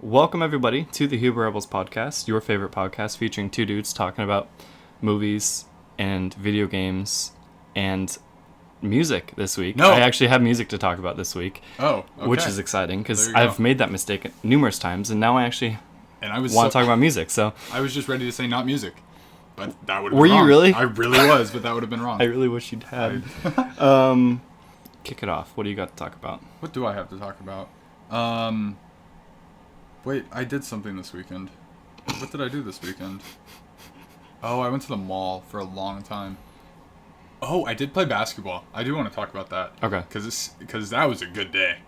Welcome, everybody, to the Huber Rebels podcast, your favorite podcast featuring two dudes talking about movies and video games and music this week. No. I actually have music to talk about this week. Oh, okay. Which is exciting because There you go. I've made that mistake numerous times, and now I actually And I was want to talk about music. So I was just ready to say not music, but that would have Were been you wrong. really? I really was, but that would have been wrong. I really wish you'd had. Kick it off. What do you got to talk about? What do I have to talk about? Wait, I did something this weekend. What did I do this weekend? Oh, I went to the mall for a long time. Oh, I did play basketball. I do want to talk about that. Okay. Because that was a good day.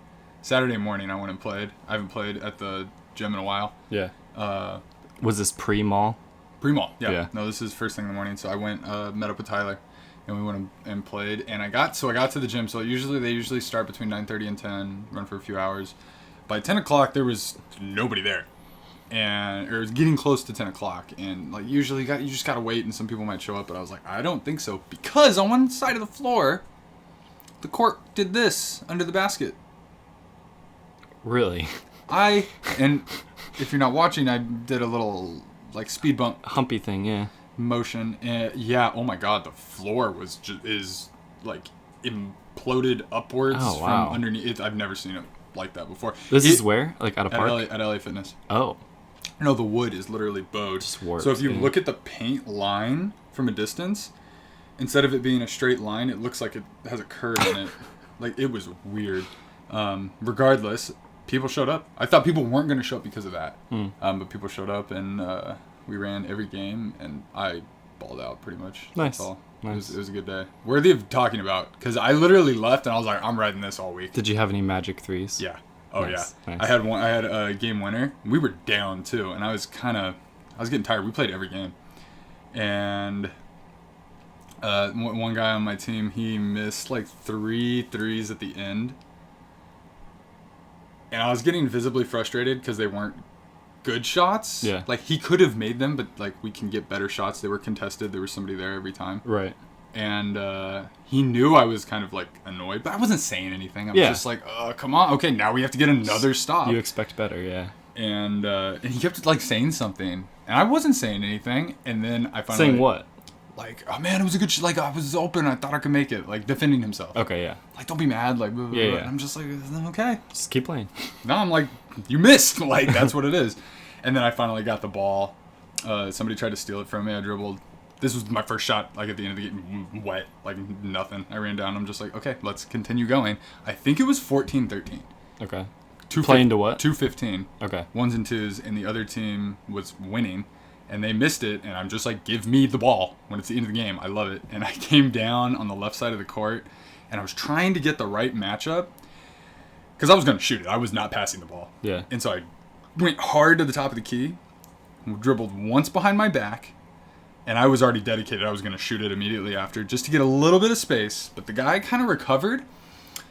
Saturday morning I went and played. I haven't played at the gym in a while. Yeah. Was this pre-mall? Pre-mall, yeah. Yeah. No, this is first thing in the morning. So I went, met up with Tyler, and we went and played. And I got to the gym. So they usually start between 9:30 and 10, run for a few hours. By 10 o'clock, there was nobody there, and it was getting close to 10 o'clock. And like usually, you just gotta wait, and some people might show up. But I was like, I don't think so, because on one side of the floor, the court did this under the basket. Really? And if you're not watching, I did a little like speed bump Humpy thing, yeah. motion. And yeah, oh my god, the floor is like imploded upwards Oh, wow. from underneath. I've never seen it like that before. This is where? Like at a park? At LA Fitness. Oh. No, the wood is literally bowed. Just warped, So if you yeah. look at the paint line from a distance, instead of it being a straight line, it looks like it has a curve in it. Like, it was weird. Regardless, people showed up. I thought people weren't going to show up because of that. But people showed up, and we ran every game, and I balled out pretty much. Nice. That's all. Nice. It was a good day. Worthy of talking about, because I literally left, and I was like, I'm riding this all week. Did you have any magic threes? Yeah. Oh, Nice, yeah. nice. I had a game winner. We were down, too, and I was getting tired. We played every game. And one guy on my team, he missed like 3 threes at the end. And I was getting visibly frustrated because they weren't good shots. Yeah. Like, he could have made them, but like, we can get better shots. They were contested. There was somebody there every time. Right. And he knew I was kind of like annoyed, but I wasn't saying anything. I was just like, come on. Okay, now we have to get another stop. You expect better, yeah. And he kept like saying something, and I wasn't saying anything. And then I finally Saying what? Like, oh man, it was a good like I was open. I thought I could make it. Like defending himself. Okay, yeah. Like, don't be mad. Like, blah, blah, Yeah, blah. yeah. And I'm just like, okay. Just keep playing. No, I'm like, you missed. Like, that's what it is. And then I finally got the ball. Somebody tried to steal it from me. I dribbled. This was my first shot, like, at the end of the game, wet, like, nothing. I ran down. I'm just like, okay, let's continue going. I think it was 14-13. Okay. Two Playing to what? 2-15. Okay. Ones and twos, and the other team was winning, and they missed it, and I'm just like, give me the ball when it's the end of the game. I love it. And I came down on the left side of the court, and I was trying to get the right matchup, because I was going to shoot it. I was not passing the ball. Yeah. And so I went hard to the top of the key, dribbled once behind my back, and I was already dedicated. I was going to shoot it immediately after just to get a little bit of space. But the guy kind of recovered.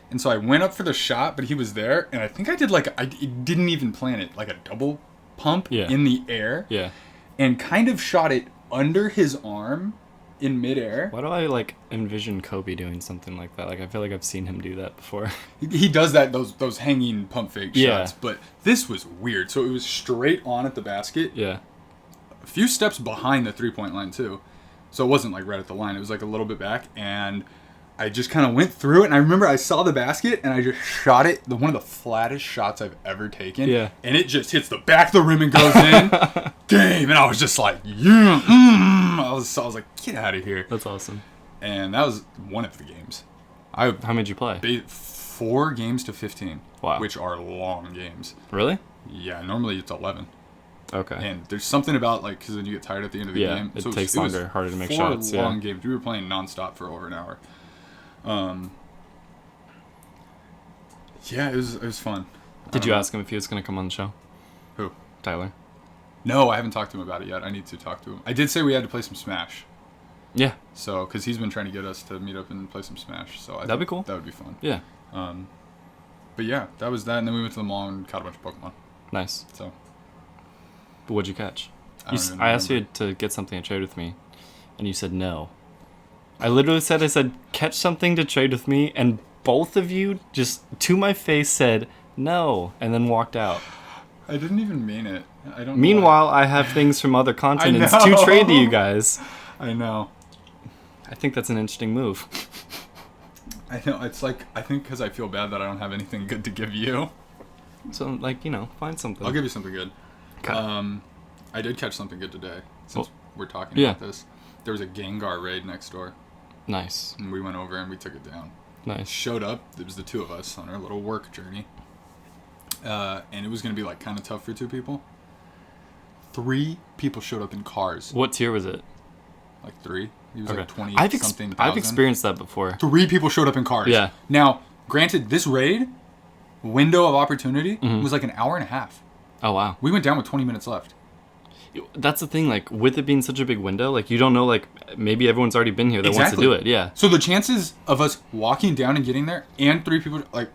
And so I went up for the shot, but he was there. And I think I did I didn't even plan it, like a double pump in the air. Yeah. And kind of shot it under his arm in midair. Why do I, envision Kobe doing something like that? Like, I feel like I've seen him do that before. He does that, those hanging pump fake Yeah. shots. But this was weird. So it was straight on at the basket. Yeah. A few steps behind the three-point line too, so it wasn't like right at the line. It was like a little bit back, and I just kind of went through it. And I remember I saw the basket, and I just shot it. One of the flattest shots I've ever taken. Yeah. And it just hits the back of the rim and goes in. Game. And I was just like, yeah. I was like, get out of here. That's awesome. And that was one of the games. How many did you play? 4 games to 15. Wow. Which are long games. Really? Yeah. Normally it's 11. Okay. And there's something about, because then you get tired at the end of the game. It So takes was longer, harder to make 4 shots. long Yeah. games. We were playing nonstop for over an hour. Yeah, it was fun. Did you ask him if he was going to come on the show? Who? Tyler. No, I haven't talked to him about it yet. I need to talk to him. I did say we had to play some Smash. Yeah. So, because he's been trying to get us to meet up and play some Smash. So That'd be cool. That would be fun. Yeah. But yeah, that was that. And then we went to the mall and caught a bunch of Pokemon. Nice. So. But what'd you catch? I don't even I asked you remember. to get something to trade with me, and you said no. I literally said, catch something to trade with me, and both of you just, to my face, said no, and then walked out. I didn't even mean it. I don't. Meanwhile, I have things from other continents know. to trade to you guys. I know. I think that's an interesting move. I know. It's like, I think because I feel bad that I don't have anything good to give you. So, like, you know, find something. I'll give you something good. Okay. I did catch something good today. Since we're talking yeah. about this, there was a Gengar raid next door. Nice. And we went over and we took it down. Nice. Showed up. It was the two of us on our little work journey. And it was going to be like kind of tough for 2 people. 3 people showed up in cars. What tier was it? Like 3. He was Okay. like 20 something thousand. I've experienced that before. 3 people showed up in cars. Yeah. Now, granted, this raid window of opportunity was like an hour and a half. Oh, wow. We went down with 20 minutes left. That's the thing, like, with it being such a big window, like, you don't know, like, maybe everyone's already been here that wants to do it, yeah. So the chances of us walking down and getting there and 3 people, like,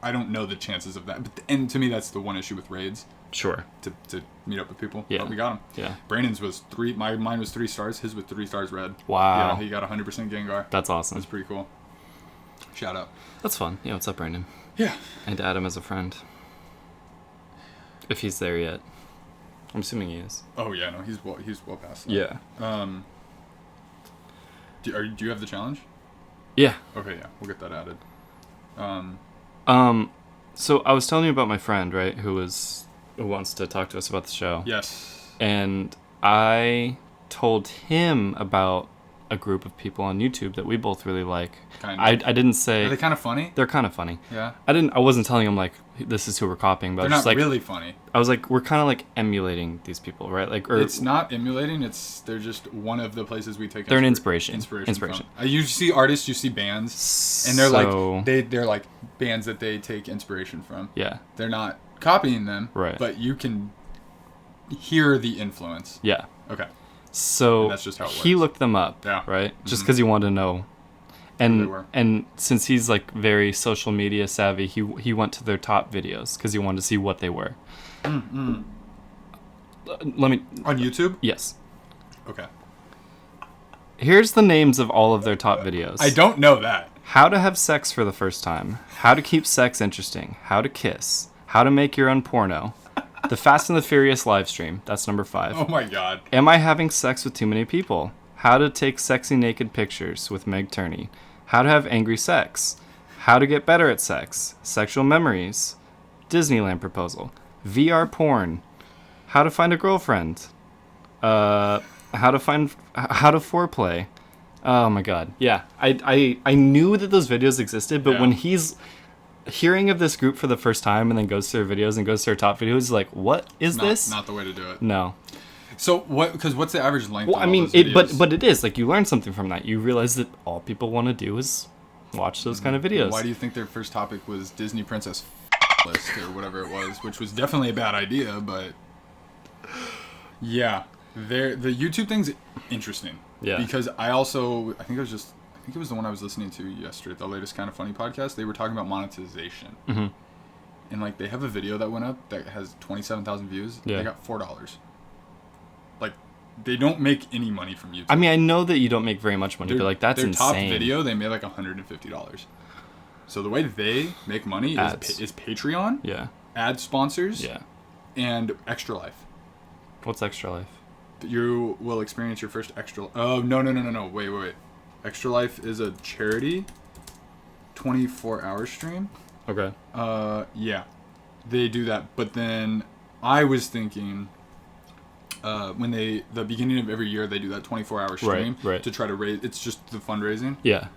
I don't know the chances of that. But, and to me, that's the one issue with raids. Sure. To meet up with people. Yeah. But we got him. Yeah. Brandon's was 3, mine was 3 stars, his was 3 stars red. Wow. Yeah, he got 100% Gengar. That's awesome. That's pretty cool. Shout out. That's fun. Yeah, what's up, Brandon? Yeah. And Adam as a friend. If he's there yet. I'm assuming he is. Oh, yeah, no, he's well past that. Yeah. Do you have the challenge? Yeah. Okay, yeah, we'll get that added. So I was telling you about my friend, right, who wants to talk to us about the show. Yes. And I told him about a group of people on YouTube that we both really like. Kind I of. didn't say... Are they kind of funny? They're kind of funny. Yeah. I wasn't telling him, like, this is who we're copying, but They're I was not just like... really funny. I was like, we're kind of like emulating these people, right? Like, or It's not emulating. They're just one of the places we take. They're an inspiration. Inspiration. You see artists, you see bands, and they're like they're like bands that they take inspiration from. Yeah. They're not copying them, right? But you can hear the influence. Yeah. Okay. So and that's just how it works. He looked them up, yeah. Right? Just because he wanted to know. And since he's like very social media savvy, he went to their top videos because he wanted to see what they were. Let me on YouTube. Yes. Okay. Here's the names of all of their top videos. I don't know that. How to have sex for the first time. How to keep sex interesting. How to kiss. How to make your own porno. The Fast and the Furious live stream. That's number 5. Oh my god. Am I having sex with too many people? How to take sexy naked pictures with Meg Turney. How to have angry sex. How to get better at sex. Sexual memories. Disneyland proposal. VR porn. How to find a girlfriend. How to foreplay. Oh my god. Yeah. I knew that those videos existed, but when he's hearing of this group for the first time and then goes to their videos and goes to their top videos, he's like, what is this? Not the way to do it. No. So what's the average length? Well, I mean, but it is like you learn something from that. You realize that all people want to do is watch those kind of videos. Why do you think their first topic was Disney Princess list or whatever it was, which was definitely a bad idea, but yeah, the YouTube thing's interesting. Yeah. Because I think it was the one I was listening to yesterday, the latest Kind of Funny podcast. They were talking about monetization. Mm-hmm. And like they have a video that went up that has 27,000 views. Yeah. They got $4. Like they don't make any money from YouTube. I mean, I know that you don't make very much money, but like that's their insane. Top video, they made like $150. So the way they make money is Patreon, yeah, ad sponsors, yeah, and Extra Life. What's Extra Life? You will experience your first extra. Oh no! Wait. Extra Life is a charity 24-hour stream. Okay. Yeah, they do that. But then I was thinking, when the beginning of every year they do that 24-hour stream right. to try to raise. It's just the fundraising. Yeah.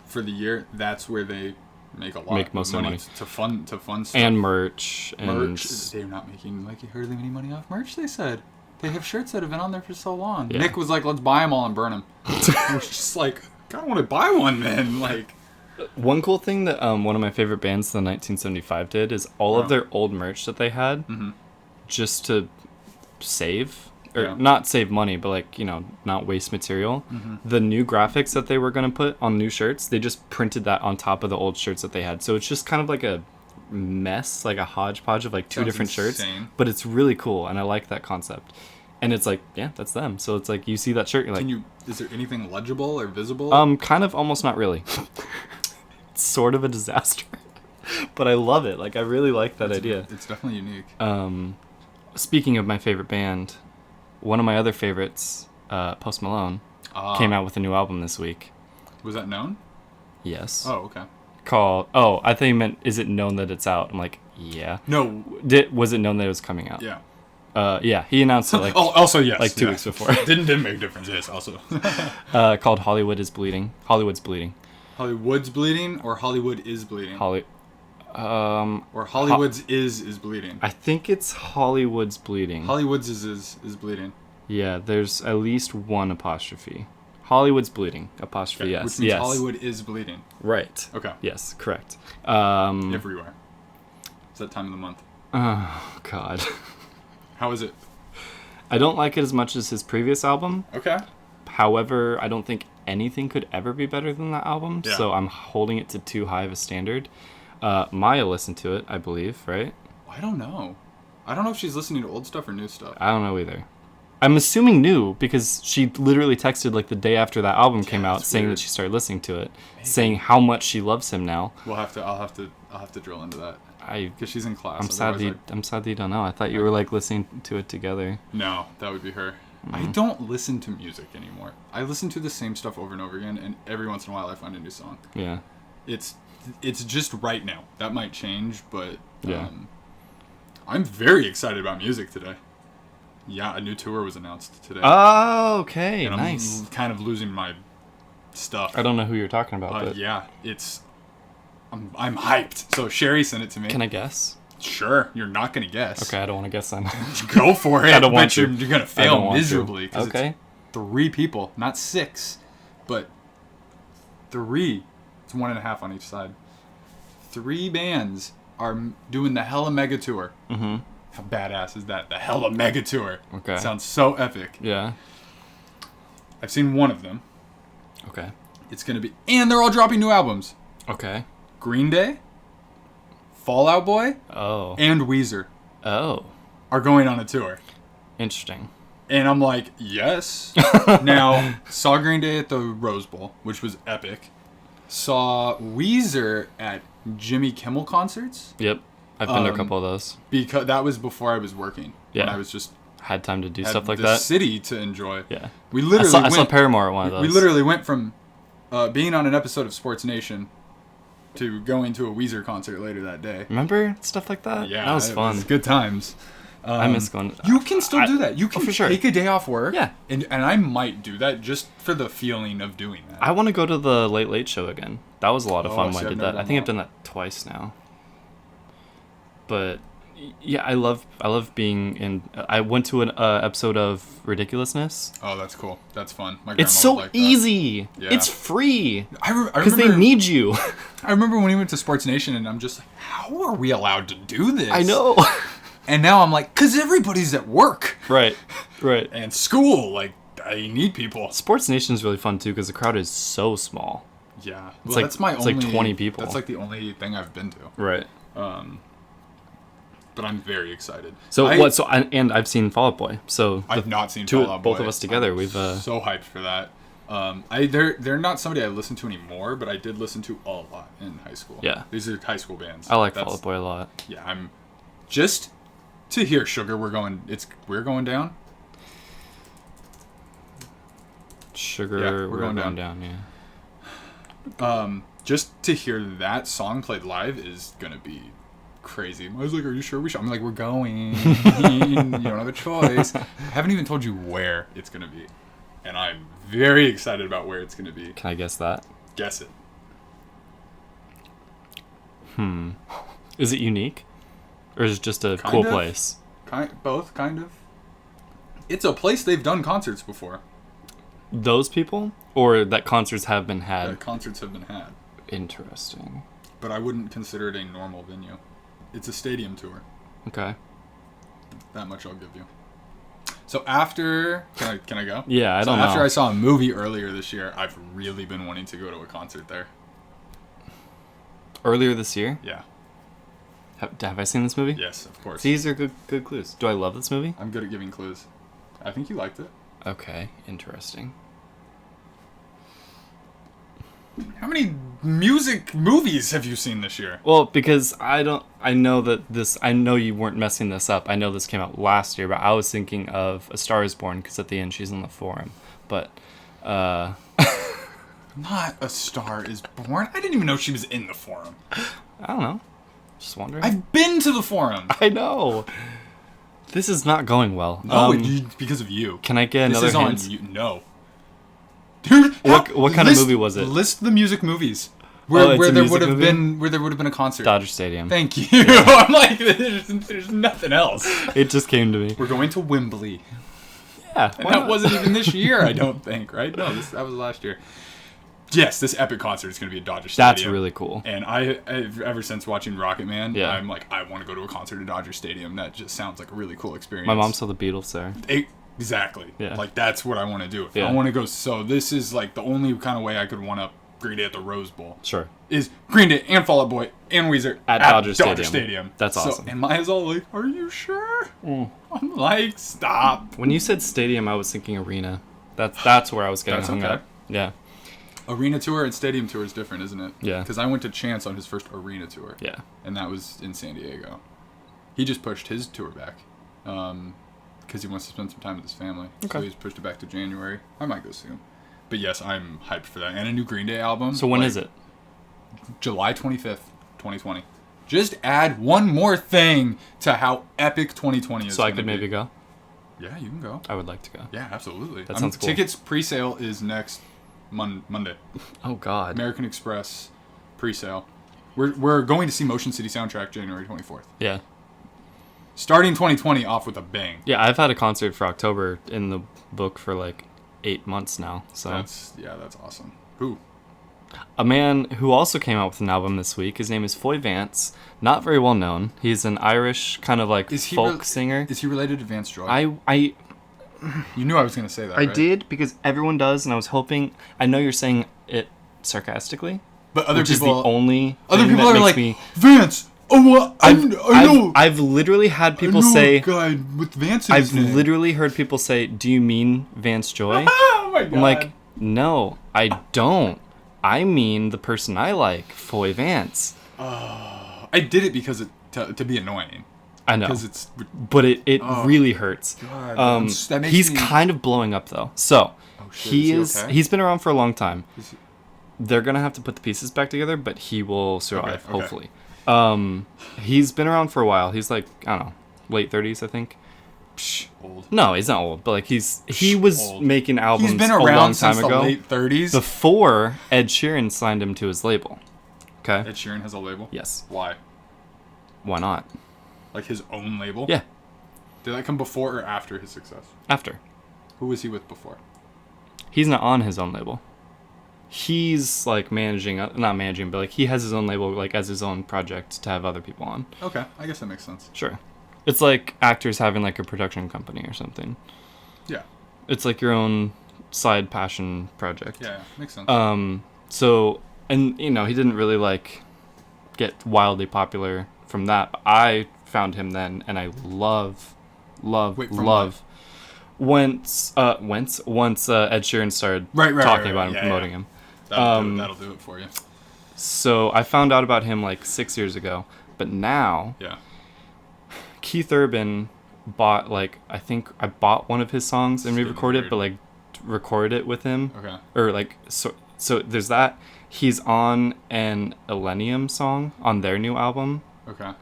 For the year, that's where they make most of the money to fund stuff. And merch. They're not making like hardly any money off merch. They said they have shirts that have been on there for so long. Yeah. Nick was like, "Let's buy them all and burn them." I was just like, "I don't want to buy one then." Like. One cool thing that one of my favorite bands, the 1975, did is all of their old merch that they had, just to save, or not save money, but like, you know, not waste material. The new graphics that they were going to put on new shirts, they just printed that on top of the old shirts that they had. So it's just kind of like a mess, like a hodgepodge of like two different shirts, but it's really cool, and I like that concept. And it's like, yeah, that's them. So it's like, you see that shirt, you're like... Is there anything legible or visible? Kind of, almost not really. It's sort of a disaster. But I love it. Like, I really like that idea. It's definitely unique. Speaking of my favorite band, one of my other favorites, Post Malone, came out with a new album this week. Was that known? Yes. Oh, okay. Called. Oh, I thought you meant, is it known that it's out? I'm like, yeah. No. Was it known that it was coming out? Yeah. Yeah, he announced it like also yes, like 2 weeks before. didn't make a difference. Yes, also. Called Hollywood is Bleeding. Hollywood's Bleeding. Hollywood's bleeding, or Hollywood is bleeding. Or Hollywood's is bleeding. I think it's Hollywood's Bleeding. Hollywood's is bleeding. Yeah, there's at least one apostrophe. Hollywood's Bleeding. Apostrophe. Okay, Yes. Which means yes. Hollywood is bleeding. Right. Okay. Yes. Correct. Everywhere. It's that time of the month. Oh God. How is it? I don't like it as much as his previous album. Okay. However, I don't think anything could ever be better than that album. Yeah. So I'm holding it to too high of a standard. Maya listened to it, I believe, right? I don't know. I don't know if she's listening to old stuff or new stuff. I don't know either. I'm assuming new because she literally texted like the day after that album came out, saying weird. that she started listening to it, saying how much she loves him now. I'll have to drill into that because she's in class. I'm sad that you don't know. I thought you were like listening to it together. No, that would be her. Mm-hmm. I don't listen to music anymore. I listen to the same stuff over and over again, and every once in a while I find a new song. Yeah. It's just right now. That might change, but Yeah. I'm very excited about music today. Yeah, a new tour was announced today. Oh, okay, and nice. I'm kind of losing my stuff. I don't know who you're talking about, but yeah, I'm hyped. So Sherry sent it to me. Can I guess? Sure, you're not gonna guess. Okay, I don't want to guess then. Go for it. I don't want to. You're gonna fail miserably. Okay. It's 3 people, not 6, but 3. It's 1.5 on each side. 3 bands are doing the Hella Mega Tour. Mm-hmm. How badass is that? The Hella Mega Tour. Okay. Sounds so epic. Yeah. I've seen one of them. Okay. It's gonna be, and they're all dropping new albums. Okay. Green Day, Fall Out Boy, Oh. and Weezer Oh. are going on a tour. Interesting. And I'm like, yes. Now, saw Green Day at the Rose Bowl, which was epic. Saw Weezer at Jimmy Kimmel concerts. Yep. I've been to a couple of those. Because that was before I was working. Yeah. When I was just Had time to do had stuff like the that. city to enjoy. Yeah. We literally I saw Paramore at one of those. We literally went from being on an episode of Sports Nation to going to a Weezer concert later that day. Remember stuff like that? Yeah, That was fun. It was good times. I miss going. You can still do that. You can for sure. take a day off work. Yeah. And I might do that just for the feeling of doing that. I want to go to the Late Late Show again. That was a lot of fun when I I've did never that. I done think I've that. done that twice now. But yeah, I love being in. I went to an episode of Ridiculousness. Oh, that's cool. That's fun. My It's grandma so would like that. easy. Yeah. It's free I because remember they need you. I remember when we went to Sports Nation, and I'm just like, how are we allowed to do this? I know. And now I'm like, because everybody's at work Right. and school. Like, I need people. Sports Nation is really fun too because the crowd is so small. Yeah. It's like- that's my it's only. like 20 people. That's like the only thing I've been to. Right. But I'm very excited. So and I've seen Fall Out Boy. So I've not seen Fall Out Boy. both of us together. I'm We've so hyped for that. They're not somebody I listen to anymore, but I did listen to a lot in high school. Yeah. These are high school bands. I like Fall Out Boy a lot. Yeah, I'm just to hear Sugar. We're going down. Sugar, Yeah, we're going down. Yeah. Just to hear that song played live is gonna be crazy. I was like, "Are you sure we should?" I'm like, "We're going. You don't have a choice." I haven't even told you where it's gonna be, and I'm very excited about where it's gonna be. Can I guess that? Guess it. Is it unique, or is it just a Kind cool of. place? Both, kind of. It's a place they've done concerts before. Those people, or that concerts have been had. Concerts have been had, Interesting. but I wouldn't consider it a normal venue. It's a stadium tour. Okay. That much I'll give you. So after, can I go? Yeah, I don't know. After I saw a movie earlier this year, I've really been wanting to go to a concert there. Earlier this year, Yeah. have I seen this movie? Yes, of course. These are good clues. Do I love this movie? I'm good at giving clues. I think you liked it. Okay, interesting. How many music movies have you seen this year? Well, because I know you weren't messing this up. I know this came out last year, but I was thinking of A Star Is Born because at the end she's in the Forum. But, Not A Star Is Born? I didn't even know she was in the Forum. I don't know. Just wondering. I've been to the Forum. I know. This is not going well. No, it's because of you. Can I get another hint? This is on you. No. Dude, what kind of movie was it? List the music movies It's where a there music would have movie? been a concert. Dodger Stadium. Thank you. I'm like, there's nothing else. It just came to me. We're going to Wembley. Yeah. And that wasn't even this year, I don't think, right? No, that was last year. Yes, this epic concert is going to be at Dodger Stadium. That's really cool. And I've ever since watching Rocket Man, Yeah. I'm like, I want to go to a concert at Dodger Stadium. That just sounds like a really cool experience. My mom saw the Beatles there. Exactly. Yeah. Like, that's what I want to do. If Yeah. I want to go, so this is like the only kind of way I could one up Green Day at the Rose Bowl. Sure. Is Green Day and Fall Out Boy and Weezer At Dodger Stadium. That's awesome. And Maya's all like, are you sure? I'm like, stop. When you said stadium, I was thinking arena. That's where I was getting That's hung okay. up. Yeah. Arena tour and stadium tour is different, isn't it? Yeah. Because I went to Chance on his first arena tour. Yeah. And that was in San Diego. He just pushed his tour back. Because he wants to spend some time with his family. Okay. So he's pushed it back to January. I might go see him. But yes, I'm hyped for that. And a new Green Day album. So when is it? July 25th, 2020. Just add one more thing to how epic 2020 is. So I could maybe go? Yeah, you can go. I would like to go. Yeah, absolutely. That sounds cool. Tickets pre-sale is next Monday. Oh, God. American Express pre-sale. We're going to see Motion City Soundtrack January 24th. Yeah. Starting 2020 off with a bang. Yeah, I've had a concert for October in the book for like 8 months now. So That's awesome. Who? a man who also came out with an album this week. His name is Foy Vance. Not very well known. He's an Irish kind of like folk singer. Is he related to Vance Joy? I You knew I was going to say that, I right? did because everyone does, and I was hoping. I know you're saying it sarcastically, But other which people, is the only. other thing people that are makes like, me, Vance. Oh, what? I know. I've literally had people I know say. a guy with Vance's I've name. literally heard people say, "Do you mean Vance Joy?" Oh my god. I'm like, no, I don't. I mean the person I like, Foy Vance. I did it because to be annoying. I know, Because it's but it really hurts. God, that makes He's me... kind of blowing up though. So shit, he is is. he okay? He's been around for a long time. Is he- They're gonna have to put the pieces back together, but he will survive, Okay. hopefully. He's been around for a while. He's like, I don't know, late 30s, I think. Psh, old. No, he's not old, but like he was old. making albums He's been a long around time since ago. the late 30s. Before Ed Sheeran signed him to his label. Okay. Ed Sheeran has a label? Yes. Why? Why not? Like his own label? Yeah. Did that come before or after his success? After. Who was he with before? He's not on his own label. He's like not managing, but like he has his own label, like as his own project to have other people on. Okay, I guess that makes sense. Sure. It's like actors having like a production company or something. Yeah. It's like your own side passion project. Yeah, makes sense. So, and you know, he didn't really like get wildly popular from that. But I found him then, and I love. Once Ed Sheeran started talking about him, promoting him. That'll do it for you. So I found out about him like 6 years ago, but now Yeah. Keith Urban bought I think I bought one of his songs and re-recorded it, but like recorded it with him. Okay. Or like so there's that. He's on an Illenium song on their new album. Okay.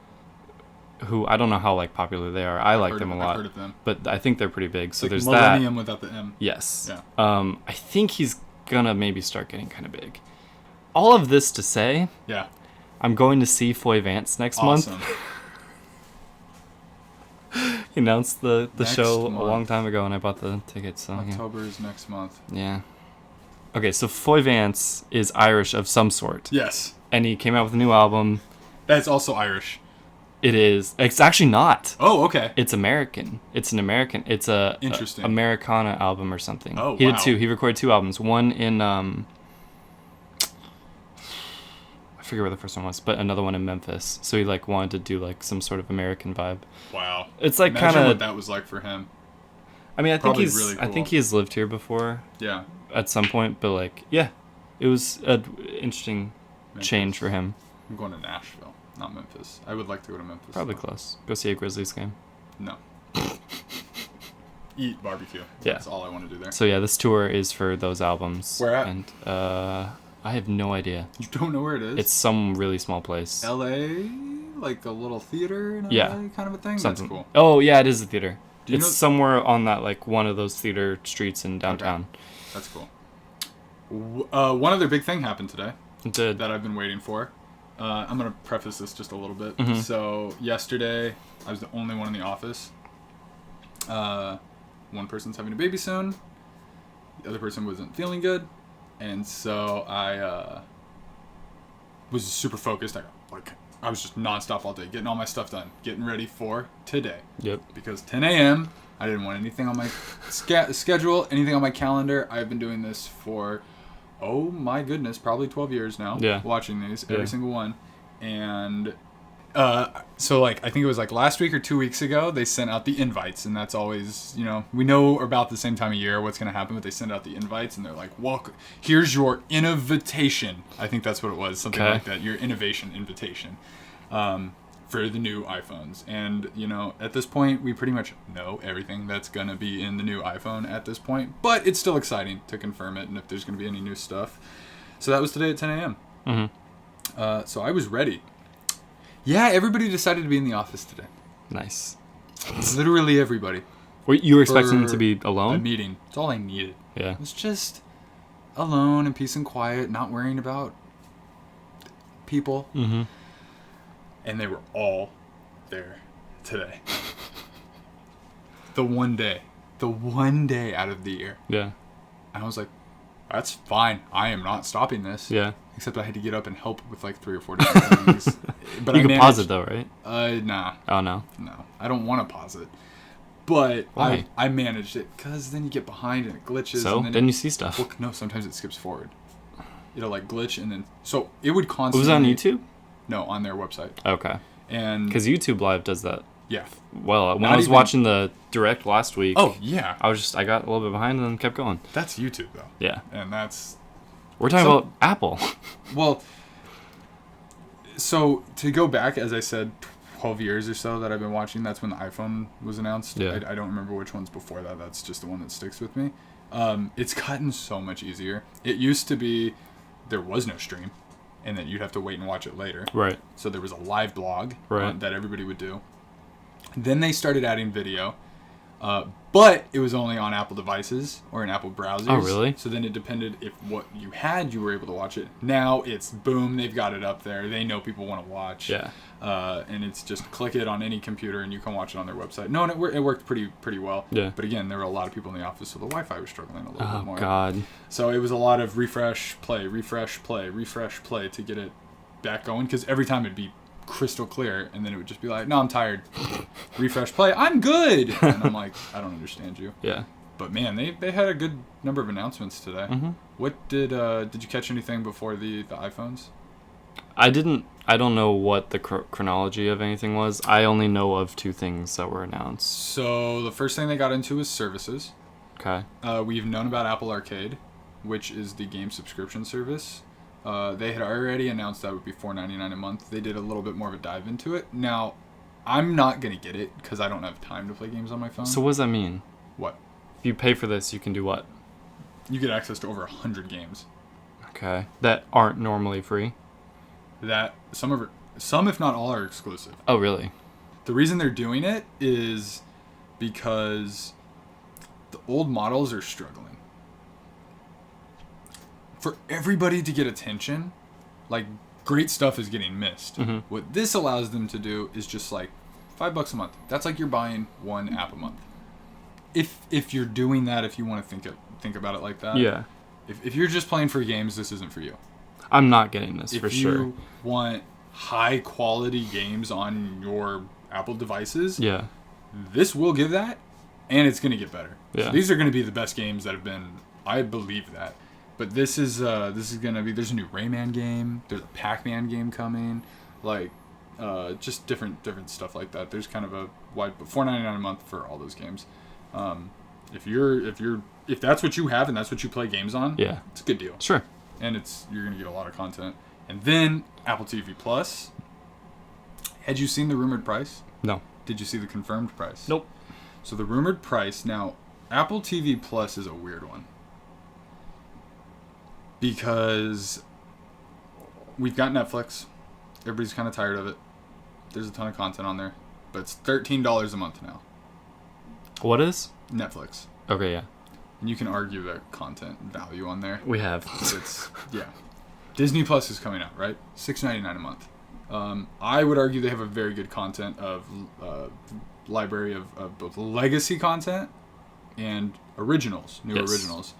Who I don't know how like popular they are. I like them a lot. I've heard of them. But I think they're pretty big. So Like there's Millennium that. without the M. Yes. Yeah. I think he's gonna maybe start getting kind of big. All of this to say, Yeah. I'm going to see Foy Vance next month. Awesome. He announced the Next show month. a long time ago, and I bought the tickets. So yeah. October is next month. Yeah. Okay, so Foy Vance is Irish of some sort, Yes. and he came out with a new album. That's also Irish. It is. It's actually not. Oh, okay. It's American. It's an American. It's a Interesting. Americana album or something. Oh, He wow. did two. He recorded two albums. One in I forget where the first one was, but another one in Memphis. So he like wanted to do like some sort of American vibe. Wow. It's like Imagine kind what of. that was like for him. I mean, I think Probably he's. really I think cool. he has lived here before Yeah. at some point, but like, yeah, It was an interesting change for him. I'm going to Nashville, not Memphis. I would like to go to Memphis. Probably close. Go see a Grizzlies game. No. Eat barbecue. Yeah. That's all I want to do there. So yeah, this tour is for those albums. Where at? And I have no idea. You don't know where it is? It's some really small place. L.A., like a little theater in Yeah. LA kind of a thing? Something. That's cool. Oh yeah, it is a theater. Do you It's know- somewhere on that like one of those theater streets in downtown. Okay. That's cool. One other big thing happened today It did. that I've been waiting for. I'm going to preface this just a little bit. Mhm. So yesterday, I was the only one in the office. One person's having a baby soon. The other person wasn't feeling good. And so I was super focused. I was just nonstop all day, getting all my stuff done, getting ready for today. Yep. Because 10 a.m., I didn't want anything on my schedule, anything on my calendar. I've been doing this for, oh my goodness, probably 12 years now. Yeah. Watching these, Yeah. every single one. And so, like, I think it was like last week or 2 weeks ago, they sent out the invites. And that's always, you know, we know about the same time of year what's going to happen, but they send out the invites and they're like, welcome, here's your invitation. I think that's what it was, something Okay. like that, your innovation invitation. For the new iPhones. And, you know, at this point, we pretty much know everything that's going to be in the new iPhone at this point. But it's still exciting to confirm it and if there's going to be any new stuff. So that was today at 10 a.m. Mm-hmm. So I was ready. Yeah, everybody decided to be in the office today. Nice. Literally everybody. You were expecting For to be A alone? meeting. It's all I needed. Yeah. It was just alone and peace and quiet, not worrying about people. Mm-hmm. And they were all there today. The one day out of the year. Yeah. And I was like, that's fine. I am not stopping this. Yeah. Except I had to get up and help with like 3 or 4 different things. But You I can managed, pause it though, right? Nah. Oh no. No. I don't want to pause it. But Why? I managed it because then you get behind and it glitches. So and then you see stuff. Well, no, sometimes it skips forward. It'll like glitch and then... So it would It constantly... was on YouTube? No, on their website. Okay. And... Because YouTube Live does that. Yeah. Well, when Not I was even- watching the direct last week, Oh, yeah. I got a little bit behind and then kept going. That's YouTube, though. Yeah. And that's... We're talking So- about Apple. Well, so to go back, as I said, 12 years or so that I've been watching, that's when the iPhone was announced. Yeah. I don't remember which ones before that. That's just the one that sticks with me. It's gotten so much easier. It used to be there was no stream, and then you'd have to wait and watch it later. Right. So there was a live blog Right. that everybody would do. Then they started adding video, but it was only on Apple devices or in Apple browsers. Oh, really? So then it depended if what you had, you were able to watch it. Now it's boom, they've got it up there. They know people want to watch. Yeah. And it's just click it on any computer and you can watch it on their website. No, and it worked pretty well. Yeah. But again, there were a lot of people in the office, so the Wi-Fi was struggling a little bit Oh more. God. So it was a lot of refresh, play to get it back going. Because every time it'd be crystal clear, and then it would just be like, no, I'm tired. Refresh, play, I'm good. And I'm like, I don't understand you. Yeah. But man, they had a good number of announcements today. Mm-hmm. What did you catch anything before the iPhones? I don't know what the chronology of anything was. I only know of 2 things that were announced. So the first thing they got into was services. Okay. We've known about Apple Arcade, which is the game subscription service. They had already announced that would be $4.99 a month. They did a little bit more of a dive into it. Now, I'm not going to get it because I don't have time to play games on my phone. So what does that mean? What? If you pay for this, you can do what? You get access to over 100 games. Okay. That aren't normally free? That some if not all are exclusive. Oh, really? The reason they're doing it is because the old models are struggling. For everybody to get attention, like, great stuff is getting missed. Mhm. What this allows them to do is just like $5 a month. That's like you're buying 1 app a month. If you're doing that, if you want to think about it like that. Yeah. If you're just playing for games, this isn't for you. I'm not getting this for If sure. you want high quality games on your Apple devices, Yeah. this will give that, and it's going to get better. Yeah. So these are going to be the best games that have been. I believe that. But this is going to be. There's a new Rayman game. There's a Pac-Man game coming. Like, just different stuff like that. There's kind of a wide, but $4.99 a month for all those games. If that's what you have and that's what you play games on, Yeah. it's a good deal. Sure. and you're gonna get a lot of content. And then Apple TV Plus. Had you seen the rumored price? No. Did you see the confirmed price? Nope. So the rumored price now, Apple TV Plus is a weird one because we've got Netflix. Everybody's kind of tired of it. There's a ton of content on there, but it's $13 a month now. What is? Netflix. Okay, yeah. And you can argue the content value on there. We have. Yeah. Disney Plus is coming out, right? $6.99 a month. I would argue they have a very good content of library of both legacy content and originals, new originals.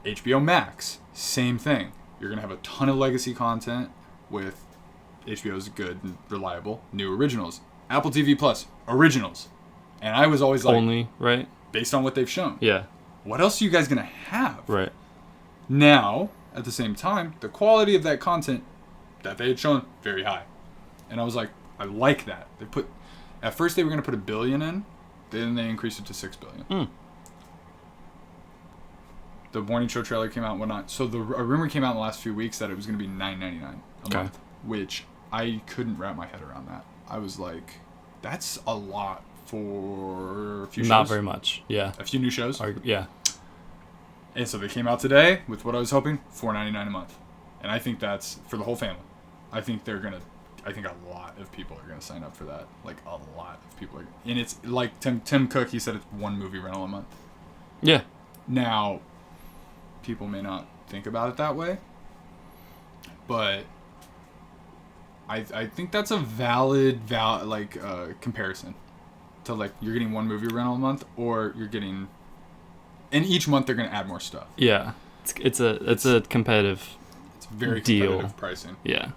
HBO Max, same thing. You're going to have a ton of legacy content with HBO's good and reliable new originals. Apple TV Plus, originals. And I was always like... Only, right? Based on what they've shown. Yeah. What else are you guys going to have? Right. Now, at the same time, the quality of that content that they had shown, very high. And I was like, I like that. At first they were going to put $1 billion in, then they increased it to $6 billion. The morning show trailer came out and whatnot. So a rumor came out in the last few weeks that it was going to be $9.99 a month, which I couldn't wrap my head around that. I was like, that's a lot for a few shows. Not very much, yeah. A few new shows. Yeah. And so they came out today with what I was hoping, $4.99 a month. And I think that's for the whole family. I think a lot of people are going to sign up for that. Like, a lot of people are. And it's like Tim Cook, he said it's one movie rental a month. Yeah. Now, people may not think about it that way, but I think that's a valid comparison to, like, you're getting one movie rental a month, or you're getting, and each month they're going to add more stuff. Yeah. It's a competitive It's very deal. competitive pricing. Yeah.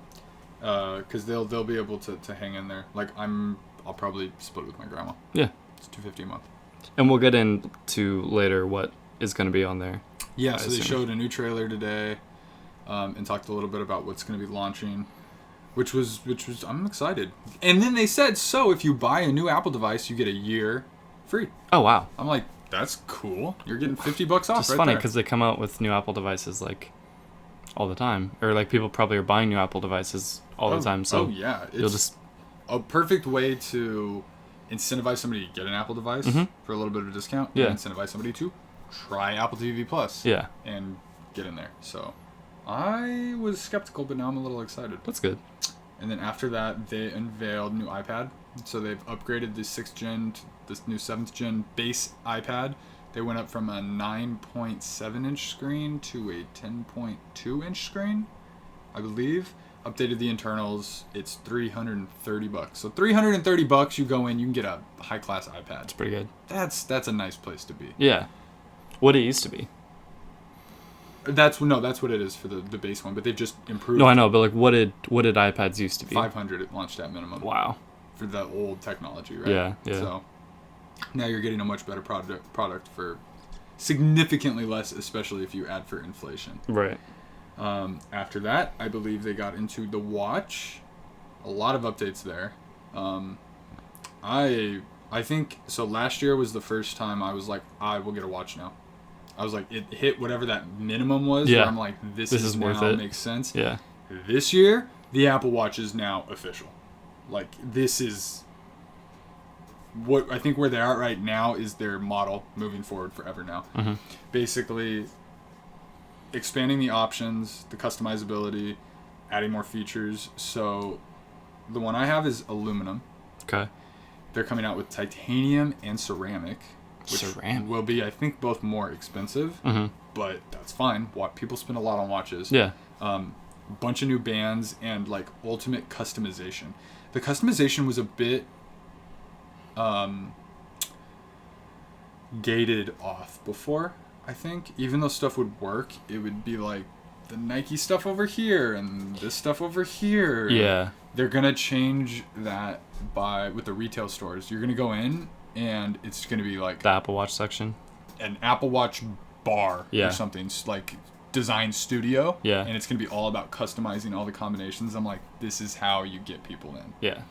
Because they'll be able to hang in there. Like, I'll probably split it with my grandma. Yeah. It's $250 a month. And we'll get into later what is going to be on there. Yeah, so they showed a new trailer today, and talked a little bit about what's going to be launching, which was I'm excited. And then they said, so if you buy a new Apple device, you get a year free. Oh, wow. I'm like, that's cool. You're getting $50 off. It's funny because they come out with new Apple devices like all the time, or like people probably are buying new Apple devices all the time. So yeah, you'll just a perfect way to incentivize somebody to get an Apple device for a little bit of a discount. Yeah. And incentivize somebody to try Apple TV Plus. Yeah. And get in there. So I was skeptical, but now I'm a little excited. That's good. And then after that, they unveiled new iPad. So they've upgraded the 6th gen to this new 7th gen base iPad. They went up from a 9.7 inch screen to a 10.2 inch screen, I believe. Updated the internals. It's $330. So $330, you go in, you can get a high class iPad. That's pretty good. That's a nice place to be. Yeah. What it used to be. That's what it is for the base one, but they've just improved. No, I know, but like what did iPads used to be? 500 it launched at minimum. Wow. For the old technology, right? Yeah. So now you're getting a much better product for significantly less, especially if you add for inflation. Right. After that, I believe they got into the watch. A lot of updates there. I think so. Last year was the first time I was like, I will get a watch now. I was like, it hit whatever that minimum was. Yeah. Where I'm like, this is worth now it. Makes sense. Yeah. This year, the Apple Watch is now official. Like, this is what I think where they are right now is their model moving forward forever now. Mm-hmm. Basically, expanding the options, the customizability, adding more features. So, the one I have is aluminum. Okay. They're coming out with titanium and ceramic, which will be, I think, both more expensive, but that's fine. People spend a lot on watches. Yeah. Bunch of new bands and like ultimate customization. The customization was a bit gated off before, I think. Even though stuff would work, it would be like the Nike stuff over here and this stuff over here. Yeah. They're gonna change that with the retail stores. You're gonna go in and it's gonna be like the Apple Watch section, an Apple Watch bar or something, like design studio. Yeah. And it's gonna be all about customizing all the combinations. I'm like, this is how you get people in. Yeah.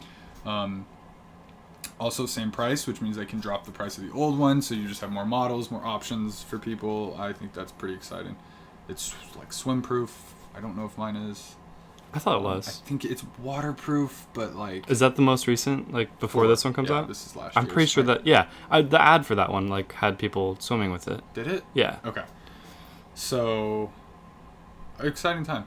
Also same price, which means they can drop the price of the old one, so you just have more models, more options for people. I think that's pretty exciting. It's like swim proof. I don't know if mine is. I thought it I was. think it's waterproof, but like. Is that the most recent? Like before this one comes out? This is last I'm year's. pretty sure that the ad for that one like had people swimming with it. Did it? Yeah. Okay. So, exciting time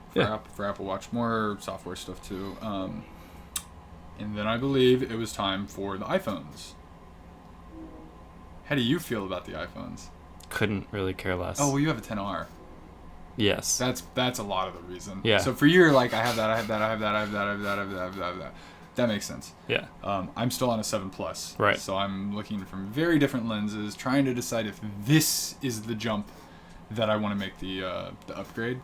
for Apple Watch. More software stuff too. And then I believe it was time for the iPhones. How do you feel about the iPhones? Couldn't really care less. Oh, well, you have a 10R. Yes. That's a lot of the reason. Yeah. So for you, you're like, I have that, I have that, I have that, I have that, I have that, I have that, I have that. That makes sense. Yeah. I'm still on a 7 Plus. Right. So I'm looking from very different lenses, trying to decide if this is the jump that I want to make the upgrade.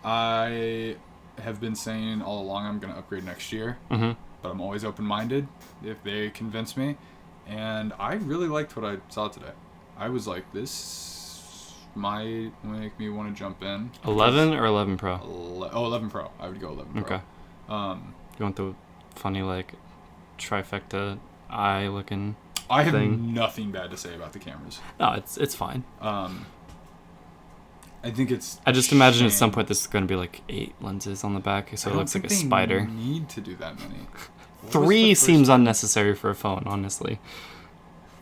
I have been saying all along I'm going to upgrade next year, Mm-hmm. but I'm always open-minded if they convince me. And I really liked what I saw today. I was like, this might make me want to jump in. 11 or 11 Pro? 11 Pro. I would go 11 Pro. Okay. You want the funny, like, trifecta eye looking I have thing? nothing bad to say about the cameras. No, it's fine. I think it's. I just imagine at some point this is going to be like 8 lenses on the back, so it looks like a spider. They need to do that many. 3 seems unnecessary for a phone, honestly.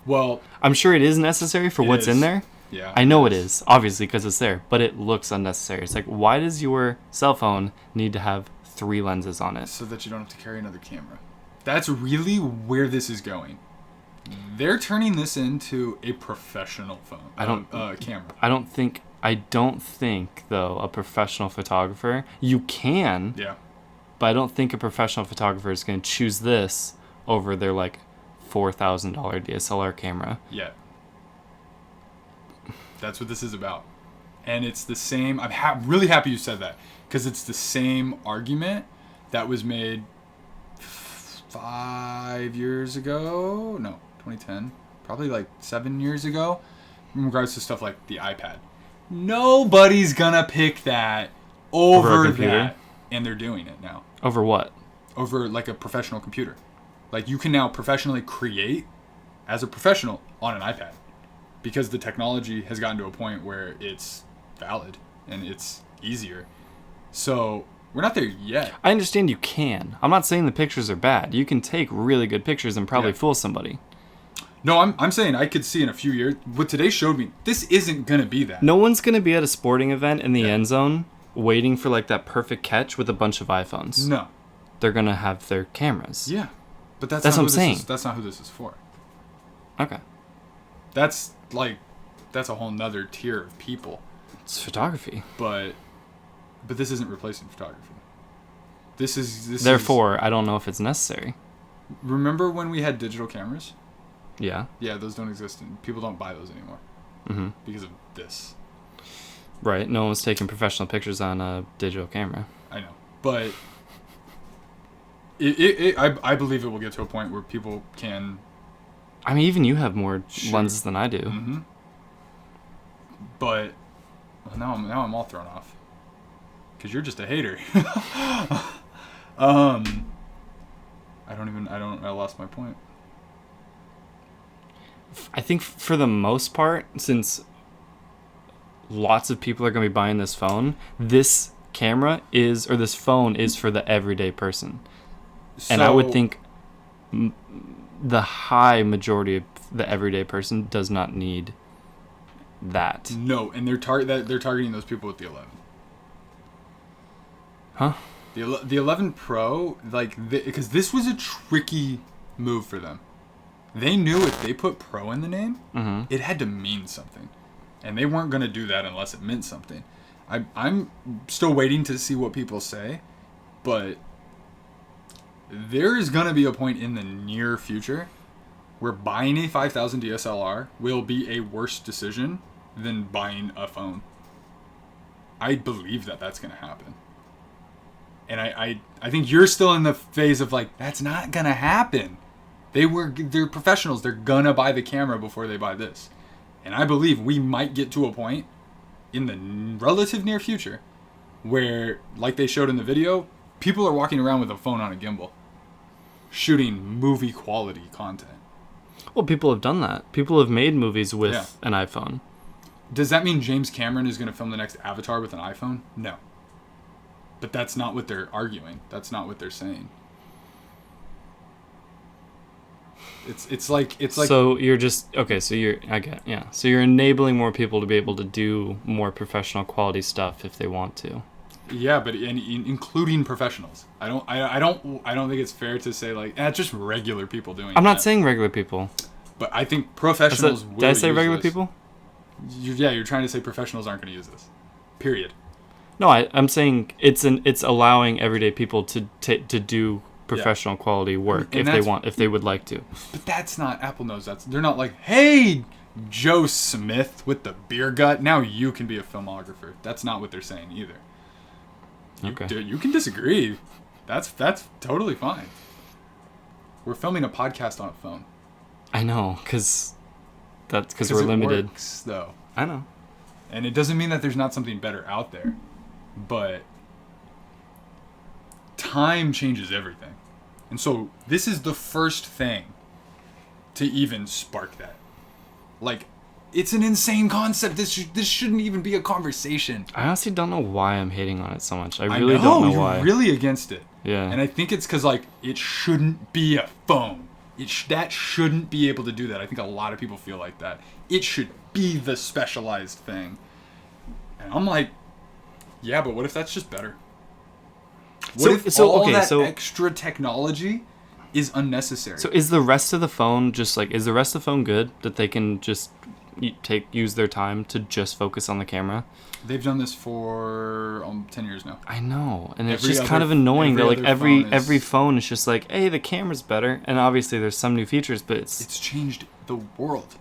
Well, I'm sure it is necessary for what's in there. Yeah. I know it is, obviously, because it's there, but it looks unnecessary. It's like, why does your cell phone need to have 3 lenses on it? So that you don't have to carry another camera. That's really where this is going. They're turning this into a professional phone. Camera. I don't think though a professional photographer, you can. Yeah. But I don't think a professional photographer is going to choose this over their like $4,000 DSLR camera. Yeah. That's what this is about. And it's the same. I'm really happy you said that, because it's the same argument that was made 5 years ago. No, 2010. Probably like 7 years ago, in regards to stuff like the iPad. Nobody's gonna pick that over that. And they're doing it now. Over what? Over like a professional computer. Like you can now professionally create as a professional on an iPad, because the technology has gotten to a point where it's valid and it's easier. So we're not there yet. I understand you can. I'm not saying the pictures are bad. You can take really good pictures and probably fool somebody. No, I'm saying I could see in a few years. What today showed me, this isn't going to be that. No one's going to be at a sporting event in the end zone waiting for like that perfect catch with a bunch of iPhones. No. They're going to have their cameras. Yeah. But that's what not I'm saying. That's not who this is for. Okay. That's a whole nother tier of people. It's photography. But this isn't replacing photography. This Therefore, I don't know if it's necessary. Remember when we had digital cameras? Yeah. Yeah, those don't exist, and people don't buy those anymore. Mm-hmm. Because of this. Right. No one's taking professional pictures on a digital camera. I know. But I believe it will get to a point where people can... I mean, even you have more lenses than I do. Mm-hmm. But now I'm all thrown off. Because you're just a hater. I lost my point. I think for the most part, since lots of people are going to be buying this phone, this this phone is for the everyday person. And I would think the high majority of the everyday person does not need that. No, and they're targeting those people with the 11. Huh? The 11 Pro, because this was a tricky move for them. They knew if they put Pro in the name, it had to mean something. And they weren't going to do that unless it meant something. I'm still waiting to see what people say, but there is going to be a point in the near future where buying a 5000 DSLR will be a worse decision than buying a phone. I believe that that's going to happen. And I think you're still in the phase of like, that's not going to happen. They're professionals. They're going to buy the camera before they buy this. And I believe we might get to a point in the relative near future where, like they showed in the video, people are walking around with a phone on a gimbal, shooting movie quality content. Well, people have done that. People have made movies with an iPhone. Does that mean James Cameron is going to film the next Avatar with an iPhone? No. But that's not what they're arguing. That's not what they're saying. It's like So you're just okay. So So you're enabling more people to be able to do more professional quality stuff if they want to. yeah, but including professionals. I don't think it's fair to say like just regular people doing. I'm not that. saying regular people. But I think professionals. Did I say use regular this. people? You're trying to say professionals aren't going to use this. Period. No, I'm saying it's allowing everyday people to do professional quality work And if they would like to. But that's not Apple knows that's. They're not like, hey, Joe Smith with the beer gut. Now you can be a filmographer. That's not what they're saying either. Okay. You can disagree. That's totally fine. We're filming a podcast on a phone. I know, because we're limited. Works, though. I know. And it doesn't mean that there's not something better out there, but time changes everything. And so this is the first thing to even spark that. Like, it's an insane concept. This shouldn't even be a conversation. I honestly don't know why I'm hating on it so much. I really don't know why. You're really against it. Yeah. And I think it's because, like, it shouldn't be a phone. That shouldn't be able to do that. I think a lot of people feel like that. It should be the specialized thing. And I'm like, yeah, but what if that's just better? What if all that extra technology is unnecessary? So is the rest of the phone is the rest of the phone good that they can just use their time to just focus on the camera? They've done this for 10 years now. I know, and it's just kind of annoying that like every phone is just like, hey, the camera's better, and obviously there's some new features, but it's changed the world.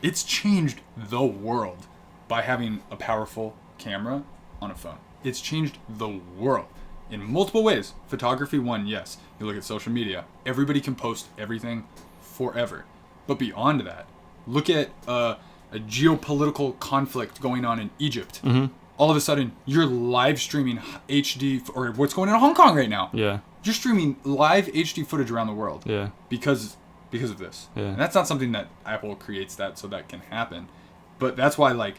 It's changed the world by having a powerful camera on a phone. It's changed the world in multiple ways. Photography, one, yes. You look at social media, everybody can post everything forever. But beyond that, look at a geopolitical conflict going on in Egypt. Mm-hmm. All of a sudden, you're live streaming HD, or what's going on in Hong Kong right now. Yeah. You're streaming live HD footage around the world. Yeah. Because of this. Yeah. And that's not something that Apple creates that so that can happen. But that's why, like,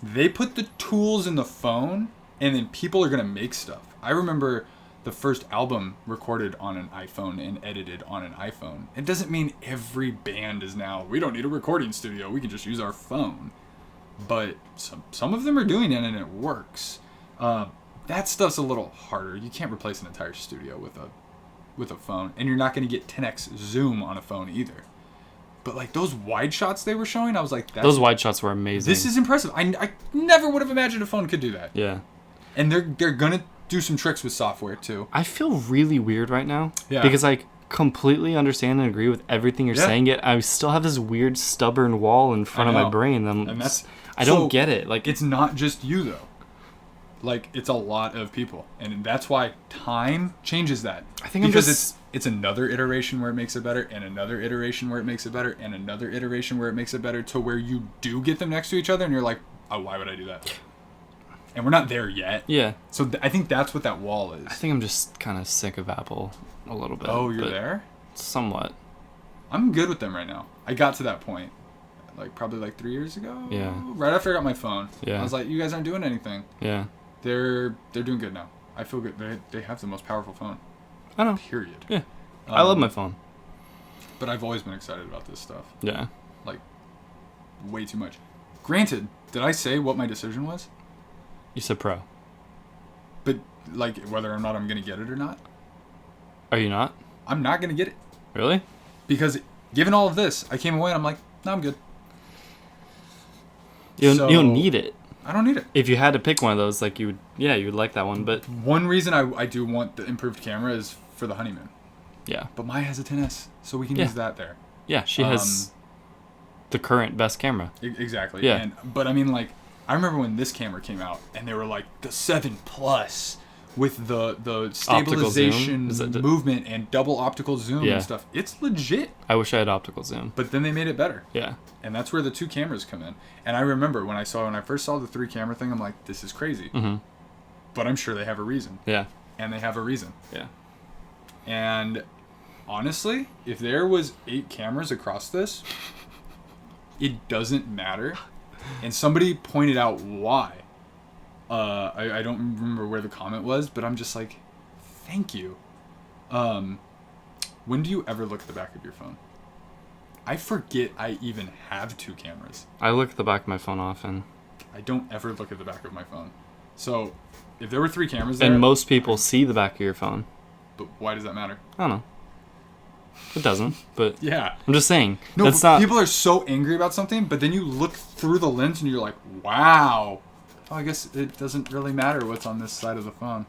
they put the tools in the phone, and then people are going to make stuff. I remember the first album recorded on an iPhone and edited on an iPhone. It doesn't mean every band is now, we don't need a recording studio, we can just use our phone. But some of them are doing it and it works. That stuff's a little harder. You can't replace an entire studio with a phone, and you're not going to get 10x zoom on a phone either. But like those wide shots they were showing, I was like, those wide shots were amazing. This is impressive. I never would have imagined a phone could do that. Yeah. And they're going to do some tricks with software too. I feel really weird right now. Yeah. Because I completely understand and agree with everything you're saying, yet I still have this weird stubborn wall in front of my brain. I don't get it. Like, it's not just you though. Like, it's a lot of people, and that's why time changes that. I think it's another iteration where it makes it better, and another iteration where it makes it better, and another iteration where it makes it better, to where you do get them next to each other, and you're like, oh, why would I do that? And we're not there yet. Yeah. So I think that's what that wall is. I think I'm just kind of sick of Apple a little bit. Oh, you're there? Somewhat. I'm good with them right now. I got to that point, probably 3 years ago. Yeah. Right after I got my phone. Yeah. I was like, you guys aren't doing anything. Yeah. They're doing good now. I feel good. They have the most powerful phone. I know. Period. Yeah. I love my phone. But I've always been excited about this stuff. Yeah. Like, way too much. Granted, did I say what my decision was? You said Pro. But, like, whether or not I'm going to get it or not? Are you not? I'm not going to get it. Really? Because, given all of this, I came away and I'm like, no, I'm good. You don't need it. I don't need it. If you had to pick one of those, like, you would like that one, but... One reason I do want the improved camera is for the Honeymoon. Yeah. But Maya has a 10S, so we can use that there. Yeah, she has the current best camera. Exactly. Yeah. But, I mean, like, I remember when this camera came out, and they were like, the 7 Plus with the stabilization movement and double optical zoom and stuff. It's legit. I wish I had optical zoom. But then they made it better. Yeah. And that's where the 2 cameras come in. And I remember when I first saw the 3 camera thing, I'm like, this is crazy. Mm-hmm. But I'm sure they have a reason. Yeah. And they have a reason. Yeah. And honestly, if there was 8 cameras across this, it doesn't matter, And somebody pointed out why. I don't remember where the comment was, but I'm just like, thank you. When do you ever look at the back of your phone? I forget I even have 2 cameras. I look at the back of my phone often. I don't ever look at the back of my phone. So, if there were 3 cameras there... And most people see the back of your phone. But why does that matter? I don't know. It doesn't, but... Yeah. I'm just saying. No, that's not... people are so angry about something, but then you look through the lens and you're like, wow. Oh, I guess it doesn't really matter what's on this side of the phone.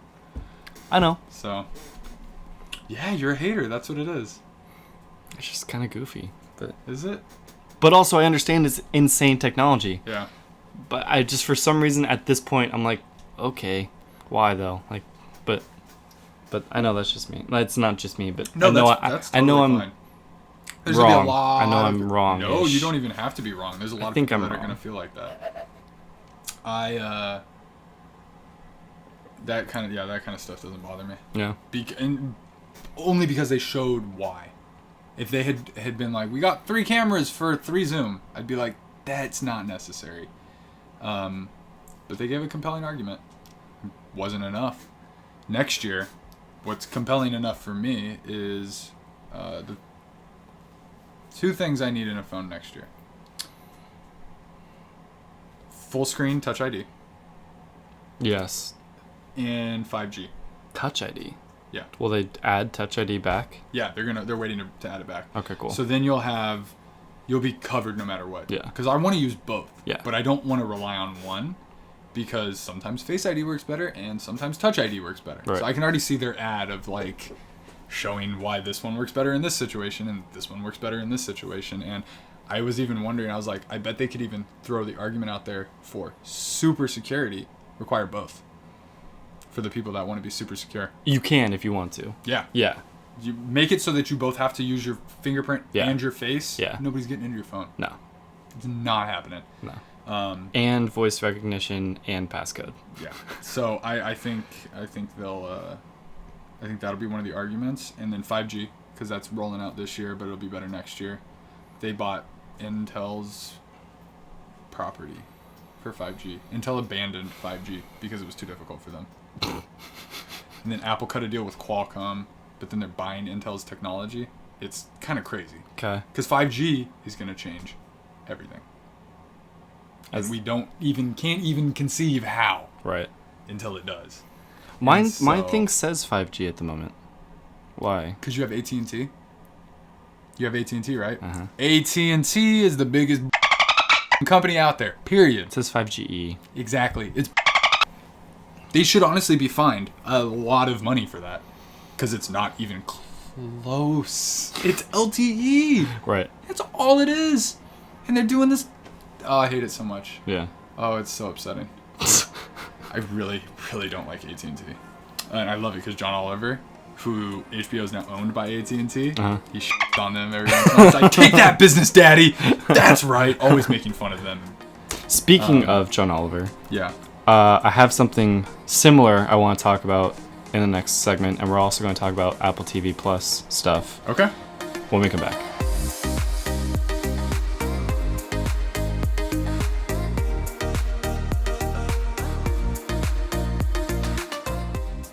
I know. So, yeah, you're a hater. That's what it is. It's just kind of goofy. But is it? But also, I understand it's insane technology. Yeah. But I just, for some reason, at this point, I'm like, okay, why though? Like, but I know that's just me. It's not just me, but no, I know that's totally I know I'm fine. There's wrong. Gonna be a lot I know I'm wrong. No, you don't even have to be wrong. There's a lot of people that are gonna feel like that. That kind of stuff doesn't bother me. Yeah. And only because they showed why. If they had been like, we got 3 cameras for 3 zoom, I'd be like, that's not necessary. But they gave a compelling argument. Wasn't enough. Next year, what's compelling enough for me is the 2 things I need in a phone next year. Full screen Touch ID. Yes. And 5G. Touch ID. Yeah. Will they add Touch ID back? Yeah, they're waiting to add it back. Okay, cool. So then you'll be covered no matter what. Yeah. Because I want to use both. Yeah. But I don't want to rely on one, because sometimes Face ID works better and sometimes Touch ID works better. Right. So I can already see their ad of like showing why this one works better in this situation and this one works better in this situation. And I was even wondering, I was like, I bet they could even throw the argument out there for super security, require both. For the people that want to be super secure. You can if you want to. Yeah. Yeah. You make it so that you both have to use your fingerprint and your face. Yeah. Nobody's getting into your phone. No. It's not happening. No. And voice recognition and passcode. Yeah. So I think they'll I think that'll be one of the arguments, and then 5G, because that's rolling out this year, but it'll be better next year. They bought Intel's property for 5G. Intel abandoned 5G because it was too difficult for them. And then Apple cut a deal with Qualcomm, but then they're buying Intel's technology. It's kind of crazy. Okay. Because 5G is going to change everything. And we can't even conceive how. Right. Until it does. My thing says 5G at the moment. Why? Because you have AT&T. You have AT&T, right? Uh-huh. AT&T is the biggest company out there. Period. It says 5GE. Exactly. They should honestly be fined a lot of money for that, because it's not even close. It's LTE. Right. That's all it is. And they're doing this. Oh, I hate it so much. Yeah. Oh, it's so upsetting. I really, really don't like AT&T. And I love it because John Oliver, who HBO is now owned by AT&T, he shit on them every once in a while. It's like, take that, business daddy. That's right. Always making fun of them. Speaking of John Oliver. Yeah. I have something similar I want to talk about in the next segment, and we're also going to talk about Apple TV Plus stuff. Okay. When we come back.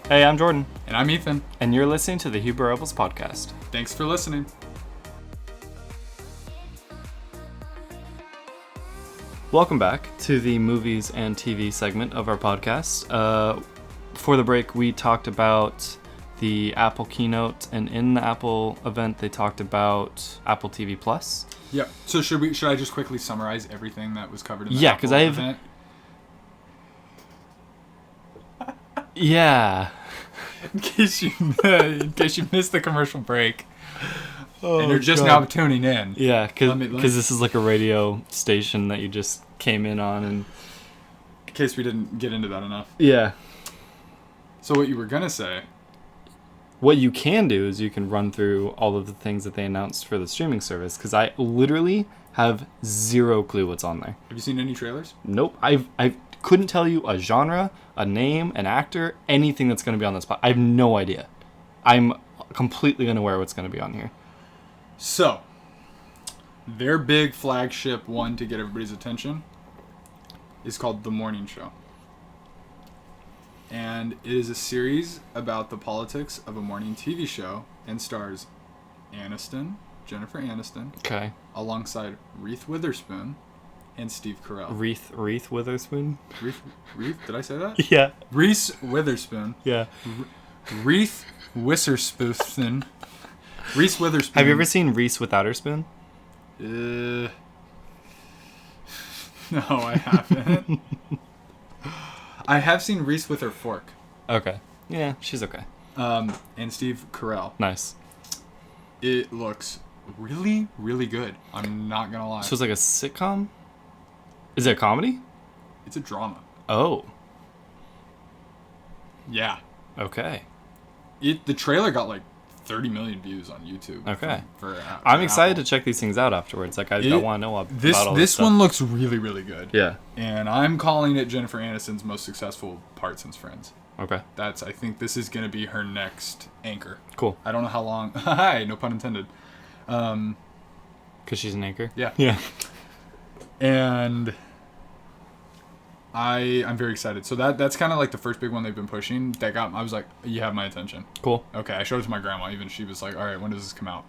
Hey, I'm Jordan. And I'm Ethan. And you're listening to the Huber Rebels podcast. Thanks for listening. Welcome back to the movies and TV segment of our podcast. Before the break, we talked about the Apple keynote, and in the Apple event, they talked about Apple TV Plus. Yep. So should I just quickly summarize everything that was covered in the Apple event? Yeah. In case you missed the commercial break. And you're just now tuning in. Yeah, because this is like a radio station that you just came in on. And in case we didn't get into that enough. Yeah. So what you were going to say. What you can do is you can run through all of the things that they announced for the streaming service, because I literally have zero clue what's on there. Have you seen any trailers? Nope. I couldn't tell you a genre, a name, an actor, anything that's going to be on this spot. I have no idea. I'm completely unaware what's going to be on here. So, their big flagship one to get everybody's attention is called The Morning Show. And it is a series about the politics of a morning TV show and stars Jennifer Aniston, Okay. alongside Reese Witherspoon and Steve Carell. Reese Witherspoon? Reese? Did I say that? Yeah. Reese Witherspoon. Yeah. Reese Witherspoon. Reese Witherspoon. Have you ever seen Reese without her spoon? No, I haven't. I have seen Reese with her fork. Okay. Yeah, she's okay. And Steve Carell. Nice. It looks really, really good. I'm not gonna lie. So it's like a sitcom? Is it a comedy? It's a drama. Oh. Yeah. Okay. The trailer got like 30 million views on YouTube. Okay. For I'm excited Apple. to check these things out afterwards. Like, I want to know about this. all This stuff. one looks really, really good. Yeah. And I'm calling it Jennifer Aniston's most successful part since Friends. Okay. I think this is gonna be her next anchor. Cool. I don't know how long. Hi, no pun intended. Because she's an anchor? Yeah. Yeah. And I'm very excited. So that's kind of like the first big one they've been pushing. I was like, you have my attention. Cool. Okay, I showed it to my grandma. Even she was like, all right, when does this come out?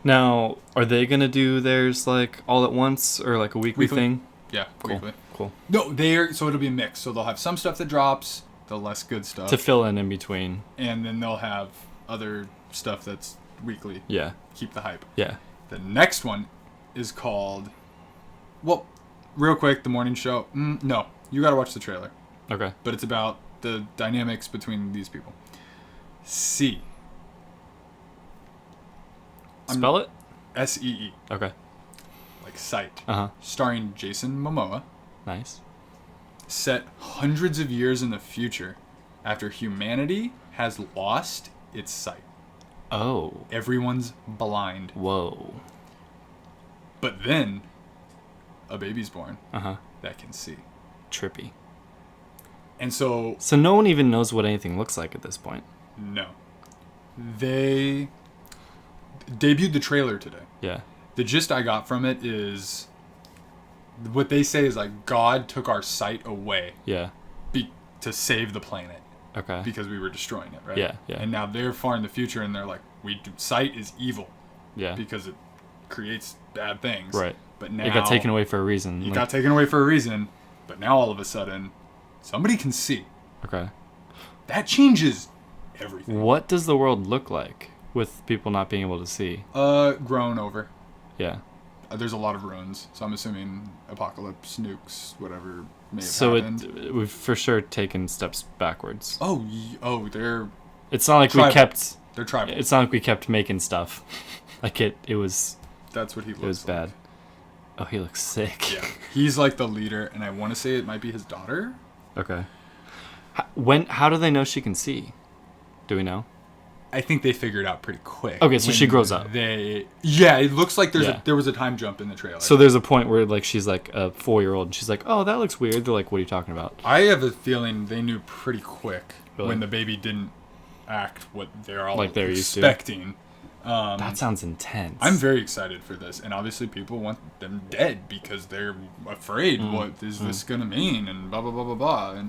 Now, are they going to do theirs, like, all at once or, like, a weekly thing? Yeah, Cool. weekly. Cool. No, so it'll be a mix. So they'll have some stuff that drops, the less good stuff. To fill in between. And then they'll have other stuff that's weekly. Yeah. Keep the hype. Yeah. The next one is called, well, real quick, The Morning Show. No, you got to watch the trailer. Okay. But it's about the dynamics between these people. C. Spell it? S-E-E. Okay. Like Sight. Uh-huh. Starring Jason Momoa. Nice. Set hundreds of years in the future after humanity has lost its sight. Oh. Everyone's blind. Whoa. But then a baby's born Uh-huh. that can see. Trippy. And so no one even knows what anything looks like at this point. no. They debuted the trailer today. Yeah. The gist I got from it is what they say is like God took our sight away Yeah. to save the planet Okay. because we were destroying it, right? Yeah, yeah. And now they're far in the future and they're like, sight is evil Yeah. because it creates bad things. Right. But now It got taken away for a reason. It got taken away for a reason, but now all of a sudden somebody can see. Okay. That changes everything. What does the world look like with people not being able to see? Grown over. Yeah. There's a lot of ruins, so I'm assuming apocalypse, nukes, whatever may have So happened. we've for sure taken steps backwards. They're It's not like tribal. we kept. They're tribal. It's not like we kept making stuff. Like it was. That's what he looks It was bad. Oh, he looks sick. Yeah, he's like the leader, and I want to say it might be his daughter. Okay. How do they know she can see? Do we know? I think they figured it out pretty quick. Okay, so when she grows up. It looks like Yeah. there was a time jump in the trailer. So there's a point where like she's like a 4-year-old and she's like, "Oh, that looks weird." They're like, "What are you talking about?" I have a feeling they knew pretty quick Really? when the baby didn't act what they're all Like they're used to. expecting. That sounds intense. I'm very excited for this, and obviously people want them dead because they're afraid. What is this gonna mean? And blah blah blah blah blah.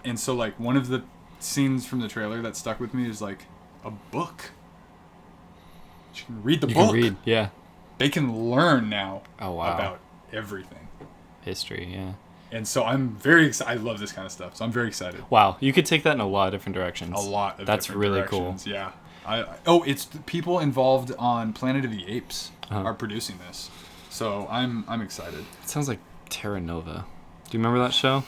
And so like one of the scenes from the trailer that stuck with me is like a book. You can read the You book. can read, yeah. They can learn now about everything. history, yeah. And so I'm very excited. I love this kind of stuff, so I'm very excited. Wow, you could take that in a lot of different directions. A lot of That's different really directions. cool. Yeah. It's the people involved on Planet of the Apes are producing this, so I'm excited. It sounds like Terra Nova. Do you remember that show?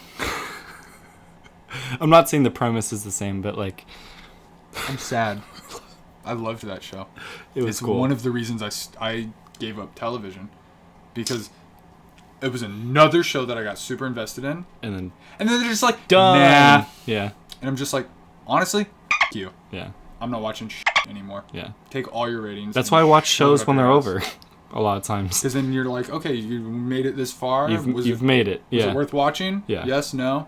I'm not saying the premise is the same, but like I'm sad. I loved that show. it was It's cool. one of the reasons I gave up television, because it was another show that I got super invested in, and and then they're just like, done. nah, Yeah. and I'm just like, honestly, you. Yeah. I'm not watching anymore. Yeah. Take all your ratings. That's and why I watch shove it shows up when your they're ass. over. A lot of times. Because then you're like, okay, you made it this far. You've made it. Was Yeah. it worth watching? Yeah. Yes, no.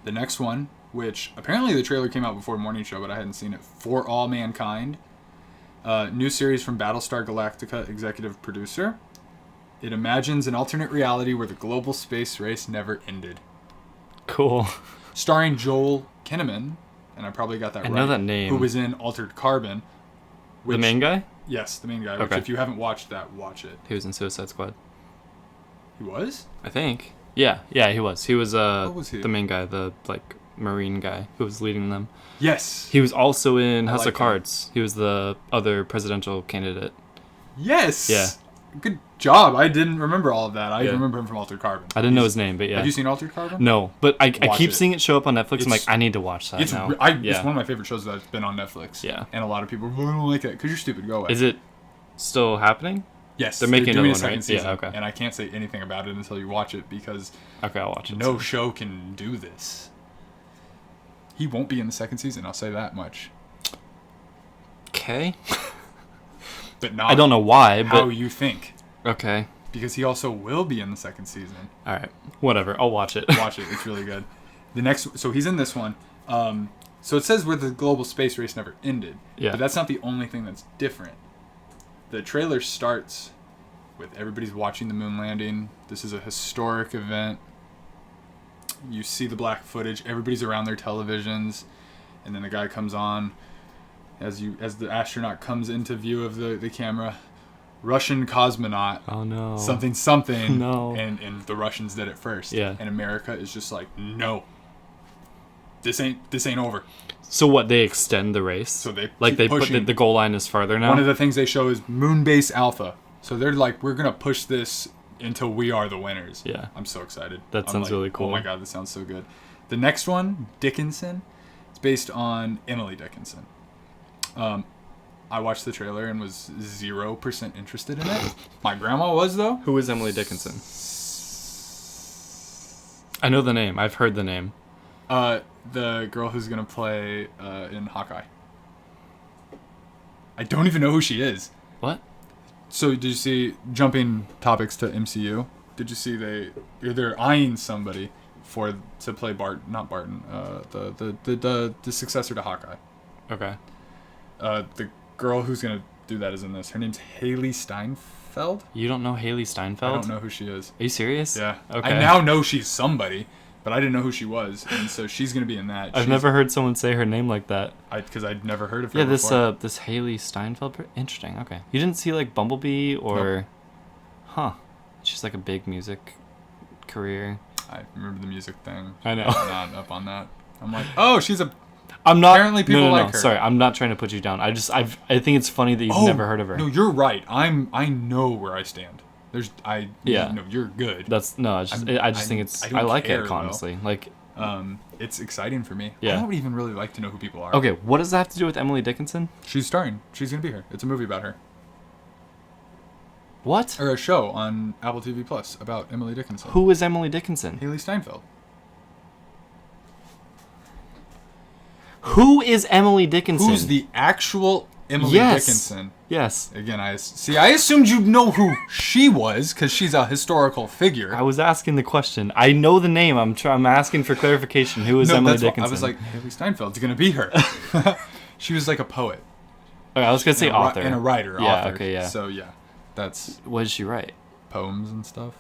The next one, which apparently the trailer came out before Morning Show, but I hadn't seen it. For All Mankind. New series from Battlestar Galactica executive producer. It imagines an alternate reality where the global space race never ended. Cool. Starring Joel Kinnaman, and I probably got that right. I know that name. Who was in Altered Carbon. The main guy? Yes, the main guy. Which, Okay. if you haven't watched that, watch it. He was in Suicide Squad. He was? I think. Yeah, he was. He was, What was he? the main guy, the, like, Marine guy who was leading them. Yes. He was also in House like of Cards. He was the other presidential candidate. Yes. Yeah. Good job. I didn't remember all of that. I Yeah. remember him from Altered Carbon. I didn't know his name, but yeah. Have you seen Altered Carbon? No, but I Watch keep it. seeing it show up on Netflix. I'm like, It's- I need to watch that now. It's one of my favorite shows that's been on Netflix. Yeah. And a lot of people don't like it because you're stupid. Go away. Is it still happening? Yes. They're making doing another a one, second right? season, Yeah, okay. And I can't say anything about it until you watch it because Okay, I'll watch it. no show can do this. He won't be in the second season. I'll say that much. Okay. But not I don't know why, how but you think. okay. Because he also will be in the second season. All right. Whatever. I'll watch it. Watch it. It's really good. So he's in this one. So it says where the global space race never ended. Yeah. But that's not the only thing that's different. The trailer starts with everybody's watching the moon landing. This is a historic event. You see the black footage. Everybody's around their televisions, and then the guy comes on as the astronaut comes into view of the camera. Russian cosmonaut. Oh no. Something. No. And the Russians did it first. Yeah. And America is just like, no. This ain't over. So what? They extend the race. So they like keep they put pushing. the goal line is farther now. One of the things they show is moon base alpha. So they're like, we're gonna push this until we are the winners. Yeah. I'm so excited. That sounds really cool. Oh my god, this sounds so good. The next one, Dickinson, it's based on Emily Dickinson. I watched the trailer and was 0% interested in it. My grandma was though. Who is Emily Dickinson? I know the name. I've heard the name. The girl who's gonna play in Hawkeye. I don't even know who she is. What? So did you see, jumping topics to MCU? Did you see they're eyeing somebody to play the successor to Hawkeye? Okay. The girl who's gonna do that is in this. Her name's Haley Steinfeld. You don't know Haley I Steinfeld? don't know who she is. Are you serious? Yeah. Okay. I now know she's somebody, but I didn't know who she was, and so she's gonna be in that. I've never heard someone say her name like that. Because I'd never heard of her. Yeah, before. this Haley Steinfeld. Interesting. Okay. You didn't see like Bumblebee or, Nope. Huh? She's like a big music career. I remember the music thing. I know. I'm not up on that. I'm like, oh, she's a. I'm not. Apparently people no, like her. Sorry, I'm not trying to put you down. I think it's funny that you've never heard of her. No, you're right. I know where I stand. Yeah. No, you're good. That's no. I just think it's. don't I like care, it though. honestly. Like. It's exciting for me. Yeah. I don't even really like to know who people are. Okay, what does that have to do with Emily Dickinson? She's starring. She's gonna be here. It's a movie about her, What? or a show on Apple TV Plus about Emily Dickinson. Who is Emily Dickinson? Haley Steinfeld. Who is Emily Dickinson? Who's the actual Emily Yes. Dickinson? Yes. Again, I assumed you'd know who she was because she's a historical figure. I was asking the question. I know the name. I'm asking for clarification. Who is Emily that's Dickinson? I was like, Haley Steinfeld's gonna be her. She was like a poet. Okay, I was gonna say and a, author and a writer. Yeah. Author. Okay. Yeah. So yeah, that's What did she write? poems and stuff.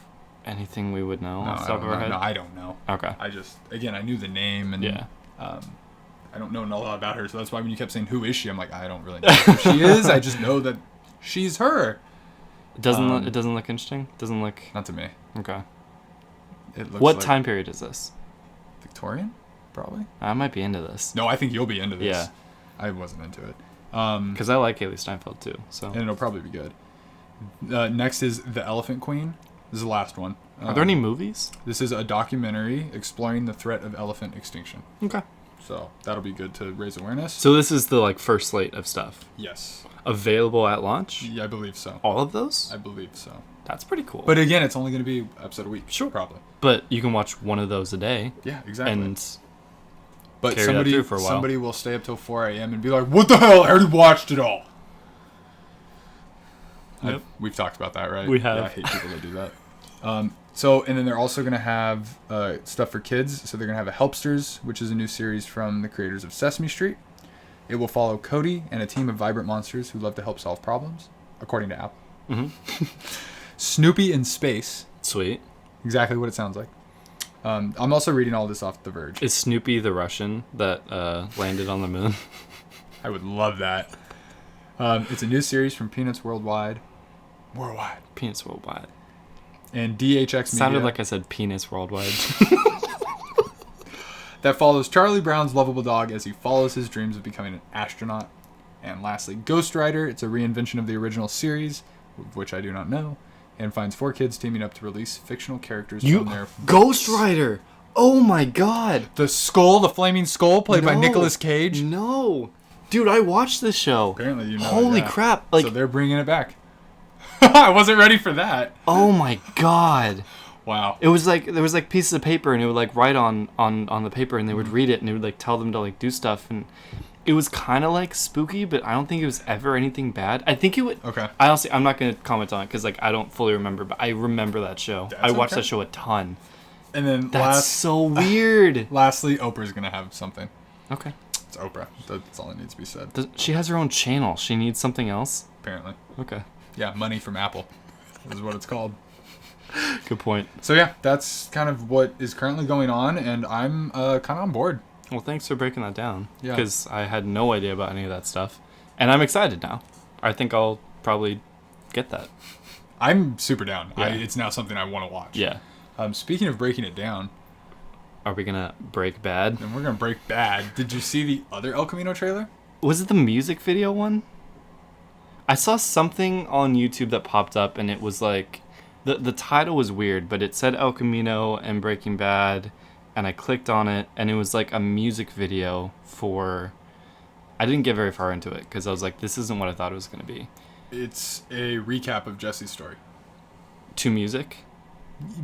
Anything we would know off the I top of don't our know. head? No, I don't know. Okay. I just, again, I knew the name and Yeah. I don't know a lot about her, so that's why when you kept saying who is she, I'm like, I don't really know who she is. I just know that she's her. It doesn't look interesting. Doesn't look Not to me. okay. It looks What like time period is this? Victorian, probably. I might be into this. No, I think you'll be into this. Yeah. I wasn't into it. Because I like Haley Steinfeld too. So. And it'll probably be good. Next is The Elephant Queen. This is the last one. Are there any movies? This is a documentary exploring the threat of elephant extinction. Okay. So that'll be good to raise awareness. So this is the like first slate of stuff Yes. available at launch. Yeah, I believe so. All of those? I believe so. That's pretty cool. But again, it's only going to be episode a week. Sure. Probably. But you can watch one of those a day. Yeah, exactly. And but carry that through for a while. somebody will stay up till 4 a.m. and be like, what the hell? I already watched it all. Yep. We've talked about that, right? We have. Yeah, I hate people that do that. And then they're also going to have stuff for kids. So they're going to have a Helpsters, which is a new series from the creators of Sesame Street. It will follow Cody and a team of vibrant monsters who love to help solve problems, according to Apple. Mm-hmm. Snoopy in Space. Sweet. Exactly what it sounds like. I'm also reading all this off The Verge. Is Snoopy the Russian that landed on the moon? I would love that. It's a new series from Peanuts Worldwide. Penis Worldwide. And DHX Media. Sounded like I said penis worldwide. That follows Charlie Brown's lovable dog as he follows his dreams of becoming an astronaut. And lastly, Ghost Rider. It's a reinvention of the original series, which I do not know, and finds 4 kids teaming up to release fictional characters from their Ghost Rider! Oh my god! The flaming skull, played by Nicolas Cage. No! Dude, I watched this show. Apparently you know. Holy crap. Like, so they're bringing it back. I wasn't ready for that. Oh my god. Wow. It was like, there was like pieces of paper, and it would like write on the paper, and they would read it, and it would like tell them to like do stuff, and it was kind of like spooky, but I don't think it was ever anything bad. I think it would. Okay. I'm not going to comment on it because like I don't fully remember, but I remember that show. I watched that show a ton. And then that's so weird. Lastly, Oprah's going to have something. Okay. It's Oprah. That's all that needs to be said. She has her own channel. She needs something else? Apparently. Okay. Yeah, money from Apple is what it's called. Good point. So yeah, that's kind of what is currently going on, and I'm kind of on board. Well, thanks for breaking that down. Yeah. Because I had no idea about any of that stuff. And I'm excited now. I think I'll probably get that. I'm super down. Yeah. It's now something I want to watch. Yeah. Speaking of breaking it down. Are we going to break bad? And we're going to break bad. Did you see the other El Camino trailer? Was it the music video one? I saw something on YouTube that popped up, and it was like... The title was weird, but it said El Camino and Breaking Bad, and I clicked on it, and it was like a music video for... I didn't get very far into it, because I was like, this isn't what I thought it was going to be. It's a recap of Jesse's story. To music?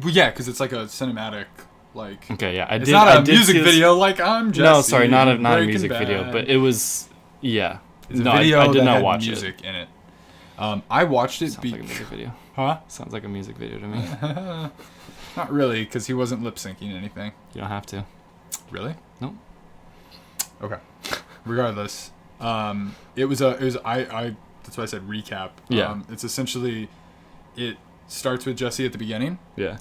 Well, yeah, because it's like a cinematic, like... Okay, yeah. It's not a music video like I'm Jesse. No, sorry, not a music Bad. video, but it was... Yeah. It's no, a video I did that not had watch music in it. I watched it. Sounds like a music video. Huh? Sounds like a music video to me. Not really, because he wasn't lip syncing anything. You don't have to. Really? Nope. Okay. Regardless, it was I that's why I said recap. Yeah. It's essentially, it starts with Jesse at the beginning. Yeah.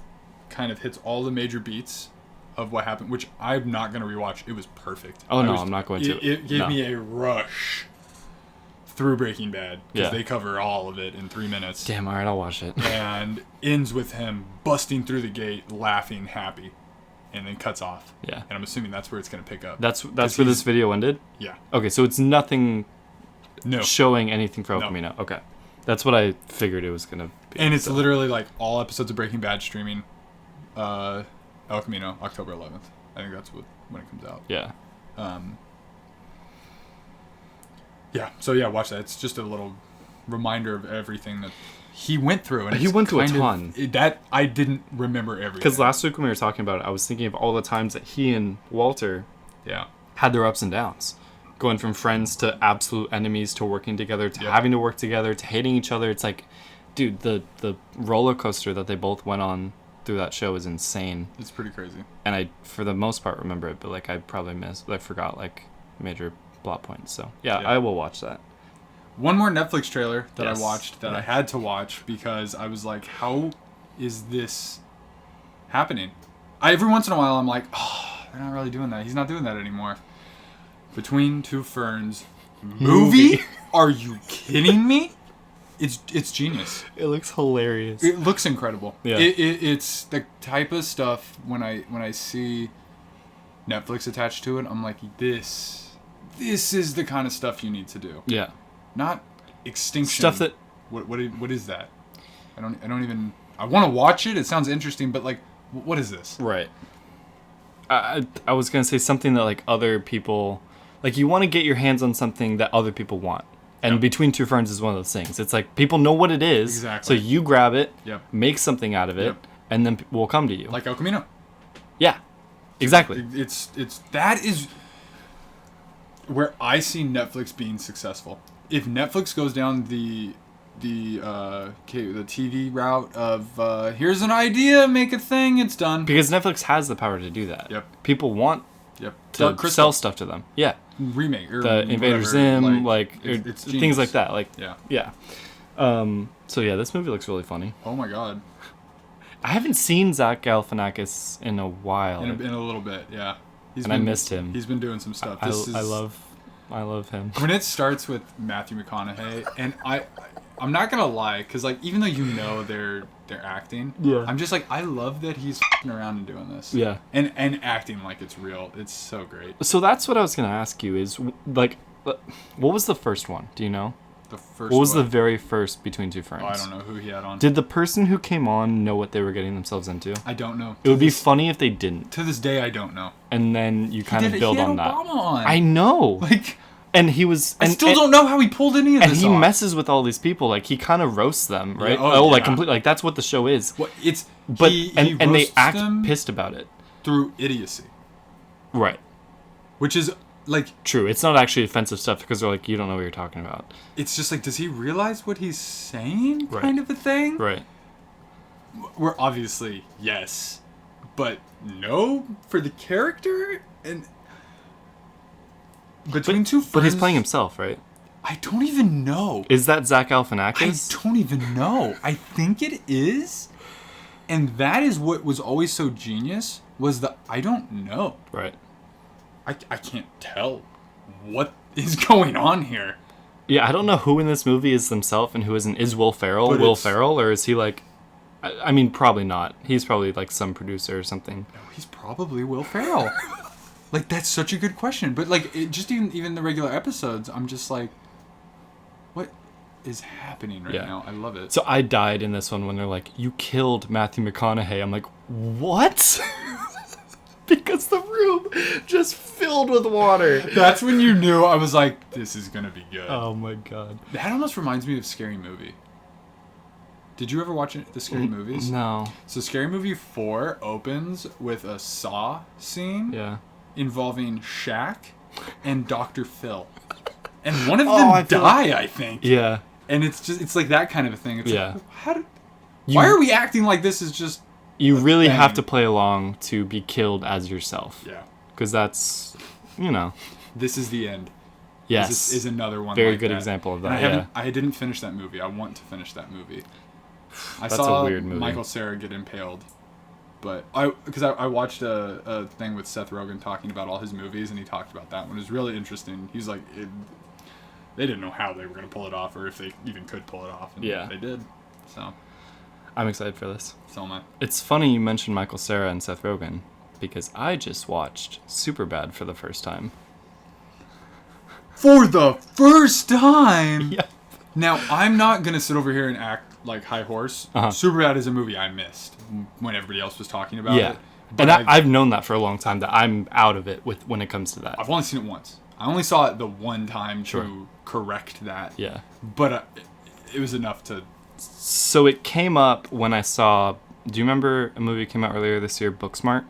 Kind of hits all the major beats of what happened, which I'm not going to rewatch. It was perfect. Oh, no, I'm not going to. It gave me a rush through Breaking Bad, because Yeah. they cover all of it in 3 minutes. Damn, alright, I'll watch it. And ends with him busting through the gate, laughing, happy, and then cuts off. Yeah. And I'm assuming that's where it's going to pick up. That's where this video ended? Yeah. Okay, so it's nothing No. showing anything for El No. Camino. Okay. That's what I figured it was going to be. And it's literally like all episodes of Breaking Bad streaming El Camino, October 11th. I think that's when it comes out. Yeah. Yeah, so yeah, watch that. It's just a little reminder of everything that he went through. And He it's went through a kind of- ton. That I didn't remember everything. Because last week when we were talking about it, I was thinking of all the times that he and Walter Yeah. had their ups and downs. Going from friends to absolute enemies to working together to Yep. having to work together to hating each other. It's like, dude, the roller coaster that they both went on through that show is insane. It's pretty crazy. And I, for the most part, remember it, but like I forgot like major plot points. So yeah, Yeah. I will watch that. One more Netflix trailer that Yes. I watched that I had to watch because I was like, how is this happening? Every once in a while I'm like, oh, they're not really doing that. He's not doing that anymore. Between Two Ferns movie? Are you kidding me? It's genius. It looks hilarious. It looks incredible. Yeah. It's the type of stuff when I see Netflix attached to it, I'm like, this is the kind of stuff you need to do. Yeah. Not Extinction. Stuff that... What is that? I don't even. I want to watch it. It sounds interesting, but like, what is this? Right. I was going to say something that like other people... Like you want to get your hands on something that other people want. And Yep. Between Two Ferns is one of those things. It's like people know what it is. Exactly. So you grab it, Yep. make something out of it, Yep. and then we'll come to you. Like El Camino. Yeah. Exactly. It's that is where I see Netflix being successful. If Netflix goes down the TV route of here's an idea, make a thing, it's done. Because Netflix has the power to do that. Yep. People want Yep. to Dark Crystal sell stuff to them. Yeah. remake or The Invader whatever, Zim, it's things genius. like that. Like, Yeah. yeah. So yeah, this movie looks really funny. Oh my god. I haven't seen Zach Galifianakis in a while. In a little bit, yeah. I missed him. He's been doing some stuff. I love him. When it starts with Matthew McConaughey, and I'm not gonna lie, because like even though you know they're acting, Yeah. I'm just like, I love that he's f***ing around and doing this. Yeah. And acting like it's real. It's so great. So that's what I was gonna ask you is like, what was the first one? Do you know? The first. What was one, the very first Between Two Ferns? Oh, I don't know who he had on. Did the person who came on know what they were getting themselves into? I don't know. It would be funny if they didn't. To this day, I don't know. And then you kind of build he had on that. Obama on. I know. Like, and he was. I still don't know how he pulled any of and this he off. messes with all these people. Like he kind of roasts them, right? Yeah, like yeah. completely. Like that's what the show is. Well, it's But he and they roasts act them pissed about it. through idiocy, Right. which is like, True. It's not actually offensive stuff because they're like, you don't know what you're talking about. it's just like, does he realize what he's saying? Right. Kind of a thing. Right. We're obviously yes, but no for the character and Between Two Ferns. But he's playing himself, right? I don't even know. Is that Zach I Galifianakis? don't even know. I think it is, and that is what was always so genius. Was the I don't know. Right. I can't tell what is going on here. Yeah, I don't know who in this movie is themselves and who isn't. Is Will Ferrell But Will it's- Ferrell, or is he like... I mean, probably not. He's probably like some producer or something. No, he's probably Will Ferrell. Like, that's such a good question. But like, just even the regular episodes, I'm just like, what is happening right Yeah. now? I love it. So I died in this one when they're like, you killed Matthew McConaughey. I'm like, what? Because the room just filled with water. That's when you knew. I was like, this is gonna be good. Oh my god. That almost reminds me of Scary Movie. Did you ever watch the Scary Movies? No. So Scary Movie 4 opens with a Saw scene Yeah. involving Shaq and Dr. Phil. And one of I them feel die, I think. Yeah. And it's like that kind of a thing. It's Yeah. like, how did, You- why are we acting like this is just... You really thing. have to play along to be killed as yourself. Yeah. Because that's, you know. This is the end. Yes. This is another one Very like good that. example of And that, I didn't finish that movie. I want to finish that movie. I That's saw a weird movie. Michael Cera get impaled. But I watched a thing with Seth Rogen talking about all his movies, and he talked about that one. It was really interesting. He's like, they didn't know how they were going to pull it off, or if they even could pull it off, and Yeah. they did. So I'm excited for this. am I. It's funny you mentioned Michael Cera and Seth Rogen because I just watched Superbad for the first time. For the first time. Yeah. Now I'm not gonna sit over here and act like high horse. Uh-huh. Superbad is a movie I missed when everybody else was talking about Yeah. it. But And I've known that for a long time that I'm out of it when it comes to that. I've only seen it once. I only saw it the one time Sure. to correct that. Yeah. But it was enough to. So it came up when I saw. Do you remember a movie that came out earlier this year, Booksmart?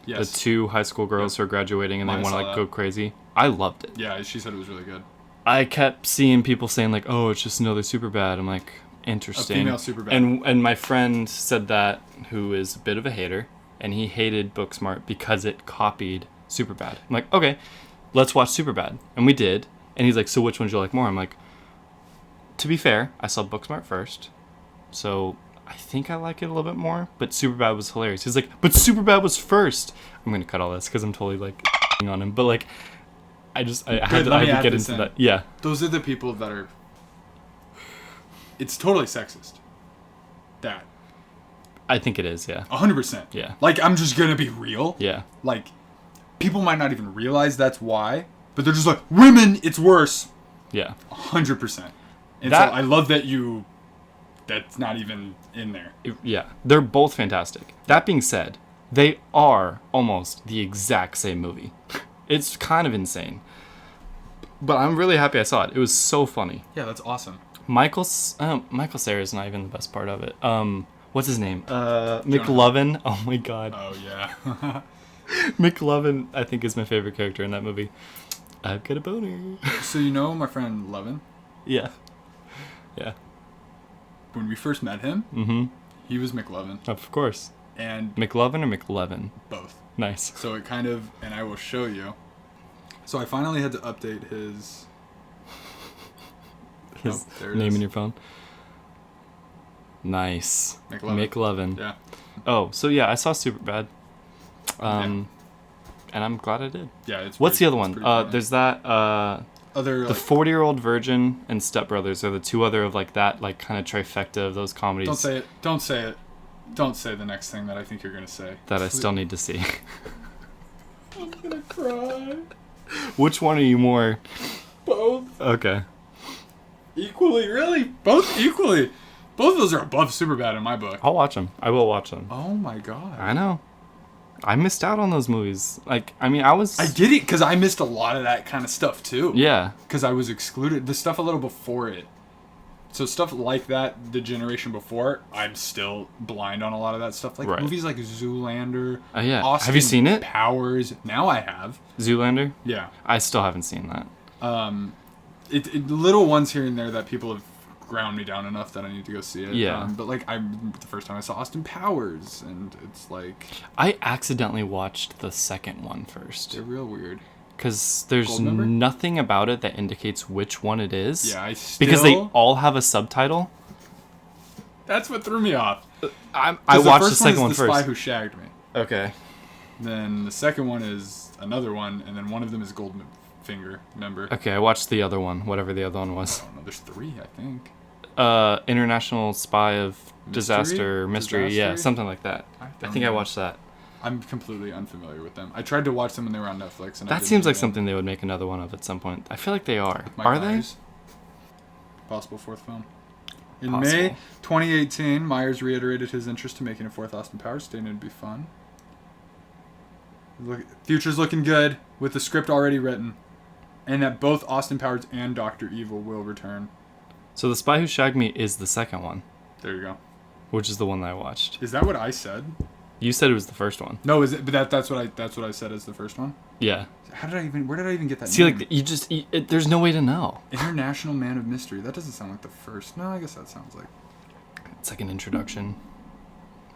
Yes. The two high school girls who are graduating and Maya they want to saw like that. go crazy. I loved it. Yeah, she said it was really good. I kept seeing people saying like, "Oh, it's just another Superbad." I'm like, interesting. A female Superbad. And my friend said that, who is a bit of a hater, and he hated Booksmart because it copied Superbad. I'm like, okay, let's watch Superbad, and we did. And he's like, so which one do you like more? I'm like, to be fair, I saw Booksmart first, so I think I like it a little bit more. But Superbad was hilarious. He's like, but Superbad was first. I'm gonna cut all this because I'm totally like on him, but like. I had to add get this into in. that. Yeah. Those are the people that are. It's totally sexist. That. I think it is, yeah. 100%. Yeah. Like, I'm just gonna be real. Yeah. Like, people might not even realize that's why, but they're just like, women, it's worse. Yeah. 100%. And That- so I love that that's not even in there. Yeah. They're both fantastic. That being said, they are almost the exact same movie. It's kind of insane. But I'm really happy I saw it. It was so funny. Yeah, that's awesome. Michael Cera is not even the best part of it. What's his name? McLovin. Oh my god. Oh, yeah. McLovin, I think, is my favorite character in that movie. I've got a boner. So you know my friend Levin? Yeah. Yeah. When we first met him, he was McLovin. Of course. And McLovin or McLevin? both. Nice. So it kind of, and I will show you. So I finally had to update his His there it name is. in your phone. Nice. McLovin. McLovin. Yeah. Oh, so yeah, I saw Superbad. And I'm glad I did. Yeah, it's What's the other one? pretty funny. There's that Other the 40-Year-Old Virgin and Step Brothers are the two other of like that like kind of trifecta of those comedies. Don't say it. Don't say it. Don't say the next thing that I think you're gonna say. that I still need to see. I'm gonna cry. Which one are you more? Both Okay. equally, really. Both equally. Both of those are above Superbad in my book. I'll watch them. I will watch them. Oh my god. I know. I missed out on those movies. Like, I mean, I get it because I missed a lot of that kind of stuff too. Yeah. Because I was excluded. The stuff a little before it. So stuff like that, the generation before, I'm still blind on a lot of that stuff. Like Right. movies like Zoolander. Yeah. Austin Have you seen it? Powers. Now I have. Zoolander? Yeah. I still haven't seen that. Little ones here and there that people have ground me down enough that I need to go see it. Yeah. But like the first time I saw Austin Powers, and it's like I accidentally watched the second one first. they're real weird. Because there's Goldmember? nothing about it that indicates which one it is. Yeah, I still Because they all have a subtitle. That's what threw me off. I 'Cause watched the first second one is The Spy first. Who Shagged Me. Okay. Then the second one is another one, and then one of them is Goldfinger. Remember? Okay, I watched the other one, whatever the other one was. I don't know. There's 3, I think. International Spy of Disaster Mystery. Yeah, Disaster? something like that. I don't think I know. watched that. I'm completely unfamiliar with them. I tried to watch them when they were on Netflix, and I That didn't seems like even. something they would make another one of at some point. I feel like they are. Mike Are Myers. Possible 4th film. In Possible. May 2018, Myers reiterated his interest in making a 4th Austin Powers, stating it'd be fun. Future's looking good, with the script already written, and that both Austin Powers and Dr. Evil will return. So The Spy Who Shagged Me is the second one, There you go. which is the one that I watched. Is that what I said? You said it was the first one. No, is it? But that's what I said as the first one. Yeah. Where did I even get that? See, name? like, there's no way to know. International Man of Mystery. That doesn't sound like the first. No, I guess that sounds like. It's like an introduction.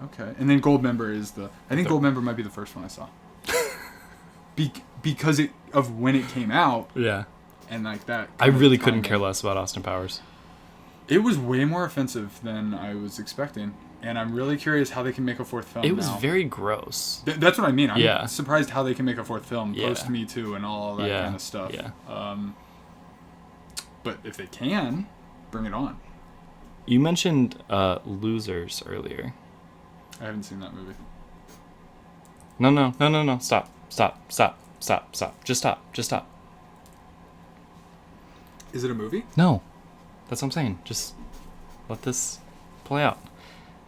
Okay, and then Goldmember is the. I think Goldmember might be the first one I saw. Because of when it came out Yeah. and like that. I really couldn't care less about Austin Powers. It was way more offensive than I was expecting, and I'm really curious how they can make a 4th film. It was now. very gross. That's what I mean. I'm Yeah. surprised how they can make a 4th film Yeah. post Me Too and all that Yeah. kind of stuff. Yeah. But if they can, bring it on. You mentioned Losers earlier. I haven't seen that movie. No. Stop. Just stop. Is it a movie? No. That's what I'm saying. Just let this play out.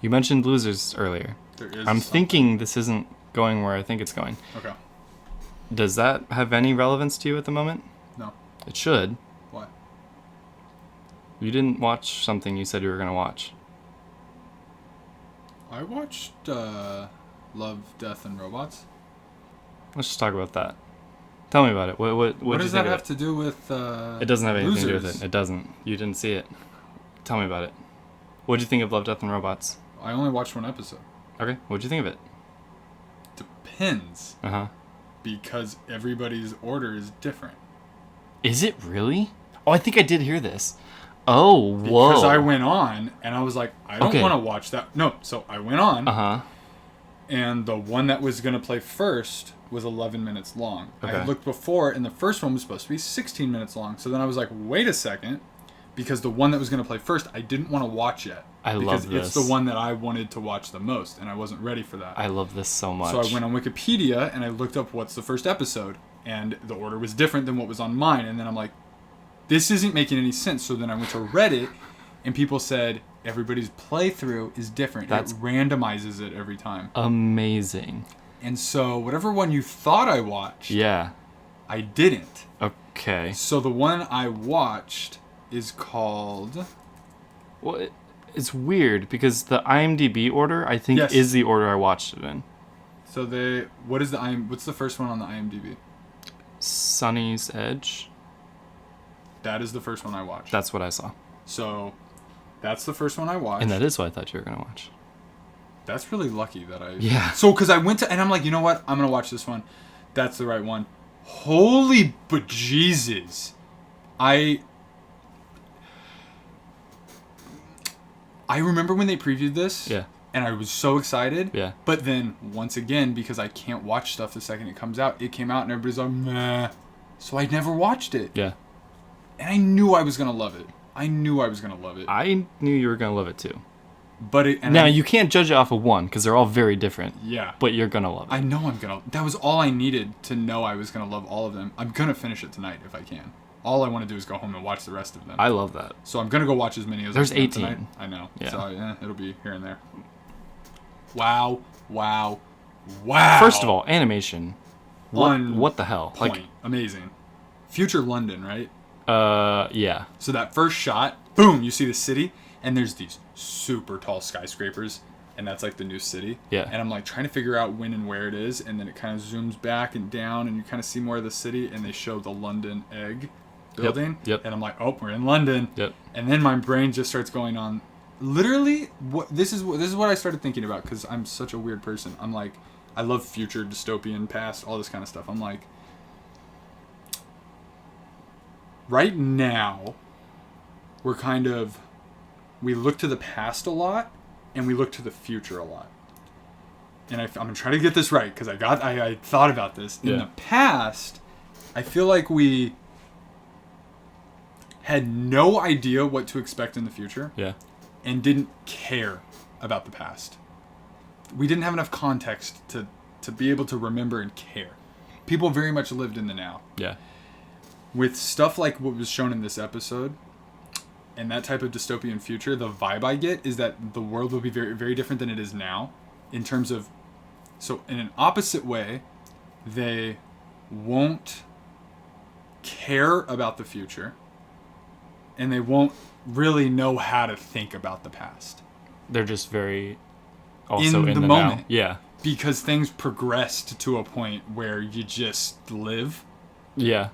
You mentioned Losers earlier. There is. I'm something. thinking this isn't going where I think it's going. Okay. Does that have any relevance to you at the moment? No. It should. What? You didn't watch something you said you were going to watch. I watched Love, Death, and Robots. Let's just talk about that. Tell me about it. What What did you does think that of have it? to do with It doesn't have anything to do with Losers? it. It doesn't. You didn't see it. Tell me about it. What did you think of Love, Death, and Robots? I only watched one episode. Okay. What did you think of it? Depends, Uh-huh. because everybody's order is different. Is it really? Oh, I think I did hear this. Oh, whoa. Because I went on and I was like, I don't Okay. want to watch that. No, so I went on, Uh-huh. and the one that was going to play first was 11 minutes long. I Okay. had looked before, and the first one was supposed to be 16 minutes long. So then I was like, wait a second, because the one that was going to play first, I didn't want to watch yet. I because love this. it's the one that I wanted to watch the most, and I wasn't ready for that. I love this so much. So I went on Wikipedia and I looked up what's the first episode, and the order was different than what was on mine. And then I'm like, this isn't making any sense. So then I went to Reddit, and people said everybody's playthrough is different. That's- It randomizes it every time. Amazing. And so whatever one you thought I watched, Yeah. I didn't. Okay. So the one I watched is called... Well, it's weird because the IMDb order, I think, Yes. is the order I watched it in. So what's the first one on the IMDb? Sunny's Edge. That is the first one I watched. That's what I saw. So that's the first one I watched. And that is what I thought you were going to watch. That's really lucky that I... Yeah. So, because I went to... And I'm like, you know what? I'm going to watch this one. That's the right one. Holy bejesus. I remember when they previewed this. Yeah. And I was so excited. Yeah. But then, once again, because I can't watch stuff the second it comes out, it came out and everybody's like, meh. So I never watched it. Yeah. And I knew I was going to love it. I knew you were going to love it too. But you can't judge it off of one because they're all very different. Yeah. But you're going to love it. I know I'm going to. That was all I needed to know I was going to love all of them. I'm going to finish it tonight if I can. All I want to do is go home and watch the rest of them. I love that. So I'm going to go watch as many as There's I can 18. tonight. I know. Yeah. So it'll be here and there. Wow. First of all, animation. What the hell? Point. Like, amazing. Future London, right? Yeah. So that first shot, boom, you see the city, and there's these super tall skyscrapers, and that's like the new city. Yeah. And I'm like trying to figure out when and where it is, and then it kind of zooms back and down, and you kind of see more of the city, and they show the London Egg building. Yep. And I'm like, oh, we're in London. Yep. And then my brain just starts going on. Literally, this is what I started thinking about, because I'm such a weird person. I'm like, I love future, dystopian, past, all this kind of stuff. I'm like, right now, we look to the past a lot, and we look to the future a lot. And I'm trying to get this right, because I thought about this. In the past, I feel like we had no idea what to expect in the future. Yeah. And didn't care about the past. We didn't have enough context to be able to remember and care. People very much lived in the now. Yeah. With stuff like what was shown in this episode, and that type of dystopian future, the vibe I get is that the world will be very, very different than it is now. In terms of, so in an opposite way, they won't care about the future, and they won't really know how to think about the past. They're just very also in the moment. Now. Yeah. Because things progressed to a point where you just live. Yeah.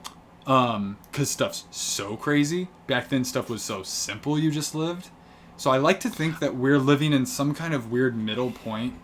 Because stuff's so crazy. Back then stuff was so simple, you just lived. So I like to think that we're living in some kind of weird middle point.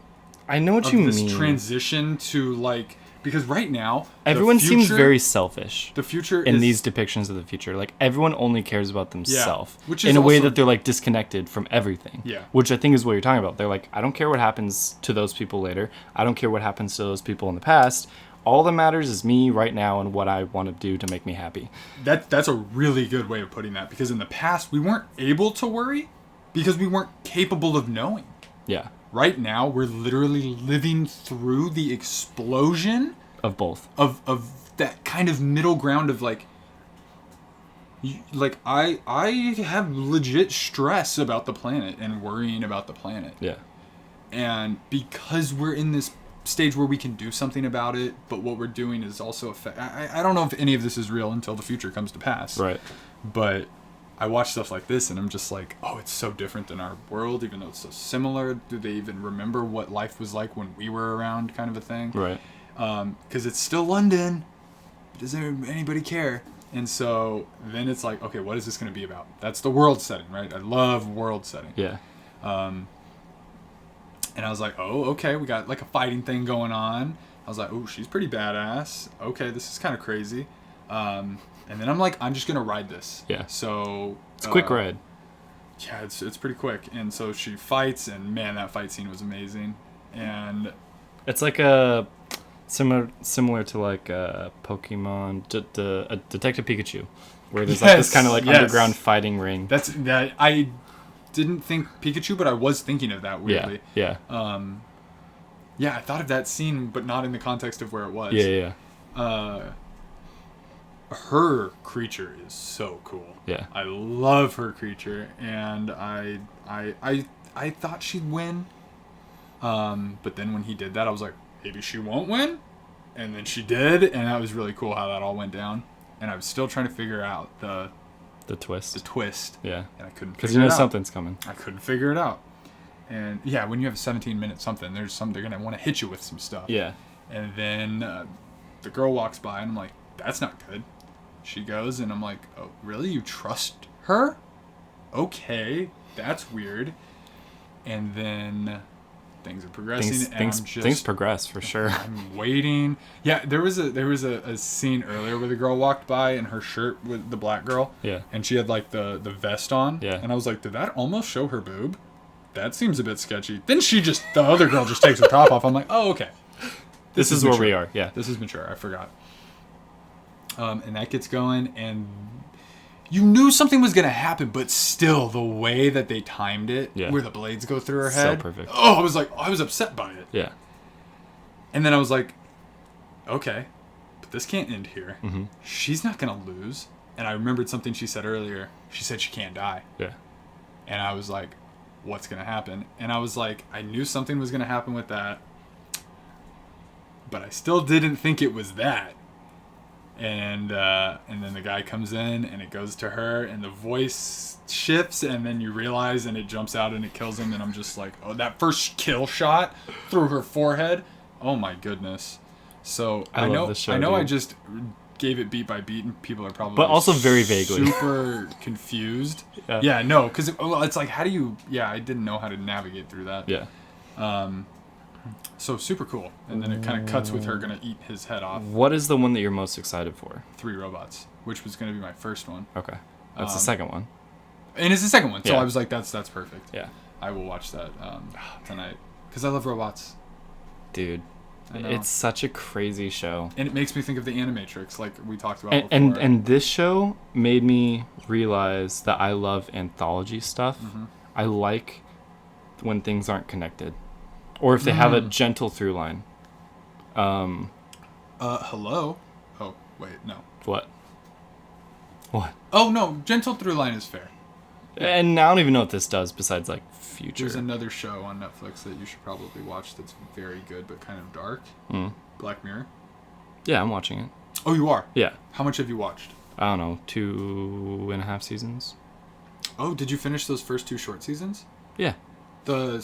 I know what you mean. This transition to like, because right now everyone seems very selfish. The future in these depictions of the future, like everyone only cares about themselves, which is in a way also, that they're like disconnected from everything. Yeah, which I think is what you're talking about. They're like, I don't care what happens to those people later. I don't care what happens to those people in the past. All that matters is me right now and what I want to do to make me happy. That's a really good way of putting that, because in the past we weren't able to worry because we weren't capable of knowing. Yeah. Right now we're literally living through the explosion of both. Of that kind of middle ground of like I have legit stress about the planet and worrying about the planet. Yeah. And because we're in this stage where we can do something about it, but what we're doing is also I don't know if any of this is real until the future comes to pass. Right. But I watch stuff like this and I'm just like, oh, it's so different than our world, even though it's so similar. Do they even remember what life was like when we were around, kind of a thing? Right. Because it's still London. Does anybody care? And so then it's like, okay, what is this going to be about? That's the world setting, right? I love world setting. Yeah. And I was like, oh, okay, we got like a fighting thing going on. I was like, oh, she's pretty badass. Okay, this is kind of crazy. And then I'm like, I'm just going to ride this. Yeah. So it's a quick ride. Yeah, it's pretty quick. And so she fights, and man, that fight scene was amazing. And it's like a similar to like Pokemon, Detective Pikachu, where there's like this kind of like underground fighting ring. That I didn't think Pikachu, but I was thinking of that weirdly. Yeah. Yeah, I thought of that scene, but not in the context of where it was. Yeah. Her creature is so cool. Yeah. I love her creature, and I thought she'd win. But then when he did that, I was like, maybe she won't win. And then she did, and that was really cool how that all went down. And I was still trying to figure out the twist. The twist. Yeah. And I couldn't figure it out. Because you know something's coming. I couldn't figure it out. And yeah, when you have a 17-minute something, they're going to want to hit you with some stuff. Yeah. And then the girl walks by, and I'm like, that's not good. She goes, and I'm like, oh, really? You trust her? Okay, that's weird. And then things are progressing, things progress for sure. I'm waiting. Yeah, there was a scene earlier where the girl walked by and her shirt with the black girl. Yeah. And she had like the vest on. Yeah. And I was like, did that almost show her boob? that seems a bit sketchy. Then the other girl just takes her top off. I'm like, oh, okay. This is where we are. Yeah. This is mature. I forgot. And that gets going, and you knew something was gonna happen, but still, the way that they timed it, where the blades go through her head, so perfect. Oh, I was upset by it. Yeah. And then I was like, okay, but this can't end here. Mm-hmm. She's not gonna lose. And I remembered something she said earlier. She said she can't die. Yeah. And I was like, what's gonna happen? And I was like, I knew something was gonna happen with that, but I still didn't think it was that. And then the guy comes in, and it goes to her, and the voice shifts, and then you realize, and it jumps out, and it kills him, and I'm just like, oh, that first kill shot through her forehead, oh my goodness. So I know I just gave it beat by beat, and people are probably but also very vaguely super confused. Yeah, no, because it's like, how do you? Yeah, I didn't know how to navigate through that. Yeah. So super cool, and then it kind of cuts with her gonna eat his head off. What is the one that you're most excited for? 3 Robots, which was gonna be my first one. Okay, that's the second one. And it's the second one, so Yeah. I was like, that's perfect. Yeah. I will watch that tonight because I love robots. Dude, I know. it's such a crazy show. And it makes me think of the Animatrix, like we talked about And before. and this show made me realize that I love anthology stuff. Mm-hmm. I like when things aren't connected, or if they have a gentle through line. Hello. Oh wait, no. What? Oh no, gentle through line is fair. And I don't even know what this does besides like future. There's another show on Netflix that you should probably watch that's very good but kind of dark. Black Mirror. Yeah, I'm watching it. Oh, you are? Yeah. How much have you watched? I don't know, 2.5 seasons. Oh, did you finish those first 2 short seasons? Yeah. The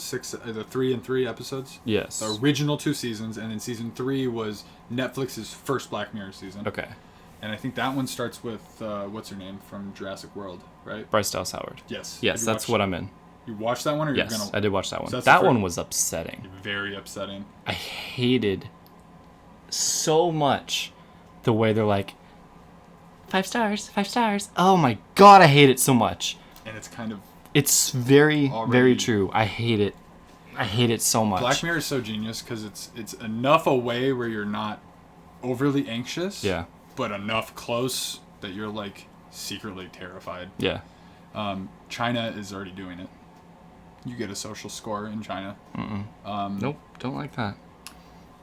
3 and 3 episodes? Yes. The original 2 seasons, and then season 3 was Netflix's first Black Mirror season. Okay. And I think that one starts with, what's her name from Jurassic World, right? Bryce Dallas Howard. Yes. Yes, that's what I'm in. You watched that one, or yes, you're gonna? I did watch that one. So that's that one was upsetting. Very upsetting. I hated so much the way they're like, 5 stars, 5 stars. Oh my god, I hate it so much. And it's kind of... It's very, already... very true. I hate it. I hate it so much. Black Mirror is so genius because it's enough away where you're not overly anxious. Yeah. But enough close that you're like secretly terrified. Yeah. China is already doing it. You get a social score in China. Nope, don't like that.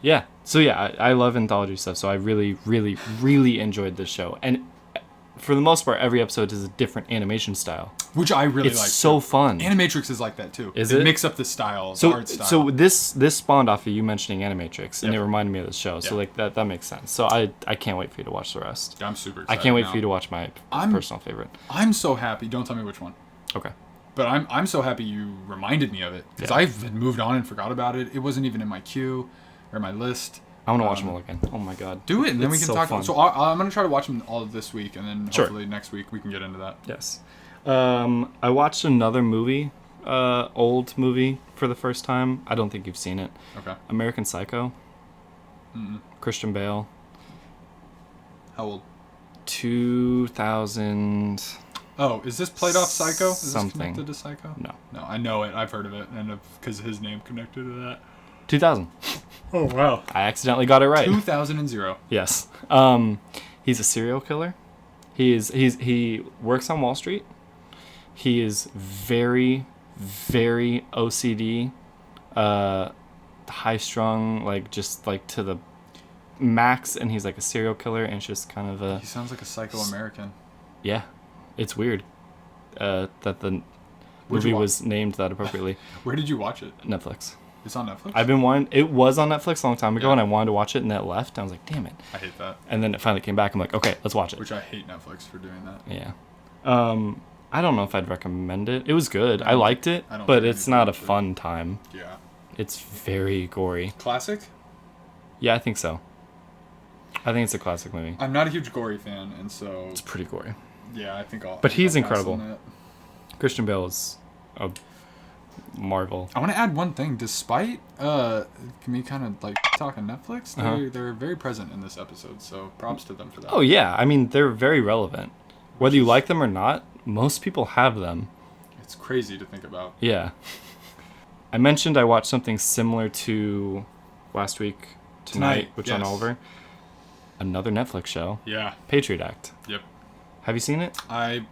Yeah. So yeah, I love anthology stuff. So I really, really, really enjoyed this show. And for the most part, every episode is a different animation style. Which I really like. It's so fun. Animatrix is like that too. Is it? Mix up the style, So, the art style. so this spawned off of you mentioning Animatrix, and Yep. it reminded me of the show. So like that makes sense. So I can't wait for you to watch the rest. Yeah, I'm super I excited can't wait now. for you to watch my personal favorite. I'm so happy. Don't tell me which one. Okay. But I'm so happy you reminded me of it because Yeah. I've moved on and forgot about it. It wasn't even in my queue or my list. I want to watch them all again. Oh my god. Do it, and then we It's can so talk. fun. So I'm gonna try to watch them all this week, and then Sure. hopefully next week we can get into that. Yes. I watched another movie, old movie for the first time. I don't think you've seen it. Okay. American Psycho. Christian Bale. How old? 2000. Oh, is this played off Psycho? Is Something. this connected to Psycho? No. No, I know it. I've heard of it, and because his name connected to that. 2000. Oh wow. I accidentally got it right. 2000. Yes. He's a serial killer. He works on Wall Street. He is very, very OCD, high strung, like just like to the max, and he's like a serial killer, and it's just kind of a He sounds like a Psycho-American. yeah, it's weird that the Where'd movie you was named that appropriately. Where did you watch it? Netflix. It's on Netflix. I've been wanting. It was on Netflix a long time ago, Yeah. and I wanted to watch it, and then it left. And I was like, damn it. I hate that. And then it finally came back. I'm like, okay, let's watch it. Which I hate Netflix for doing that. Yeah. I don't know if I'd recommend it. It was good. I liked it, I don't but think it's you not a watch it. fun time. Yeah. It's very gory. Classic? Yeah, I think so. I think it's a classic movie. I'm not a huge gory fan, and so It's pretty gory. yeah, I think I'll. But he's I'll pass incredible. on that. Christian Bale is a marvel. I want to add one thing. Despite can we kind of like talk on Netflix? They're very present in this episode, so props to them for that. Oh yeah, I mean they're very relevant. Whether you like them or not, most people have them. It's crazy to think about Yeah. I mentioned I watched something similar to last week tonight with John yes. Oliver. Another Netflix show. Yeah. Patriot Act. Yep. Have you seen it? I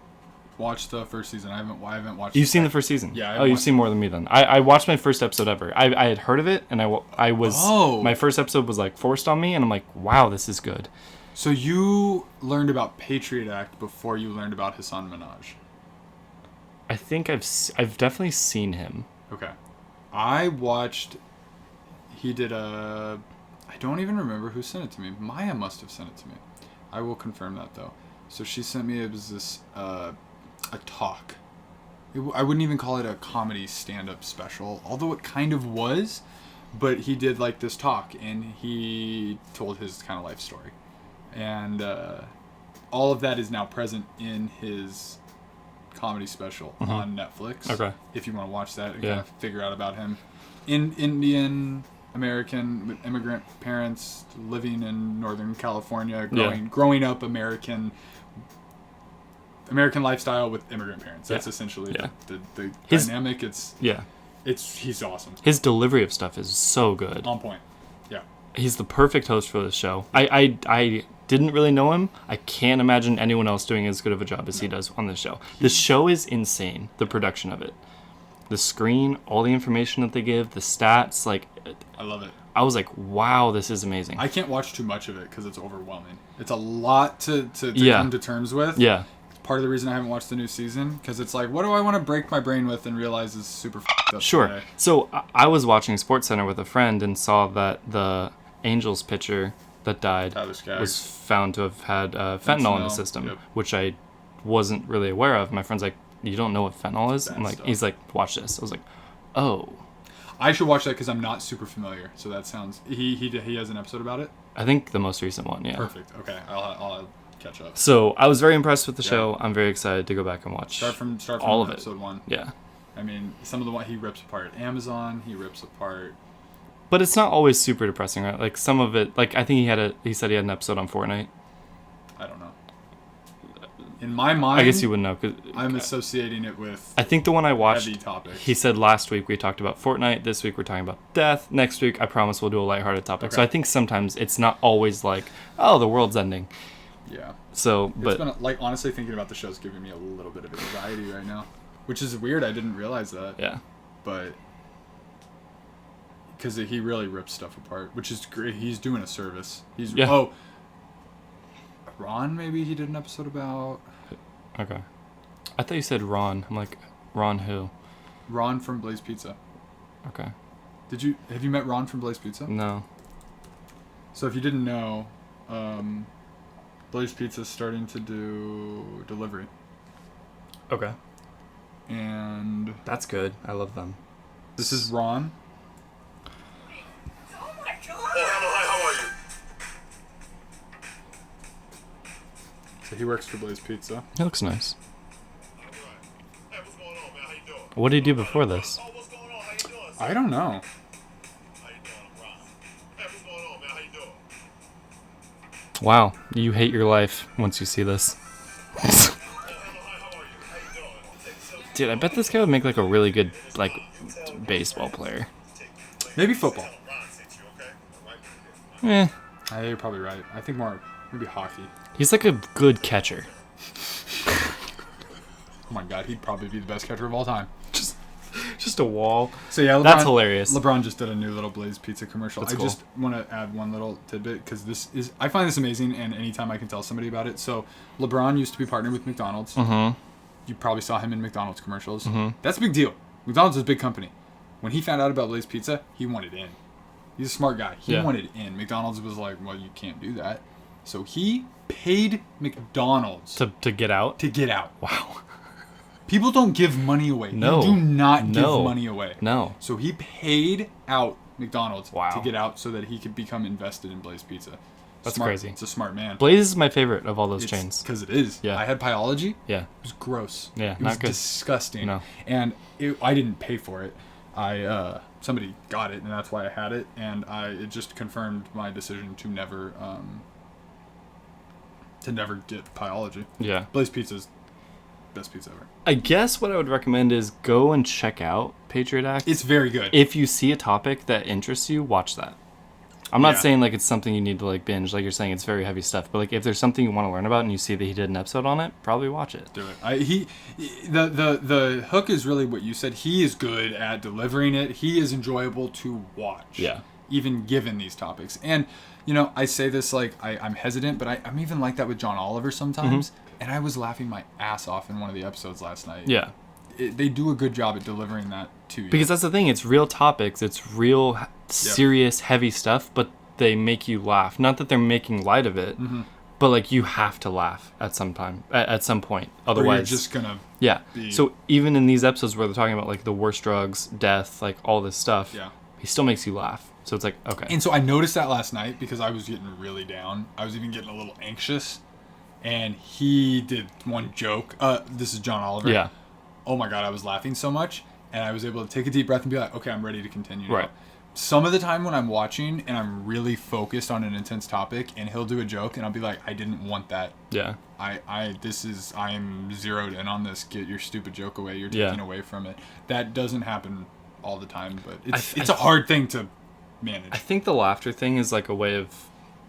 watched the first season. I haven't watched. You've seen the first season? Yeah. Oh, you've seen more than me then. I watched my first episode ever. I had heard of it, and I was... Oh. My first episode was like forced on me, and I'm like, wow, this is good. So you learned about Patriot Act before you learned about Hassan Minaj. I think I've definitely seen him. Okay. I watched... He did a... I don't even remember who sent it to me. Maya must have sent it to me. I will confirm that, though. So she sent me, it was this, a talk. I wouldn't even call it a comedy stand-up special, although it kind of was. But he did, like, this talk, and he told his kind of life story. And all of that is now present in his comedy special on Netflix. Okay. If you want to watch that and kind of figure out about him. Indian American with immigrant parents living in Northern California, growing up American lifestyle with immigrant parents. That's essentially the dynamic. He's awesome. His delivery of stuff is so good. On point. Yeah. He's the perfect host for this show. I didn't really know him. I can't imagine anyone else doing as good of a job as he does on this show. This show is insane, the production of it. The screen, all the information that they give, the stats, like... I love it. I was like, wow, this is amazing. I can't watch too much of it because it's overwhelming. It's a lot to come to terms with. Yeah. It's part of the reason I haven't watched the new season, because it's like, what do I want to break my brain with and realize is super f***ed up Sure. today? So I was watching SportsCenter with a friend and saw that the Angels pitcher that died was found to have had fentanyl in the system, which I wasn't really aware of. My friend's like, you don't know what fentanyl is? I'm like, stuff. he's like, watch this. I was like, oh. I should watch that because I'm not super familiar. So that sounds... He has an episode about it? I think the most recent one, yeah. Perfect. Okay. I'll catch up. So I was very impressed with the show. I'm very excited to go back and watch Start from all of episode 1. Yeah. I mean, some of the one he rips apart Amazon, he rips apart... But it's not always super depressing, right? Like some of it, like I think he said he had an episode on Fortnite. I don't know. In my mind, I guess you wouldn't know. 'Cause I'm associating it with I think the one I watched, heavy topics. he said last week we talked about Fortnite. This week we're talking about death. Next week, I promise we'll do a lighthearted topic. Okay. So I think sometimes it's not always like, oh, the world's ending. Yeah. So, but... It's been, like, honestly, thinking about the show's giving me a little bit of anxiety right now. Which is weird. I didn't realize that. Yeah. But... Because he really rips stuff apart, which is great. He's doing a service. Oh, Ron, maybe he did an episode about. Okay. I thought you said Ron. I'm like, Ron who? Ron from Blaze Pizza. Okay. Have you met Ron from Blaze Pizza? No. So if you didn't know, Blaze Pizza's starting to do delivery. Okay. And that's good. I love them. This is Ron. How are you? So he works for Blaze Pizza. He looks nice. Hey, what's going on, man? How you doing? What did he do before this? Oh, what's going on? How you doing? I don't know. How you doing? I'm Ron. Hey, what's going on, man? How you doing? Wow, you hate your life once you see this. How are you? How you doing? Dude, I bet this guy would make like a really good like baseball player. Maybe football. Eh. You're probably right. I think maybe hockey. He's like a good catcher. Oh my god, he'd probably be the best catcher of all time. Just a wall. So yeah, that's hilarious. LeBron just did a new little Blaze Pizza commercial. That's I cool. just want to add one little tidbit because I find this amazing, and anytime I can tell somebody about it. So LeBron used to be partnered with McDonald's. Mm-hmm. You probably saw him in McDonald's commercials. Mm-hmm. That's a big deal. McDonald's is a big company. When he found out about Blaze Pizza, he wanted in. He's a smart guy. He wanted in. McDonald's was like, well, you can't do that. So he paid McDonald's to get out. To get out. Wow. People don't give money away. No. You do not give money away. No. So he paid out McDonald's Wow. to get out so that he could become invested in Blaze Pizza. That's smart. crazy. It's a smart man. Blaze is my favorite of all those chains. Because it is. Yeah. I had Pyology. Yeah. It was gross. Yeah, it not was good. disgusting. No. And I didn't pay for it. Somebody got it, and that's why I had it. And it just confirmed my decision to never get Pyology. Yeah. Blaze Pizza's Best pizza ever. I guess what I would recommend is go and check out Patriot Act. It's very good. If you see a topic that interests you, watch that. I'm not Yeah. saying like it's something you need to like binge, like you're saying it's very heavy stuff. But like if there's something you want to learn about and you see that he did an episode on it, probably watch it. Do it. The hook is really what you said. He is good at delivering it. He is enjoyable to watch. Yeah. Even given these topics. And, you know, I say this like I'm hesitant, but I'm even like that with John Oliver sometimes. And I was laughing my ass off in one of the episodes last night. Yeah. They do a good job at delivering that to you. Because that's the thing, it's real topics, it's real serious, heavy stuff, but they make you laugh. Not that they're making light of it, but like you have to laugh at some time, at some point. Otherwise, or you're just gonna. Yeah. be- So even in these episodes where they're talking about like the worst drugs, death, like all this stuff, Yeah. he still makes you laugh. So it's like, okay. And so I noticed that last night because I was getting really down. I was even getting a little anxious. And he did one joke. This is John Oliver. Yeah. Oh my God, I was laughing so much. And I was able to take a deep breath and be like, okay, I'm ready to continue now. Right. Some of the time when I'm watching and I'm really focused on an intense topic and he'll do a joke and I'll be like, I didn't want that. Yeah. I am zeroed in on this. Get your stupid joke away. You're Yeah. taking away from it. That doesn't happen all the time, but it's I a hard thing to manage. I think the laughter thing is like a way of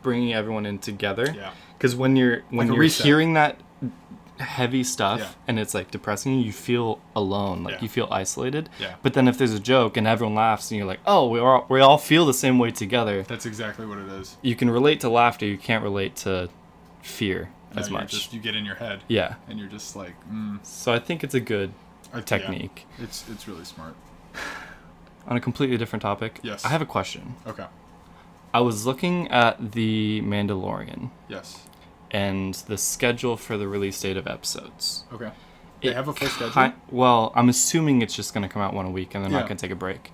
bringing everyone in together. Yeah. Because when you're a you're reset. hearing that heavy stuff Yeah. and it's like depressing you, you feel alone, like Yeah. you feel isolated. Yeah. But then if there's a joke and everyone laughs and you're like, oh, we all feel the same way together. That's exactly what it is. You can relate to laughter. You can't relate to fear as Now much. you get in your head. Yeah. And you're just like, So I think it's a good technique. Yeah, it's really smart. On a completely different topic. Yes. I have a question. Okay. I was looking at The Mandalorian Yes. and the schedule for the release date of episodes. Okay. They have a full schedule? Well, I'm assuming it's just going to come out one a week and they're not Yeah. going to take a break.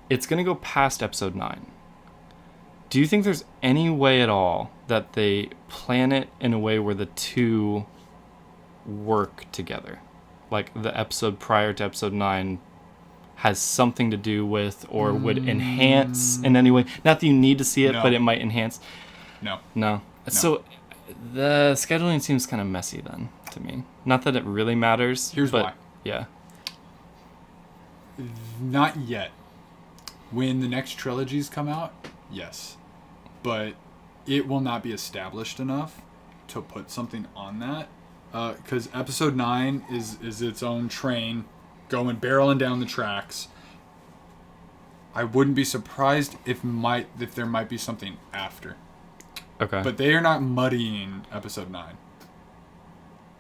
It's going to go past episode 9. Do you think there's any way at all that they plan it in a way where the two work together? Like the episode prior to episode 9 has something to do with or would enhance in any way? Not that you need to see it, No. but it might enhance. No. No. So the scheduling seems kind of messy then to me. Not that it really matters. Here's but why. Yeah. Not yet. When the next trilogies come out, yes. But it will not be established enough to put something on that. Because episode 9 is its own train going barreling down the tracks. I wouldn't be surprised if there might be something after. Okay. But they are not muddying episode 9.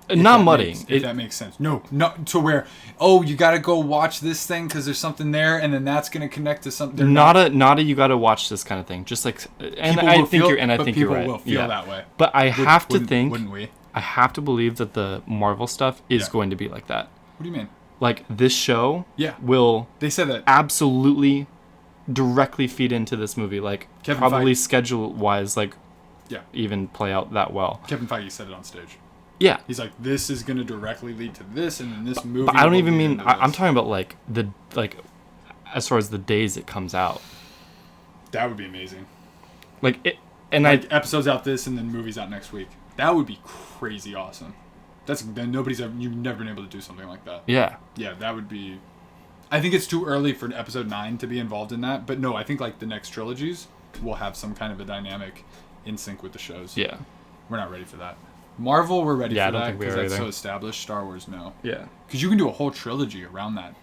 Not muddying. If that makes sense. No, not to where, you got to go watch this thing because there's something there, and then that's going to connect to something. Not a you got to watch this kind of thing. Just like, and I think you're right. People will feel that way. But I have to think. Wouldn't we? I have to believe that the Marvel stuff is Yeah. going to be like that. What do you mean? Like this show Yeah. will They said that. absolutely directly feed into this movie. Like Kevin probably Feige. schedule wise, like Yeah. even play out that well. Kevin Feige said it on stage. Yeah. He's like, this is going to directly lead to this, and then this movie. But I don't will even lead mean. into I'm this. talking about like as far as the days it comes out. That would be amazing. Like it, and Like episodes out this, and then movies out next week. That would be crazy awesome. You've never been able to do something like that. yeah. Yeah, that would be. I think it's too early for episode 9 to be involved in that, but no, I think like the next trilogies will have some kind of a dynamic in sync with the shows. Yeah. We're not ready for that. Marvel, we're ready Yeah, I for don't that think we because are that's either. so established. Star Wars, no. Yeah. Because you can do a whole trilogy around that,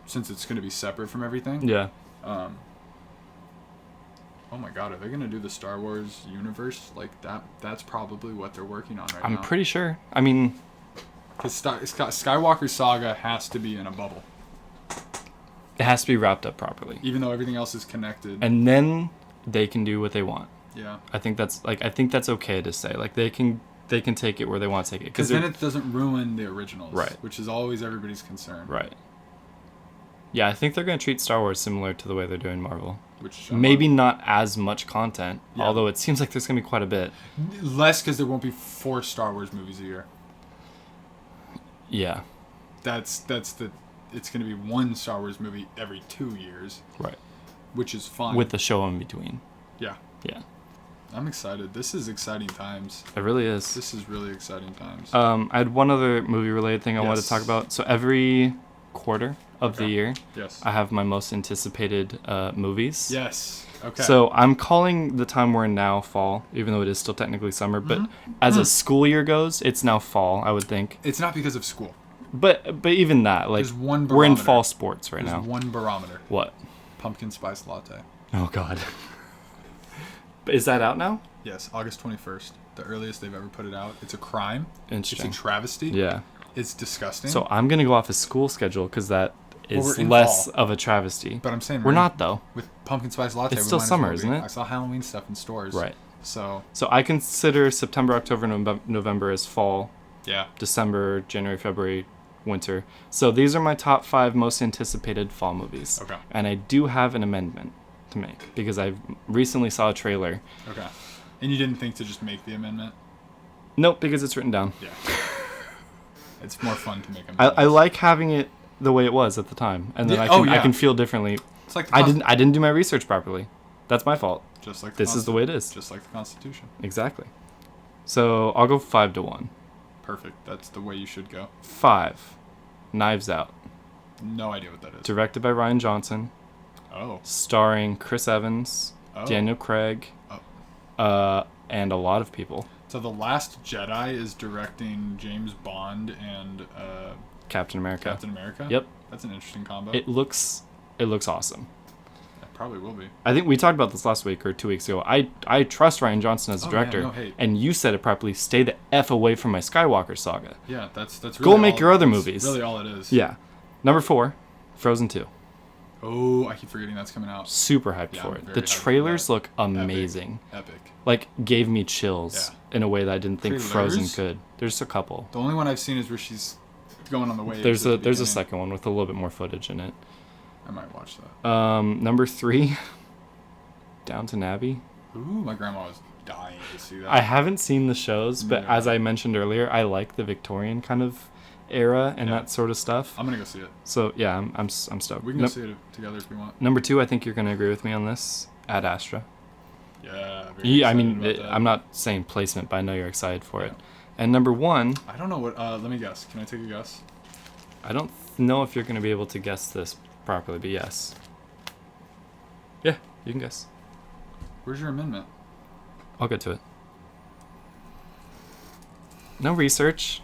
since it's going to be separate from everything. Yeah. Oh my God, are they going to do the Star Wars universe like that? That's probably what they're working on right now. I'm pretty sure. I mean, Because Skywalker Saga has to be in a bubble, it has to be wrapped up properly. even though everything else is connected. And then they can do what they want. Yeah. I think that's okay to say. Like they can take it where they want to take it Because then it doesn't ruin the originals, Right. Which is always everybody's concern, right. Yeah, I think they're going to treat Star Wars similar to the way they're doing Marvel. Which Maybe not as much content, Yeah. although it seems like there's going to be quite a bit. less because there won't be 4 Star Wars movies a year. Yeah. It's going to be 1 Star Wars movie every 2 years, Right. which is fine. With the show in between. yeah, Yeah. I'm excited. This is exciting times. It really is. This is really exciting times. I had one other movie-related thing I wanted to talk Yes. about. So every quarter of the Okay. year, Yes. I have my most anticipated movies. Yes. Okay. So I'm calling the time we're in now fall, even though it is still technically summer. But Mm-hmm. as a school year goes, it's now fall, I would think. it's not because of school. But even that, like, There's one we're in barometer. fall sports right There's now. one barometer. What? Pumpkin spice latte. Oh God. Is that out now? Yes, August 21st. The earliest they've ever put it out. It's a crime. It's Interesting. a travesty. Yeah. It's disgusting. So I'm gonna go off his school schedule because that is we're in less fall. of a travesty. But I'm saying We're not though. with pumpkin spice latte. It's we still might as summer, well be. isn't it? I saw Halloween stuff in stores. Right. So So I consider September, October, November as fall. yeah. December, January, February, winter. So these are my top 5 most anticipated fall movies. Okay. And I do have an amendment to make because I recently saw a trailer. Okay. And you didn't think to just make the amendment? Nope, because it's written down. Yeah. It's more fun to make I amendments. like having it the way it was at the time, and then Yeah, I can feel differently. It's like the I didn't do my research properly. That's my fault. Just like This is the way it is. Just like the Constitution. Exactly. So I'll go 5-1. Perfect. That's the way you should go. 5. Knives Out, No idea what that is. directed by Ryan Johnson, Oh. starring Chris Evans, Oh. Daniel Craig, and a lot of people. So The Last Jedi is directing James Bond and Captain America. Captain America. Yep. That's an interesting combo. It looks awesome. It probably will be. I think we talked about this last week or 2 weeks ago. I trust Ryan Johnson as a Oh, director, yeah, no hate. and you said it properly. Stay the f away from my Skywalker saga. Yeah, that's really Go make all- your other that's movies. Really, all it is. Yeah. Number 4, Frozen 2. Oh, I keep forgetting that's coming out. Super hyped Yeah, for I'm it. very The hyped for trailers that. look amazing. Epic. Like gave me chills Yeah. in a way that I didn't think Frozen Trailers? could. There's a couple. The only one I've seen is where she's going on the waves. There's at a the there's a beginning. second one with a little bit more footage in it. I might watch that. Number 3, Downton Abbey. Ooh, my grandma was dying to see that. I haven't seen the shows, but Yeah. as I mentioned earlier, I like the Victorian kind of era and Yeah. that sort of stuff. I'm gonna go see it. So yeah, I'm stoked. We can go see it together if we want. Number 2, I think you're gonna agree with me on this. Ad Astra. Yeah. very Yeah, I excited mean, about that. I'm not saying placement, but I know you're excited for it. Yeah. And number 1, I don't know what. Let me guess. Can I take a guess? I don't know if you're gonna be able to guess this properly, but yes. Yeah, you can guess. Where's your amendment? I'll get to it. No research.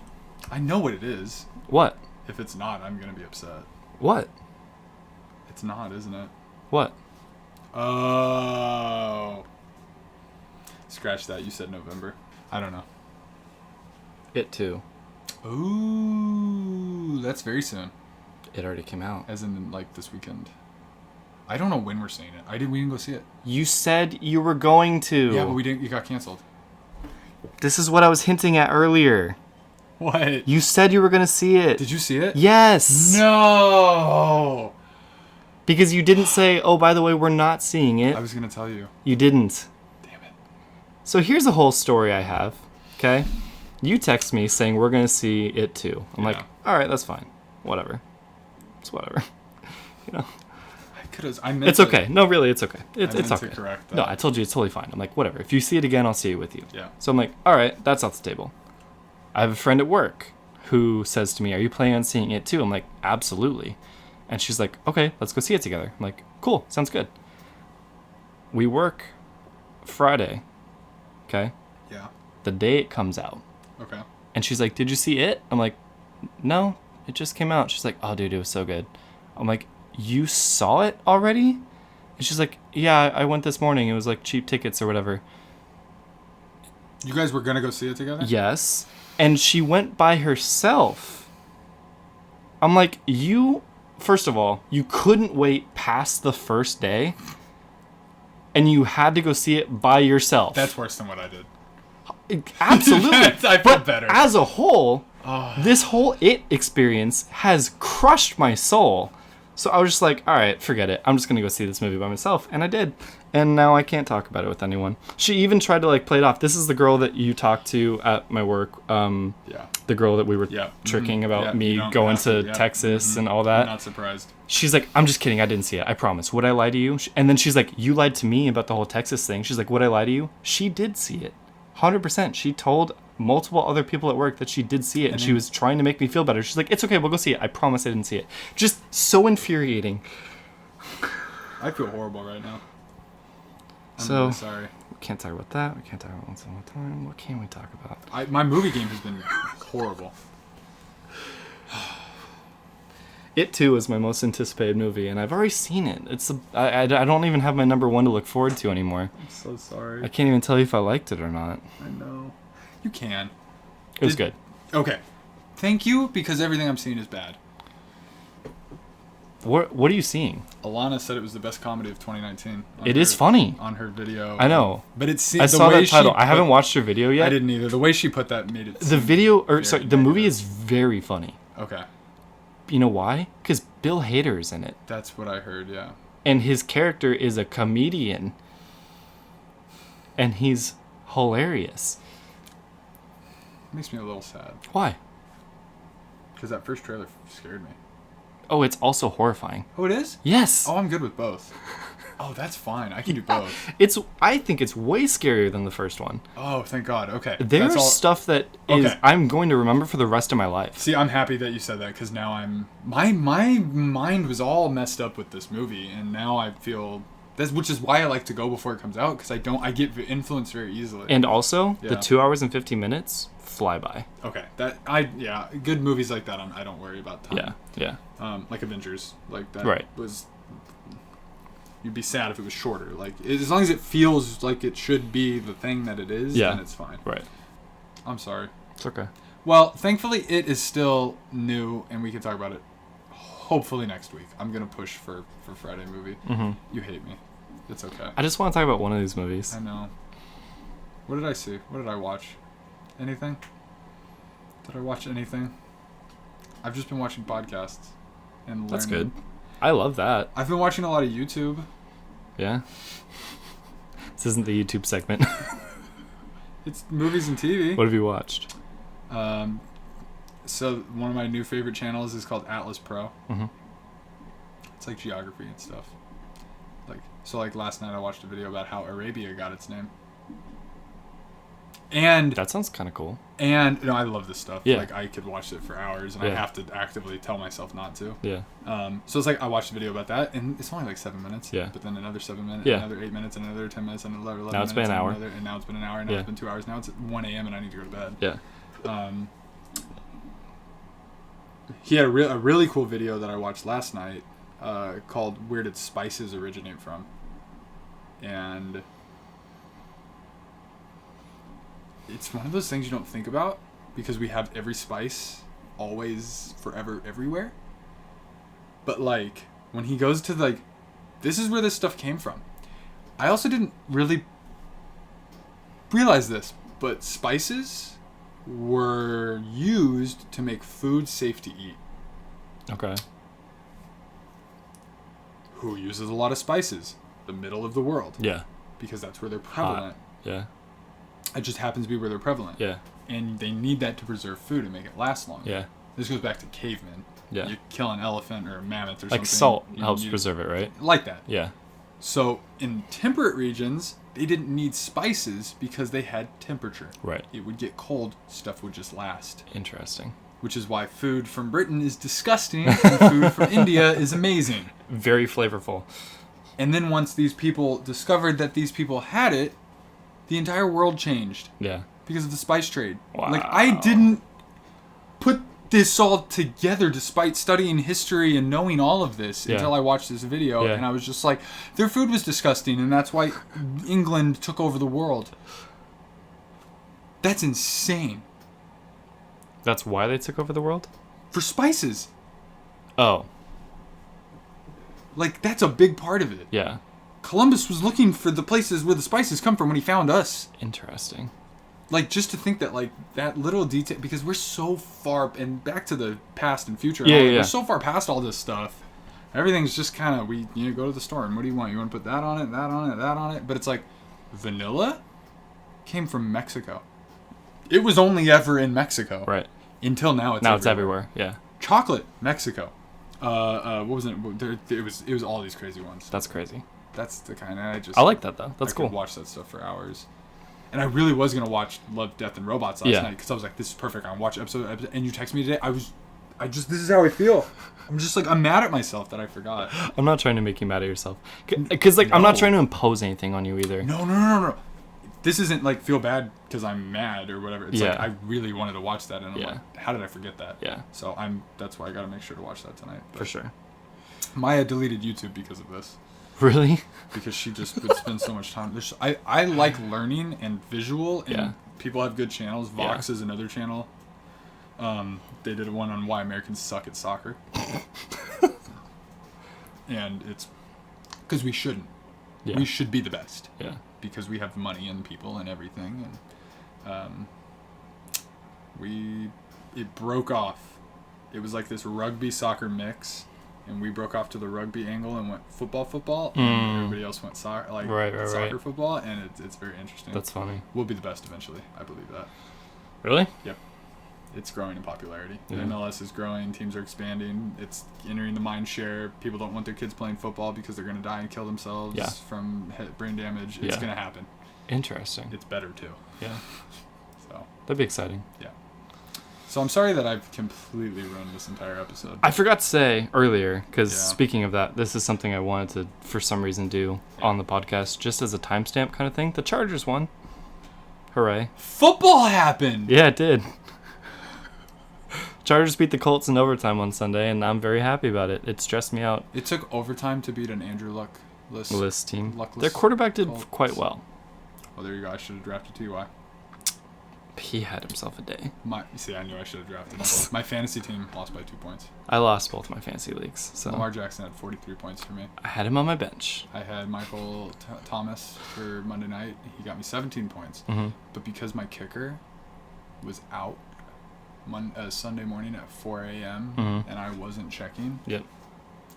I know what it is. What? If it's not, I'm gonna be upset. What? It's not, isn't it? What? Oh. Scratch that. You said November. I don't know. It too. Ooh, that's very soon. It already came out. As in, like, this weekend. I don't know when we're seeing it. We didn't go see it. You said you were going to. Yeah, but we didn't. It got canceled. This is what I was hinting at earlier. What? You said you were gonna see it. Did you see it? Yes. No. Because you didn't say, oh, by the way, we're not seeing it. I was gonna tell you. You didn't. Damn it. So here's a whole story I have. Okay? You text me saying we're gonna see it too. I'm like, Yeah. all right, that's fine. Whatever. It's whatever. You know. I could have. I meant. It's to- okay. No, really, it's okay. It's meant to okay. correct that. No, I told you it's totally fine. I'm like, whatever. If you see it again, I'll see it with you. Yeah. So I'm like, all right, that's off the table. I have a friend at work who says to me, are you planning on seeing it too? I'm like, absolutely. And she's like, okay, let's go see it together. I'm like, cool, sounds good. We work Friday, okay? Yeah. The day it comes out. Okay. And she's like, did you see it? I'm like, no, it just came out. She's like, oh, dude, it was so good. I'm like, you saw it already? And she's like, yeah, I went this morning. It was like cheap tickets or whatever. You guys were gonna go see it together? Yes. And she went by herself. I'm like, first of all, you couldn't wait past the first day. And you had to go see it by yourself. That's worse than what I did. Absolutely. I feel better. As a whole, this whole It experience has crushed my soul. So I was just like, all right, forget it. I'm just going to go see this movie by myself. And I did. And now I can't talk about it with anyone. She even tried to like play it off. This is the girl that you talked to at my work. Yeah. The girl that we were tricking about me going to Texas and all that. I'm not surprised. She's like, I'm just kidding. I didn't see it. I promise. Would I lie to you? And then she's like, you lied to me about the whole Texas thing. She's like, would I lie to you? She did see it. 100%. She told multiple other people at work that she did see it. And she was trying to make me feel better. She's like, it's okay. We'll go see it. I promise I didn't see it. Just so infuriating. I feel horrible right now. I'm so, really sorry. We can't talk about that. We can't talk about Once Upon a Time. What can we talk about? My movie game has been horrible. It Too is my most anticipated movie, and I've already seen it. I don't even have my number one to look forward to anymore. I'm so sorry. I can't even tell you if I liked it or not. I know. You can. It was good. Okay. Thank you, because everything I'm seeing is bad. What are you seeing? Alana said it was the best comedy of 2019. It is funny. On her video. I know. But it's I saw that title. I haven't watched her video yet. I didn't either. The way she put that made it the movie is very funny. Okay. You know why? Because Bill Hader's in it. That's what I heard, yeah. And his character is a comedian. And he's hilarious. Makes me a little sad. Why? Because that first trailer scared me. Oh, it's also horrifying. Oh, it is? Yes. Oh, I'm good with both. Oh, that's fine. I can do both. I think it's way scarier than the first one. Oh, thank God. Okay. There's stuff that is I'm going to remember for the rest of my life. See, I'm happy that you said that, because now my mind was all messed up with this movie, and now I feel which is why I like to go before it comes out, because I get influenced very easily. And also, the 2 hours and 15 minutes fly by. Okay, good movies like that I don't worry about time. Yeah. Like Avengers, like that right. was. You'd be sad if it was shorter. Like, as long as it feels like it should be the thing that it is, then it's fine. Right. I'm sorry. It's okay. Well, thankfully, it is still new, and we can talk about it hopefully next week. I'm going to push for Friday movie. Mm-hmm. You hate me. It's okay. I just want to talk about one of these movies. I know. What did I see? What did I watch? Anything? Did I watch anything? I've just been watching podcasts and learning. That's good. I love that. I've been watching a lot of YouTube. Yeah. This isn't the YouTube segment. It's movies and TV. What have you watched? So one of my new favorite channels is called Atlas Pro. Mm-hmm. It's like geography and stuff. Like last night I watched a video about how Arabia got its name. And that sounds kind of cool. And I love this stuff. Yeah. Like, I could watch it for hours, and I have to actively tell myself not to. Yeah. So it's like I watched a video about that, and it's only like 7 minutes. Yeah. But then another 7 minutes, Yeah. another 8 minutes, another 10 minutes, and another 11 now it's minutes. Been an hour. And now it's been an hour, and now it's been 2 hours. Now it's at 1 a.m., and I need to go to bed. Yeah. He had a really cool video that I watched last night called Where Did Spices Originate From? And it's one of those things you don't think about, because we have every spice always, forever, everywhere. But like, when he goes to like, this is where this stuff came from. I also didn't really realize this, but spices were used to make food safe to eat. Okay. Who uses a lot of spices? The middle of the world. Yeah. Because that's where they're prevalent. Yeah. It just happens to be where they're prevalent. Yeah. And they need that to preserve food and make it last longer. Yeah. This goes back to cavemen. Yeah. You kill an elephant or a mammoth or something. Like salt helps preserve it, right? Like that. Yeah. So in temperate regions, they didn't need spices because they had temperature. Right. It would get cold, stuff would just last. Interesting. Which is why food from Britain is disgusting and food from India is amazing. Very flavorful. And then once these people discovered that these people had it, the entire world changed. Yeah. Because of the spice trade. Wow. Like, I didn't put this all together despite studying history and knowing all of this until I watched this video. Yeah. And I was just like, their food was disgusting, and that's why England took over the world. That's insane. That's why they took over the world? For spices. Oh. Like, that's a big part of it. Yeah. Columbus was looking for the places where the spices come from when he found us. Interesting. Like, just to think that, like, that little detail, because we're so far, and back to the past and future, Yeah. we're so far past all this stuff Everything's just kind of, you go to the store and what do you want? You want to put that on it, that on it, that on it? But it's like, vanilla came from Mexico. It was only ever in Mexico. Right. Until now it's Now it's everywhere. Yeah. Chocolate, Mexico. What was it? It was all these crazy ones. That's crazy. That's the kind I like that, though. That's I cool. could watch that stuff for hours. And I really was going to watch Love, Death, and Robots last night because I was like, this is perfect. I'm watching episode, and you text me today. This is how I feel. I'm just like, I'm mad at myself that I forgot. I'm not trying to make you mad at yourself. Because, like, I'm not trying to impose anything on you either. No. This isn't like feel bad because I'm mad or whatever. It's like, Yeah. I really wanted to watch that. And I'm Yeah. like, how did I forget that? Yeah. So that's why I got to make sure to watch that tonight. But For sure. Maya deleted YouTube because of this. Really? Because she just would spend so much time. I like learning and visual, and Yeah. people have good channels. Vox is another channel. They did one on why Americans suck at soccer. And it's because we shouldn't. Yeah. We should be the best. Yeah. Because we have money and people and everything. And it broke off. It was like this rugby soccer mix. And we broke off to the rugby angle and went football, and everybody else went soccer football, and it's very interesting. That's funny. We'll be the best eventually. I believe that. Really? Yep. It's growing in popularity. Yeah. The MLS is growing. Teams are expanding. It's entering the mind share. People don't want their kids playing football because they're going to die and kill themselves from brain damage. It's going to happen. Interesting. It's better too. Yeah. So That'd be exciting. Yeah. So I'm sorry that I've completely ruined this entire episode. I forgot to say earlier, because Yeah. speaking of that, this is something I wanted to, for some reason, do on the podcast, just as a timestamp kind of thing. The Chargers won. Hooray. Football happened! Yeah, it did. Chargers beat the Colts in overtime on Sunday, and I'm very happy about it. It stressed me out. It took overtime to beat an Andrew List team. Luckless Their quarterback did Colts. quite well. Oh, there you go. I should have drafted T.Y. He had himself a day. I knew I should have drafted him. My fantasy team lost by 2 points. I lost both my fantasy leagues, so Lamar Jackson had 43 points for me. I had him on my bench. I had Michael Thomas for Monday night. He got me 17 points. Mm-hmm. But because my kicker was out Sunday morning at 4 a.m. Mm-hmm. and I wasn't checking, Yep.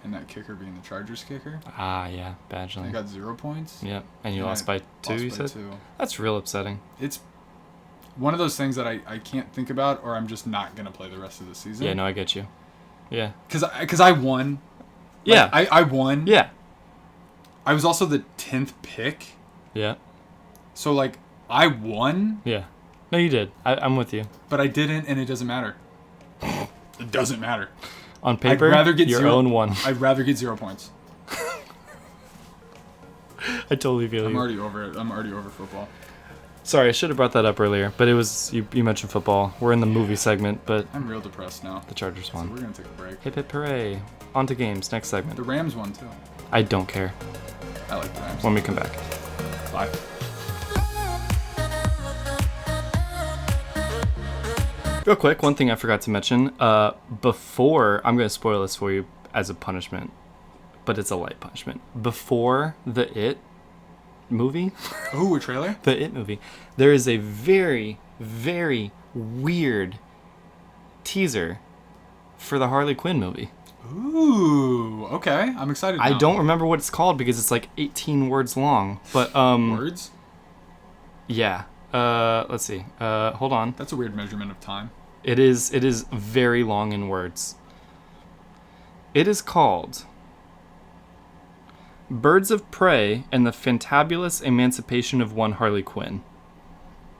and that kicker being the Chargers kicker, Ah, yeah. Badly. I got 0 points. Yep. And you And lost I by two, you lost by said? 2. That's real upsetting. It's one of those things that I can't think about, or I'm just not going to play the rest of the season. Yeah, no, I get you. Yeah. Because I won. Yeah. I won. Yeah. I was also the 10th pick. Yeah. So, like, I won, Yeah. No, you did. I'm with you. but I didn't, and it doesn't matter. It doesn't matter. On paper, I'd rather get your 0. own one. I'd rather get 0 points. I totally feel I'm you. already over it. I'm already over football. Sorry, I should have brought that up earlier, but it was you mentioned football. We're in the movie segment, but I'm real depressed now. the Chargers So we're won. going to take a break. Hip hip hooray. On to games. Next The segment. Rams won, too. I don't care. I like the Rams. When we come back. Bye. Real quick, one thing I forgot to mention. Before, I'm going to spoil this for you as a punishment, but it's a light punishment. Before the It movie, Ooh, a trailer? the It movie, there is a very, very weird teaser for the Harley Quinn movie. Ooh, okay. I'm excited now. I don't remember what it's called because it's like 18 words long, but Words? yeah. Let's see. Hold on. That's a weird measurement of time. It is very long in words. It is called Birds of Prey and the Fantabulous Emancipation of One Harley Quinn.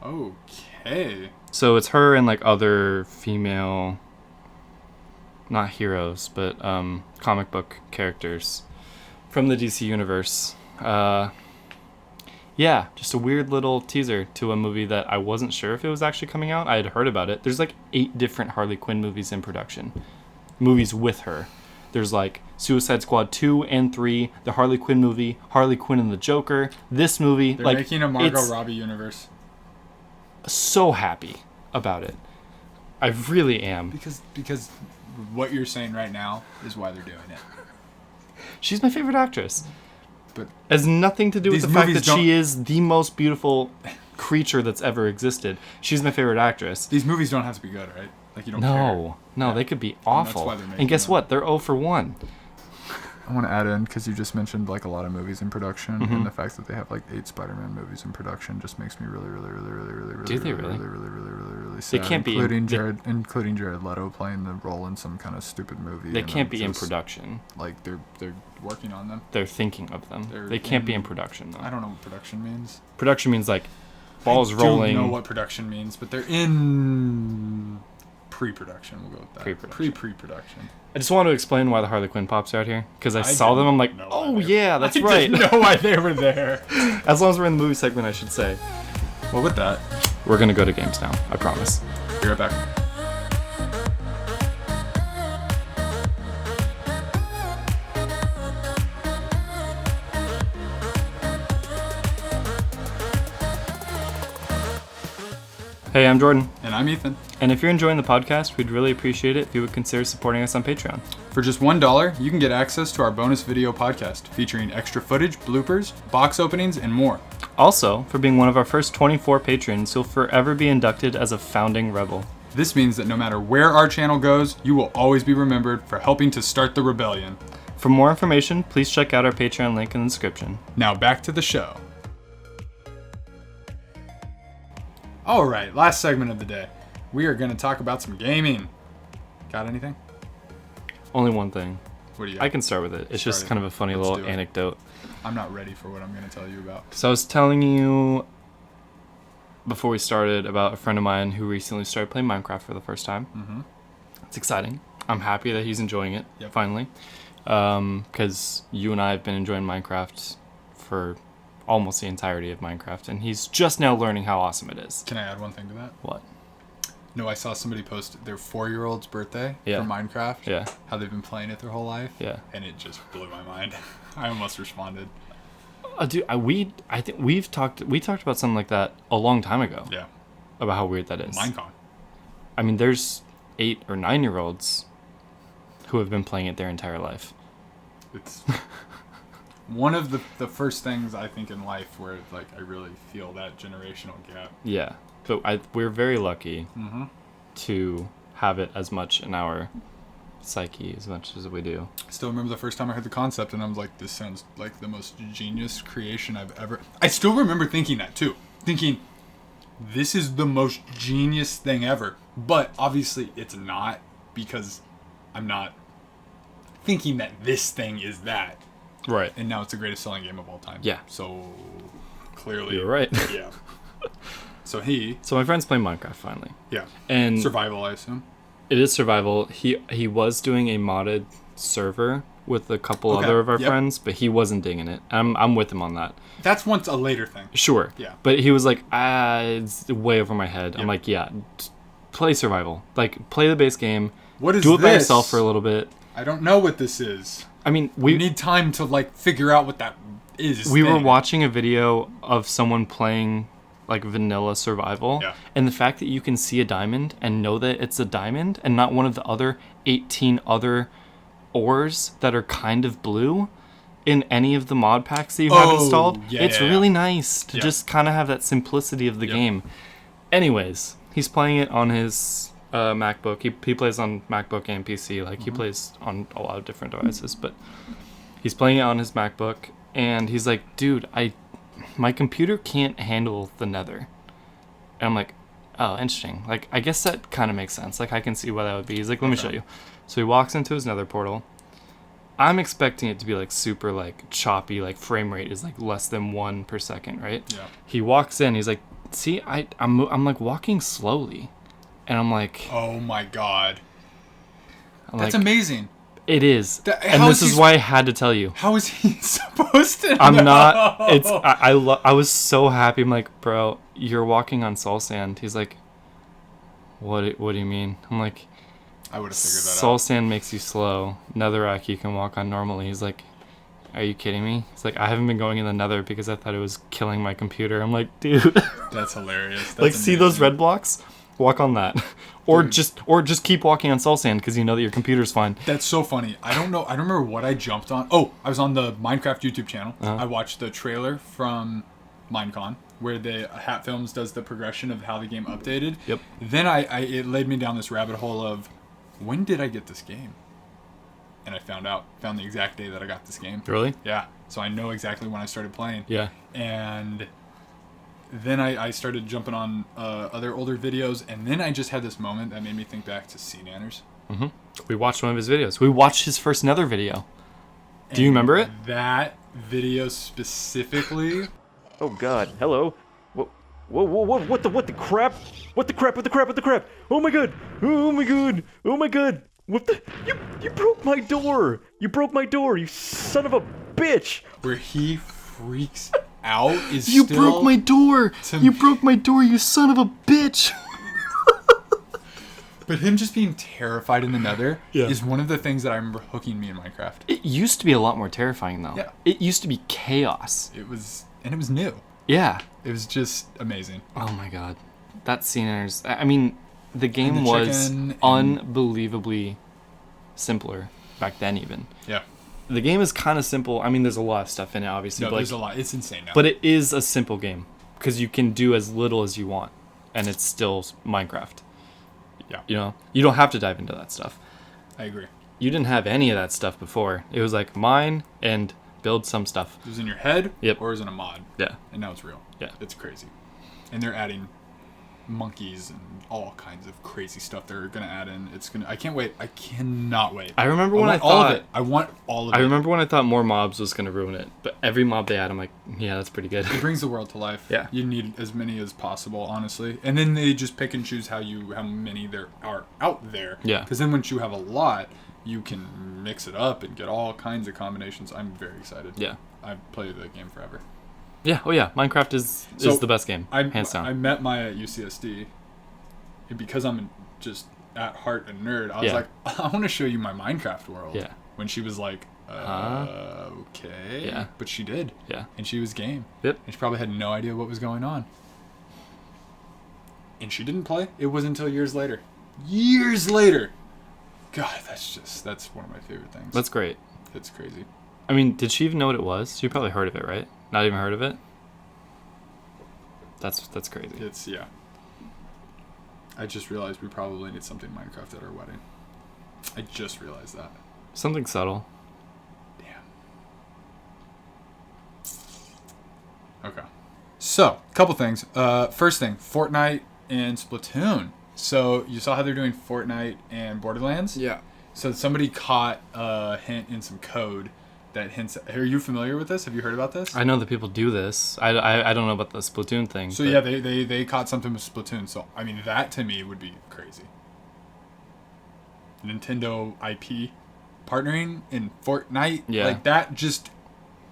Okay. So it's her and like other female, not heroes, but comic book characters from the DC universe. Yeah, just a weird little teaser to a movie that I wasn't sure if it was actually coming out. I had heard about it. There's like 8 different Harley Quinn movies in production. Movies with her. There's like Suicide Squad 2 and 3, the Harley Quinn movie, Harley Quinn and the Joker, this movie. They're like, making a Margot it's Robbie universe. so happy about it. I really am. Because what you're saying right now is why they're doing it. She's my favorite actress. But Has nothing to do with These the fact movies that she is the most beautiful creature that's ever existed. She's my favorite actress. these movies don't have to be good, right? Like, you don't care. No, Yeah. they could be that's awful. why they're making And guess them. what? They're 0 for 1. to add in, because you just mentioned like a lot of movies in production, Mhm. and the fact that they have like 8 Spider-Man movies in production just makes me really Do they really? really sad. can't be in- including Jared Leto playing the role in some kind of stupid movie. They and can't I'm be in just, production. Like they're working on them. They're thinking of them. They're They can't be in- in production though. I don't know what production means. Production means like balls I rolling. don't know what production means, but they're in pre-production. We'll go with that. Pre-production. Pre-production. I just want to explain why the Harley Quinn pops out here because I saw them. didn't I'm like, know oh why they- yeah, that's I right. didn't know why they were there. As long as we're in the movie segment, I should say. Well, with that, We're gonna go to games now. I promise. be right back. Hey, I'm Jordan, And I'm Ethan. and if you're enjoying the podcast, we'd really appreciate it if you would consider supporting us on Patreon. For just $1, you can get access to our bonus video podcast featuring extra footage, bloopers, box openings, and more. Also, for being one of our first 24 patrons, you'll forever be inducted as a founding rebel. This means that no matter where our channel goes, you will always be remembered for helping to start the rebellion. For more information, please check out our Patreon link in the description. Now back to the show. All right, last segment of the day. We are going to talk about some gaming. Got anything? Only one thing. What do you got? I can start with it. It's just Start it. kind of a funny Let's little do it. anecdote. I'm not ready for what I'm going to tell you about. So I was telling you before we started about a friend of mine who recently started playing Minecraft for the first time. Mm-hmm. It's exciting. I'm happy that he's enjoying it, Yep. finally. Because you and I have been enjoying Minecraft for almost the entirety of Minecraft, and he's just now learning how awesome it is. Can I add one thing to that? What? No, I saw somebody post their 4-year-old's birthday Yeah. for Minecraft. Yeah, How they've been playing it their whole life. yeah. And it just blew my mind. I almost responded. Dude, I think we talked about something like that a long time ago Yeah. about how weird that is. Minecon. I mean, there's 8 or 9-year-olds who have been playing it their entire life. It's one of the first things I think in life where like I really feel that generational gap. Yeah, but we're very lucky Mm-hmm. to have it as much in our psyche as much as we do. I still remember the first time I heard the concept and I was like, this sounds like the most genius creation I've ever... I still remember thinking that too. Thinking, this is the most genius thing ever. But obviously it's not, because I'm not thinking that this thing is that. Right. And now it's the greatest selling game of all time. Yeah. So clearly... You're right. Yeah. So So my friend's playing Minecraft finally, yeah. and Survival, I assume. it is survival. He was doing a modded server with a couple Okay, other of our yep. friends, but he wasn't digging it. I'm with him on that. That's once a later thing. Sure. Yeah. But he was like, it's way over my head. I'm Yep. like, yeah, play survival. Like, play the base game. What is Do it by this? yourself for a little bit. I don't know what this is. I mean, We need time to like figure out what that is. we were thing. watching a video of someone playing like vanilla survival, Yeah. and the fact that you can see a diamond and know that it's a diamond and not one of the other 18 other ores that are kind of blue in any of the mod packs that you have Oh, installed, yeah, it's yeah, really yeah. nice to Yeah. just kind of have that simplicity of the Yep. game. Anyways, he's playing it on his MacBook. He plays on MacBook and PC. Like, he plays on a lot of different devices, but he's playing it on his MacBook, and he's like, dude, my computer can't handle the nether. And I'm like, oh, interesting. Like, I guess that kind of makes sense. Like, I can see why that would be. He's like, let me show you. So he walks into his nether portal. I'm expecting it to be like super like choppy, like frame rate is like less than 1 per second, right? Yeah. He walks in, he's like, see, I'm like walking slowly. And I'm like, Oh my god. I'm That's like, amazing. it is. And how this is is he why I had to tell you. How is he supposed to I'm know? not. It's. I was so happy. I'm like, bro, you're walking on soul sand. He's like, what do you mean? I'm like, I would have figured that soul out. sand makes you slow. Netherrack you can walk on normally. He's like, are you kidding me? He's like, I haven't been going in the nether because I thought it was killing my computer. I'm like, dude, That's hilarious. That's like, see those amazing. red blocks? Walk on that, or Dude. just keep walking on soul sand because you know that your computer's fine. That's so funny. I don't know. I don't remember what I jumped on. Oh, I was on the Minecraft YouTube channel. Uh-huh. I watched the trailer from Minecon where the Hat Films does the progression of how the game updated. Yep. Then it led me down this rabbit hole of when did I get this game? and I found the exact day that I got this game. Really? Yeah. So I know exactly when I started playing. Yeah. And then I started jumping on other older videos, and then I just had this moment that made me think back to Sea Nanners. Mm-hmm. We watched one of his videos. We watched his first Nether video. Do you remember it? That video specifically. Oh God! Hello. What the crap? What the crap? Oh my God! Oh my God! Oh my God! What the? You broke my door! You broke my door! You son of a bitch! Where he freaks out is You still broke my door! to You me. broke my door, you son of a bitch! But him just being terrified in the Nether Yeah. is one of the things that I remember hooking me in Minecraft. It used to be a lot more terrifying, though. Yeah. It used to be chaos. It was new. Yeah. It was just amazing. Oh my god. That Sinners. I mean, the game And the was chicken and- unbelievably simpler back then, even. Yeah. The game is kind of simple. I mean, there's a lot of stuff in it, obviously. No, but there's like, a lot. It's insane now. But it is a simple game because you can do as little as you want, and it's still Minecraft. yeah, You know, you don't have to dive into that stuff. I agree. You didn't have any of that stuff before. It was like mine and build some stuff. It was in your head, Yep. or it was in a mod, Yeah. and now it's real. Yeah. It's crazy. And they're adding monkeys and all kinds of crazy stuff they're gonna add in. I can't wait. I cannot wait. I remember when I want all of thought. it. I want all of it. I remember when I thought more mobs was gonna ruin it, but every mob they add, I'm like, yeah, that's pretty good. It brings the world to life. Yeah. You need as many as possible, honestly. And then they just pick and choose how many there are out there. Yeah. Because then once you have a lot, you can mix it up and get all kinds of combinations. I'm very excited. Yeah. I've played the game forever. Yeah. Oh yeah. Minecraft is So, the best game, hands down. I met Maya at UCSD, and because I'm just at heart a nerd, I was Yeah. like, I want to show you my Minecraft world. Yeah. When she was like, okay. Yeah. But she did. Yeah. And she was game. Yep. And she probably had no idea what was going on. And she didn't play. It wasn't until years later. Years later. God, that's one of my favorite things. That's great. It's crazy. I mean, did she even know what it was? She probably heard of it, right? Not even heard of it. That's crazy. It's, yeah. I just realized we probably need something Minecraft at our wedding. I just realized that. Something subtle. Damn. Okay. So, couple things. First thing, Fortnite and Splatoon. So, you saw how they're doing Fortnite and Borderlands? Yeah. So, somebody caught a hint in some code that hints... Are you familiar with this? Have you heard about this? I know that people do this. I don't know about the Splatoon thing. So, but- yeah, they caught something with Splatoon. So, I mean, that to me would be crazy. Nintendo IP partnering in Fortnite. Yeah. Like, that just...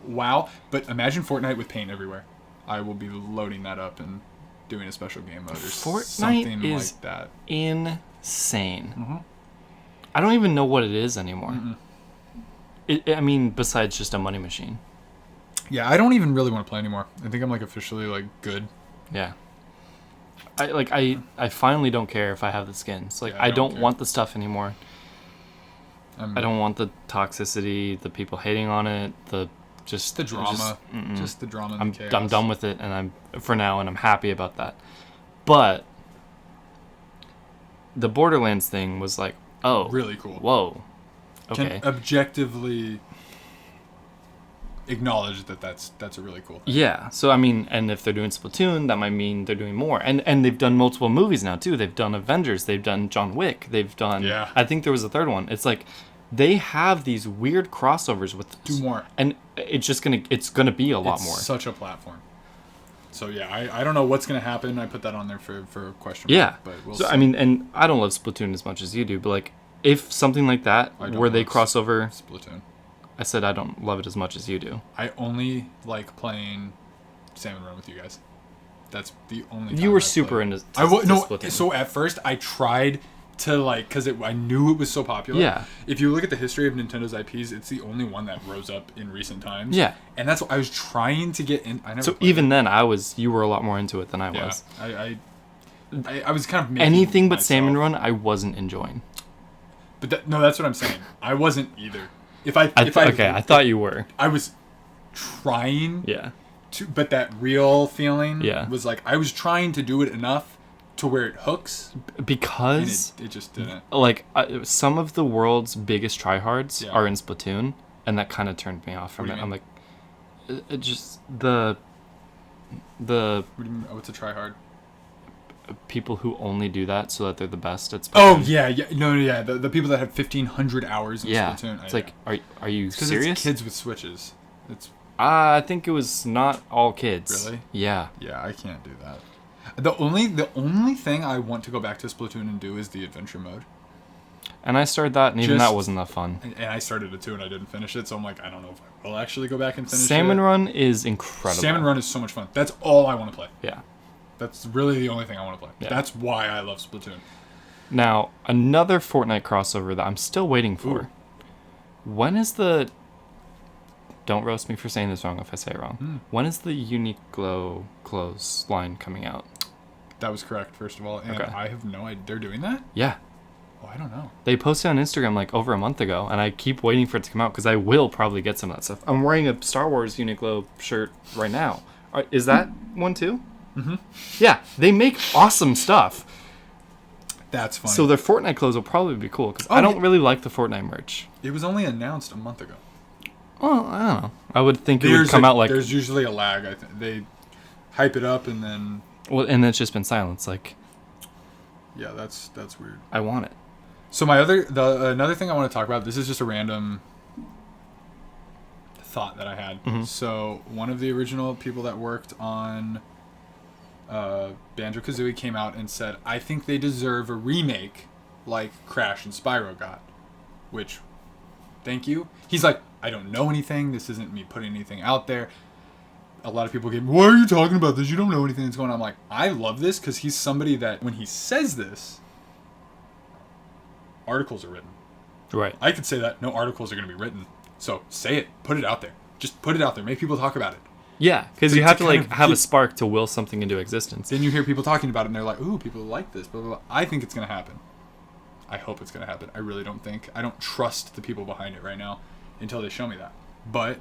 Wow. But imagine Fortnite with paint everywhere. I will be loading that up and doing a special game mode or Fortnite something is like that. insane. Mm-hmm. I don't even know what it is anymore. I mean, besides just a money machine. Yeah, I don't even really want to play anymore. I think I'm like officially like good. Yeah. I finally don't care if I have the skins. Like, Yeah, I I don't don't care. want the stuff anymore. I'm, I don't want the toxicity, the people hating on it, the drama. mm-mm. Just the drama and I'm the chaos. I'm done with it, and I'm for now, and I'm happy about that. But the Borderlands thing was like, oh, Really cool. whoa, okay, Can objectively acknowledge that that's a really cool thing. yeah. So I mean, and if they're doing Splatoon, that might mean they're doing more, and they've done multiple movies now too. They've done Avengers, they've done John Wick, they've done. Yeah. I think there was a third one. It's like they have these weird crossovers with Do more. and it's gonna be a lot It's more. such a platform. So yeah, I don't know what's gonna happen. I put that on there for a question mark, Yeah. but we'll So see. I mean, and I don't love Splatoon as much as you do, but like if something like that I don't where they love cross over, Splatoon. I said I don't love it as much as you do. I only like playing Salmon Run with you guys. That's the only. You time were I've super played. into I was to no. Splatoon. So at first I tried to like because I knew it was so popular. Yeah. If you look at the history of Nintendo's IPs, it's the only one that rose up in recent times. Yeah. And that's what I was trying to get in. I never. So played even it. then, you were a lot more into it than I Yeah. was. I was kind of making Anything but myself- Salmon Run, I wasn't enjoying. But no, that's what I'm saying. I wasn't either. I thought you were. I was trying Yeah. to, but that real feeling Yeah. was like I was trying to do it enough to where it hooks, and Because it just didn't. like some of the world's biggest tryhards Yeah. are in Splatoon, and that kind of turned me off from What do it. you I'm mean? like, it just the What do you mean? What's a try hard? people who only do that so that they're the best at Splatoon. Oh yeah. No, yeah. The people that have 1,500 hours in Yeah, Splatoon. it's like, are you because serious? it's kids with Switches. It's I think it was not all kids. Really? Yeah. yeah. I can't do that. The only thing I want to go back to Splatoon and do is the adventure mode. And I started that, and even Just- that wasn't that fun. And I started it too, and I didn't finish it. So I'm like, I don't know if I will actually go back and finish Salmon it. Run is incredible. Salmon Run is so much fun. That's all I want to play. Yeah. That's really the only thing I want to play. Yeah. That's why I love Splatoon. Now, another Fortnite crossover that I'm still waiting for. Ooh. When is the... Don't roast me for saying this wrong if I say it wrong. Hmm. When is the Uniqlo clothes line coming out? That was correct, first of all. And Okay. I have no idea. They're doing that? Yeah. Oh, I don't know. They posted on Instagram like over a month ago, and I keep waiting for it to come out because I will probably get some of that stuff. I'm wearing a Star Wars Uniqlo shirt right now. Is that one too? Mm-hmm. Yeah, they make awesome stuff. That's funny. So their Fortnite clothes will probably be cool because Oh, I don't yeah. really like the Fortnite merch. It was only announced a month ago. Well, I don't know. I would think it would come out like There's usually a lag. I think they hype it up and then well, and it's just been silence. Like yeah, that's weird. I want it. So another thing I want to talk about. This is just a random thought that I had. Mhm. So one of the original people that worked on Banjo-Kazooie came out and said, "I think they deserve a remake like Crash and Spyro got." Which, thank you. He's like, I don't know anything. This isn't me putting anything out there. A lot of people get, why are you talking about this? You don't know anything that's going on. I'm like, I love this because he's somebody that when he says this, articles are written. Right. I could say that. No articles are going to be written. So say it. Put it out there. Just put it out there. Make people talk about it. Yeah, because To- you have to to kind like of have a get- spark to will something into existence. Then you hear people talking about it and they're like, ooh, people like this. Blah, blah, blah. I think it's going to happen. I hope it's going to happen. I really don't think. I don't trust the people behind it right now until they show me that. But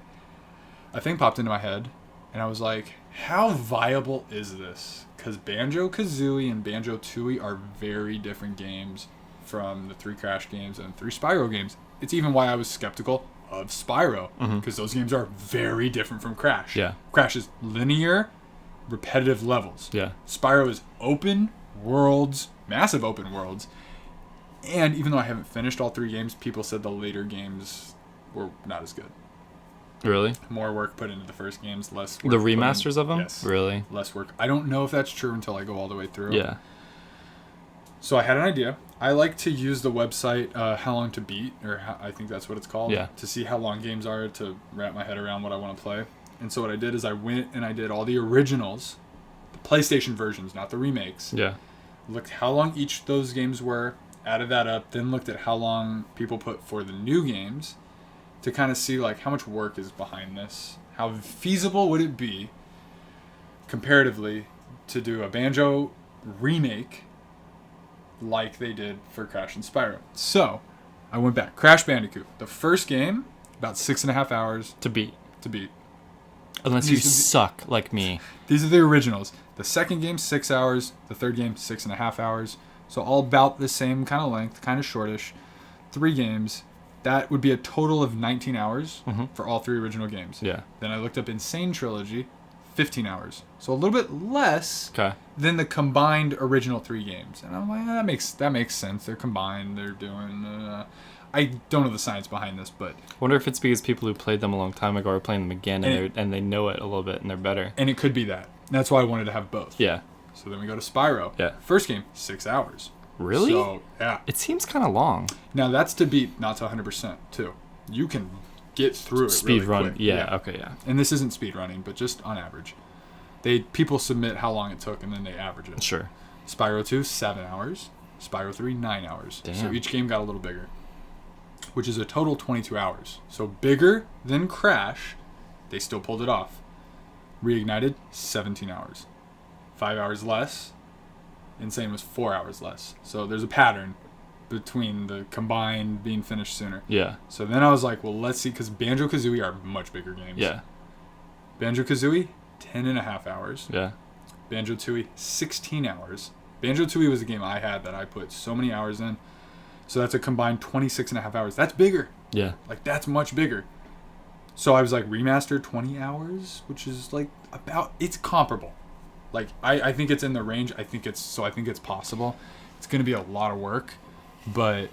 a thing popped into my head and I was like, how viable is this? Because Banjo-Kazooie and Banjo-Tooie are very different games from the 3 Crash games and 3 Spyro games. It's even why I was skeptical of Spyro, because those games are very different from Crash. Yeah. Crash is linear, repetitive levels. Yeah. Spyro is open worlds, massive open worlds. And even though I haven't finished all 3 games, people said the later games were not as good. Really? More work put into the first games, less work The put in- remasters of them? Yes. Really? Less work. I don't know if that's true until I go all the way through. Yeah. So I had an idea. I like to use the website How Long to Beat, I think that's what it's called, Yeah. to see how long games are to wrap my head around what I want to play. And so what I did is I went and I did all the originals, the PlayStation versions, not the remakes. Yeah. Looked how long each of those games were, added that up, then looked at how long people put for the new games to kind of see like how much work is behind this. How feasible would it be comparatively to do a Banjo remake like they did for Crash and Spyro. So, I went back. Crash Bandicoot. The first game, about 6.5 hours To beat. to beat. Unless you These are the- suck like me. These are the originals. The second game, 6 hours. The third game, 6.5 hours. So all about the same kind of length, kind of shortish. 3 games. That would be a total of 19 hours for all 3 original games. Yeah. Then I looked up Insane Trilogy, 15 hours. So a little bit less Okay. than the combined original 3 games. And I'm like, that makes sense. They're combined. They're doing... I don't know the science behind this, but... Wonder if it's because people who played them a long time ago are playing them again and they know it a little bit and they're better. And it could be that. That's why I wanted to have both. Yeah. So then we go to Spyro. Yeah. First game, 6 hours. Really? So, yeah. It seems kind of long. Now, that's to beat, not to 100%, too. You can get through it Speed really run. quick. Yeah. Okay. Yeah. And this isn't speed running, but just on average. People submit how long it took, and then they average it. Sure. Spyro 2, 7 hours. Spyro 3, 9 hours. So Damn. each game got a little bigger, which is a total 22 hours. So bigger than Crash, they still pulled it off. Reignited, 17 hours. 5 hours less. Insane was 4 hours less. So there's a pattern between the combined being finished sooner. Yeah. So then I was like, well, let's see, because Banjo-Kazooie are much bigger games. Yeah. Banjo-Kazooie, 10.5 hours. Yeah. Banjo-Tooie, 16 hours. Banjo-Tooie was a game I had that I put so many hours in. So that's a combined 26 and a half hours. That's bigger. Yeah. Like, that's much bigger. So I was like, remaster 20 hours, which is like about, it's comparable. Like, I think it's in the range. I think it's possible. It's going to be a lot of work. But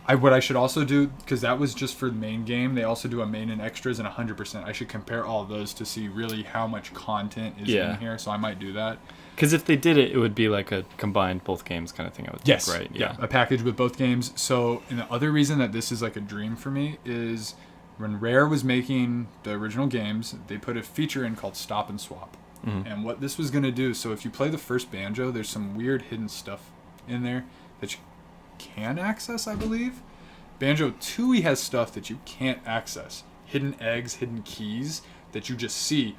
what I should also do, because that was just for the main game, they also do a main and extras and 100%. I should compare all of those to see really how much content is in here. So I might do that. Because if they did it, it would be like a combined both games kind of thing, I would think, right? Yeah, a package with both games. So, and the other reason that this is like a dream for me is when Rare was making the original games, they put a feature in called Stop and Swap. Mm-hmm. And what this was going to do, so if you play the first Banjo, there's some weird hidden stuff in there that you can access, I believe. Banjo-Tooie has stuff that you can't access. Hidden eggs, hidden keys that you just see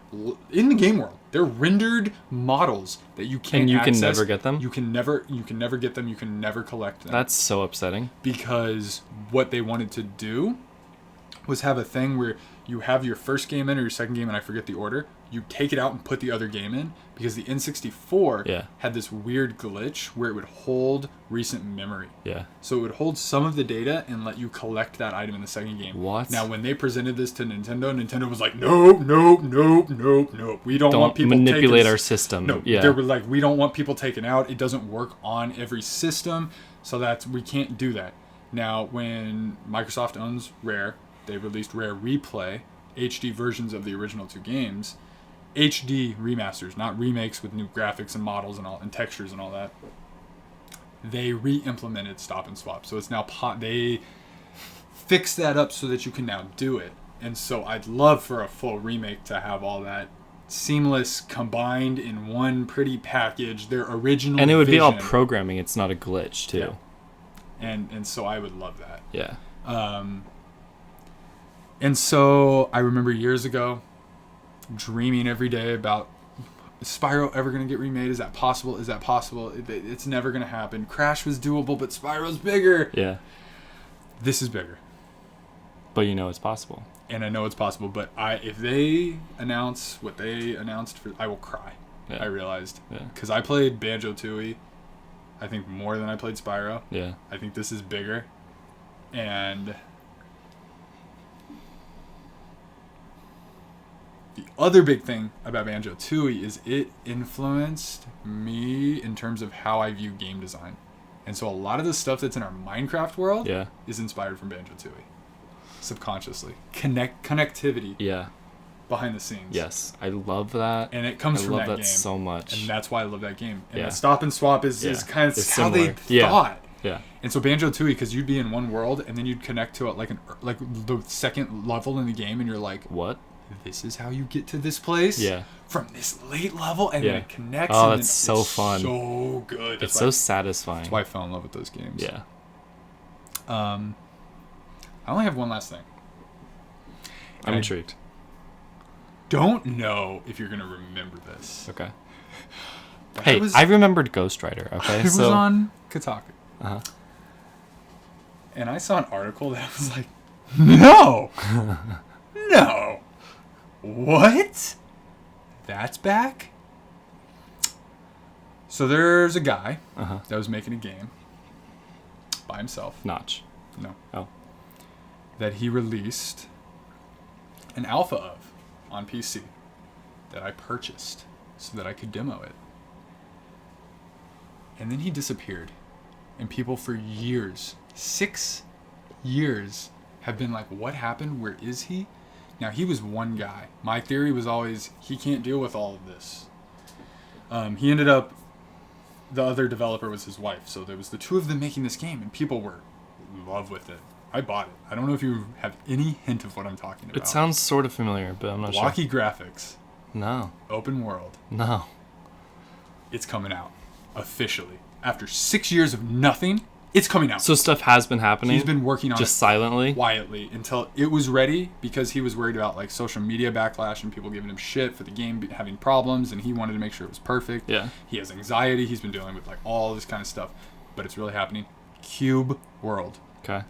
in the game world. They're rendered models that you can't And you access. can never get them? You can never get them. You can never collect them. That's so upsetting. Because what they wanted to do was have a thing where you have your first game in or your second game, and I forget the order. You take it out and put the other game in, because the N64 had this weird glitch where it would hold recent memory. Yeah. So it would hold some of the data and let you collect that item in the second game. What? Now, when they presented this to Nintendo was like, nope. We don't want people manipulate our system. No, they were like, we don't want people taken out. It doesn't work on every system, so we can't do that. Now, when Microsoft owns Rare, they released Rare Replay, HD versions of the original two games. HD remasters, not remakes with new graphics and models and textures and all that. They re-implemented Stop and Swap, so it's now they fixed that up so that you can now do it. And so I'd love for a full remake to have all that seamless combined in one pretty package. Their original and it would vision. be all programming. It's not a glitch too. Yeah. And so I would love that. Yeah. And so I remember years ago dreaming every day about, is Spyro ever going to get remade? Is that possible? It's never going to happen. Crash was doable, but Spyro's bigger. Yeah. This is bigger. But you know it's possible. And I know it's possible, but if they announce what they announced, I will cry. Yeah. I realized. Yeah. Because I played Banjo-Tooie, I think, more than I played Spyro. Yeah. I think this is bigger. And the other big thing about Banjo-Tooie is it influenced me in terms of how I view game design. And so a lot of the stuff that's in our Minecraft world is inspired from Banjo-Tooie. Subconsciously. Connectivity behind the scenes. Yes. I love that. And it comes from that game. I love that so much. And that's why I love that game. And the Stop and Swap is kind of it's how similar. they thought. Yeah. And so Banjo-Tooie, because you'd be in one world and then you'd connect to it like the second level in the game, and you're like, what? This is how you get to this place? Yeah. From this late level, and then it connects. Oh, and that's so fun. So good. It's so satisfying. That's why I fell in love with those games. Yeah. I only have one last thing. I'm intrigued. Don't know if you're gonna remember this. Okay. Hey, I remembered Ghost Rider. Okay, it was on Kotaku. Uh-huh. And I saw an article that was like, no, no, what? That's back? So there's a guy that was making a game by himself. Notch. No. Oh. That he released an alpha of on PC that I purchased so that I could demo it. And then he disappeared. And people for years, 6 years, have been like, what happened? Where is he? Now, he was one guy. My theory was always, he can't deal with all of this. He ended up, the other developer was his wife. So there was the two of them making this game, and people were in love with it. I bought it. I don't know if you have any hint of what I'm talking about. It sounds sort of familiar, but I'm not sure. Blocky graphics. No. Open world. No. It's coming out. Officially. After 6 years of nothing, it's coming out. So stuff has been happening? He's been working on just it silently? Quietly, until it was ready, because he was worried about like social media backlash and people giving him shit for the game having problems, and he wanted to make sure it was perfect. Yeah. He has anxiety. He's been dealing with like all this kind of stuff. But it's really happening. Cube World. Okay.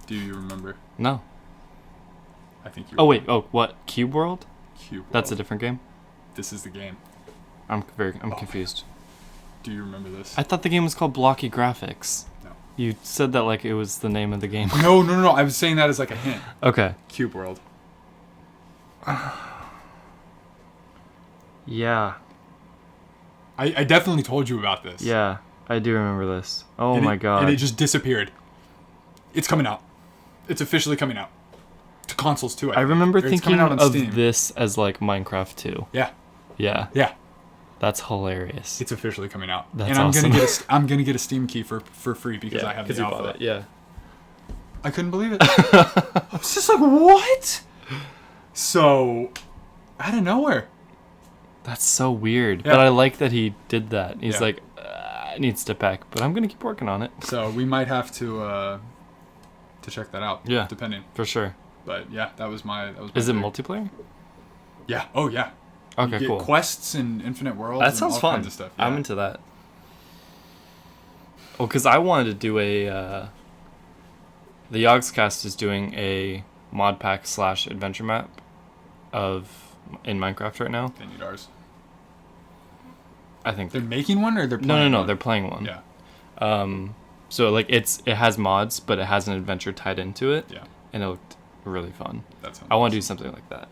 Do you remember? No. I think you. Oh wait. Oh, what? Cube World? Cube World. That's a different game? This is the game. I'm confused. Do you remember this? I thought the game was called Blocky Graphics. No. You said that like it was the name of the game. No. I was saying that as like a hint. Okay. Cube World. Yeah. I definitely told you about this. Yeah. I do remember this. Oh And my god. And it just disappeared. It's coming out. It's officially coming out. To consoles too. I remember Or it's thinking coming out on of Steam. this as like Minecraft 2. Yeah. Yeah. Yeah. That's hilarious. It's officially coming out. That's and I'm awesome. I'm gonna get a Steam key for free because I have the you alpha. bought it. Yeah. I couldn't believe it. I was just like, what? So, out of nowhere. That's so weird. Yeah. But I like that he did that. He's Yeah. like, I need to step back, but I'm gonna keep working on it. So we might have to check that out. Yeah. Depending. For sure. But yeah, that was my Is it pick. multiplayer? Yeah. Oh yeah. Okay, You get cool. quests and infinite worlds. That and sounds all fun. Kinds of stuff. I'm Yeah. into that. Well, because I wanted to do a. The Yogscast is doing a mod pack / adventure map in Minecraft right now. They need ours. I think. They're making one or they're No, playing one? they're playing one. Yeah. So like it has mods, but it has an adventure tied into it. Yeah. And it looked really fun. That sounds I want to do awesome. something like that.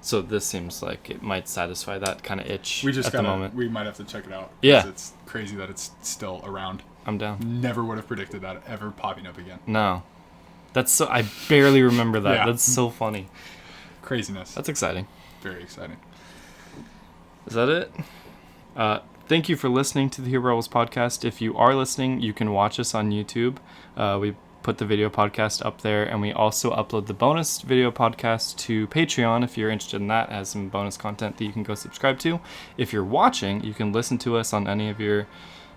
So this seems like it might satisfy that kind of itch We just at the moment. we might have to check it out. Yeah. 'Cause it's crazy that it's still around. I'm down. Never would have predicted that ever popping up again. No. That's so I barely remember that. Yeah. That's so funny. Craziness. That's exciting. Very exciting. Is that it? Thank you for listening to the Hero Rebels podcast. If you are listening, you can watch us on YouTube. We put the video podcast up there, and we also upload the bonus video podcast to Patreon. If you're interested in that, it has some bonus content that you can go subscribe to. If you're watching, you can listen to us on any of your,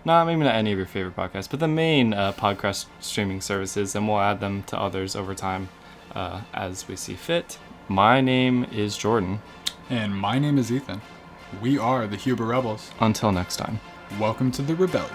maybe not any of your favorite podcasts, but the main podcast streaming services, and we'll add them to others over time as we see fit. My name is Jordan. And my name is Ethan. We are the Huber Rebels. Until next time. Welcome to the rebellion.